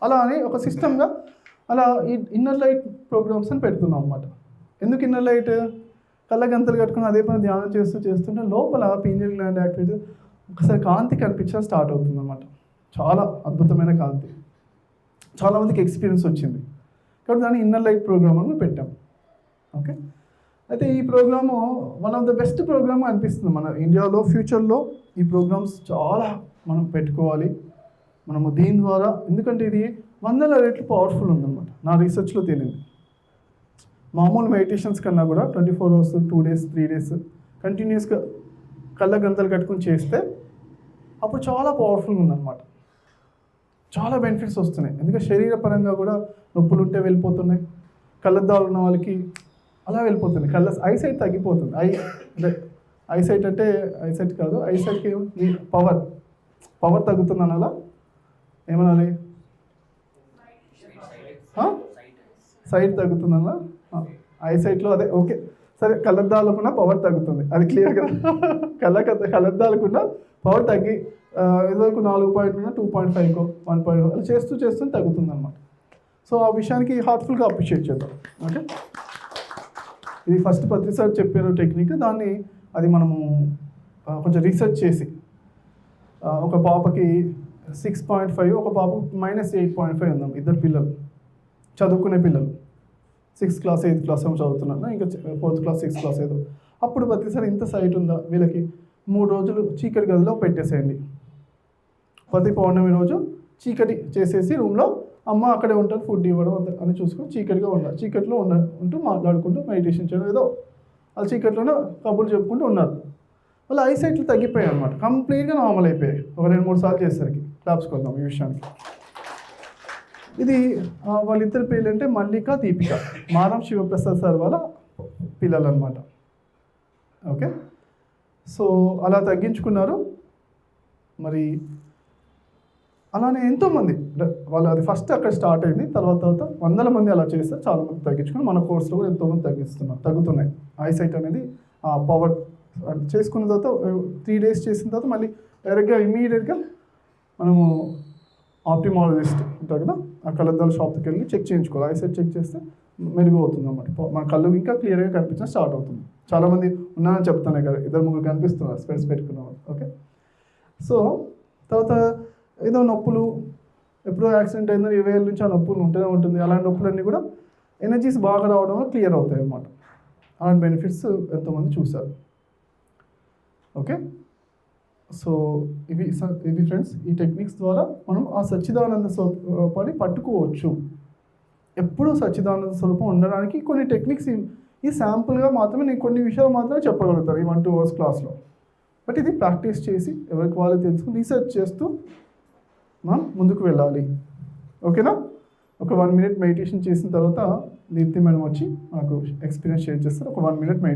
అలా అని ఒక సిస్టమ్గా అలా ఈ ఇన్నర్ లైట్ ప్రోగ్రామ్స్ అని పెడుతున్నాం అన్నమాట. ఎందుకు ఇన్నర్ లైట్? కళ్ళగంతలు కట్టుకుని అదే పని ధ్యానం చేస్తుంటే లోపల పీనియల్ గ్లాండ్ యాక్టివిటీ ఒకసారి కాంతి కనిపించడం స్టార్ట్ అవుతుంది అన్నమాట. చాలా అద్భుతమైన కాంతి, చాలామందికి ఎక్స్పీరియన్స్ వచ్చింది. కాబట్టి దాన్ని ఇన్నర్ లైట్ ప్రోగ్రామ్ అని పెట్టాం. ఓకే, అయితే ఈ programme one of the best programme అనిపిస్తుంది మన ఇండియాలో. ఫ్యూచర్లో ఈ ప్రోగ్రామ్స్ చాలా మనం పెట్టుకోవాలి మనము దీని ద్వారా. ఎందుకంటే ఇది 100 రెట్లు పవర్ఫుల్ ఉందన్నమాట, నా రీసెర్చ్లో తేలింది. మామూలు మెడిటేషన్స్ కన్నా కూడా 24 hours 2 days 3 days కంటిన్యూస్గా కళ్ళగంతలు కట్టుకుని చేస్తే అప్పుడు చాలా పవర్ఫుల్గా ఉందన్నమాట. చాలా బెనిఫిట్స్ వస్తున్నాయి. ఎందుకంటే శరీరపరంగా కూడా నొప్పులు ఉంటే వెళ్ళిపోతున్నాయి, కళ్ళద్దాలు ఉన్న వాళ్ళకి అలా వెళ్ళిపోతుంది, ఐసైట్ తగ్గిపోతుంది. ఐసైట్ అంటే ఐసైట్ కాదు, ఐసైట్కి పవర్ తగ్గుతుందని అలా ఏమనాలి, సైట్ తగ్గుతుందన్న ఐ సైట్లో అదే ఓకే సరే, కళ్ళద్దాలకున్న పవర్ తగ్గుతుంది, అది క్లియర్ కదా. కళ్ళద్దాలకున్న పవర్ తగ్గి ఇదివరకు 4.1 2.5 1.5 అలా చేస్తూ తగ్గుతుంది అనమాట. సో ఆ విషయానికి హార్ట్ఫుల్గా అప్రిషియేట్ చేద్దాం. ఓకే, ఇది ఫస్ట్ పత్రి సార్ చెప్పారు టెక్నిక్. దాన్ని అది మనము కొంచెం రీసెర్చ్ చేసి ఒక పాపకి 6.5, ఒక పాప -8.5 ఉందాం. ఇద్దరు పిల్లలు, చదువుకునే పిల్లలు, 6th క్లాస్ 8th క్లాస్ ఏమో చదువుతున్నాను, ఇంకా 4th క్లాస్ 6th క్లాస్ ఏదో. అప్పుడు ప్రతిసారి ఇంత సైట్ ఉందా వీళ్ళకి, 3 రోజులు చీకటి గదిలో పెట్టేసేయండి. ప్రతి పౌర్ణమి రోజు చీకటి చేసేసి రూమ్లో అమ్మ అక్కడే ఉంటారు, ఫుడ్ ఇవ్వడం అని చూసుకొని చీకటిగా ఉండాలి. చీకటిలో ఉంటూ మాట్లాడుకుంటూ మెడిటేషన్ చేయడం ఏదో వాళ్ళు చీకటిలోనే కబుర్లు చెప్పుకుంటూ ఉన్నారు. వాళ్ళ ఐసైట్లు తగ్గిపోయాయి అనమాట, కంప్లీట్గా నార్మల్ అయిపోయాయి. ఒక 2-3 సార్లు చేసేసరికి క్లాప్స్కి వద్దాం ఈ విషయానికి. ఇది వాళ్ళిద్దరి పేర్లు అంటే మల్లిక, దీపిక, మారం శివప్రసాద్ సార్ వాళ్ళ పిల్లలు అనమాట. ఓకే, సో అలా తగ్గించుకున్నారు. మరి అలానే ఎంతోమంది వాళ్ళు, అది ఫస్ట్ అక్కడ స్టార్ట్ అయింది, తర్వాత వందల మంది అలా చేస్తారు, చాలామంది తగ్గించుకుని మన కోర్సులో కూడా ఎంతోమంది తగ్గుతున్నాయి. ఐసైట్ అనేది పవర్ చేసుకున్న తర్వాత 3 days చేసిన తర్వాత మళ్ళీ డైరెక్ట్గా ఇమీడియట్గా మనము ఆప్టిమాలజిస్ట్ ఉంటారు కదా, ఆ కళ్ళద్దాల షాప్కి వెళ్ళి చెక్ చేయించుకోవాలి. ఐసైట్ చెక్ చేస్తే మెరుగు అవుతుంది అన్నమాట, మన కళ్ళు ఇంకా క్లియర్గా కనిపించడం స్టార్ట్ అవుతుంది. చాలామంది ఉన్నారని చెప్తానే కదా, 2-3 కనిపిస్తున్నారు స్పెట్స్ పెట్టుకున్న వాళ్ళు. ఓకే, సో తర్వాత ఏదో నొప్పులు, ఎప్పుడో యాక్సిడెంట్ అయిందని 20 ఏళ్ళ నుంచి ఆ నొప్పులు ఉంటూనే ఉంటుంది. అలాంటి నొప్పులన్నీ కూడా ఎనర్జీస్ బాగా రావడం క్లియర్ అవుతాయి అన్నమాట. అలాంటి బెనిఫిట్స్ ఎంతోమంది చూశారు. ఓకే, సో ఇవి ఫ్రెండ్స్, ఈ టెక్నిక్స్ ద్వారా మనం ఆ సచ్చిదానంద స్వరూపాన్ని పట్టుకోవచ్చు. ఎప్పుడూ సచ్చిదానంద స్వరూపం ఉండడానికి కొన్ని టెక్నిక్స్, ఈ శాంపుల్గా మాత్రమే నేను కొన్ని విషయాలు మాత్రమే చెప్పగలుగుతాను ఈ 1-2 hours క్లాస్లో. బట్ ఇది ప్రాక్టీస్ చేసి ఎవరికి వాళ్ళు తెలుసుకుని రీసెర్చ్ చేస్తూ మనం ముందుకు వెళ్ళాలి. ఓకేనా, ఒక 1 minute మెడిటేషన్ చేసిన తర్వాత దీప్తి మేడం వచ్చి నాకు ఎక్స్పీరియన్స్ షేర్ చేస్తారు. ఒక 1 minute మెడిటేషన్.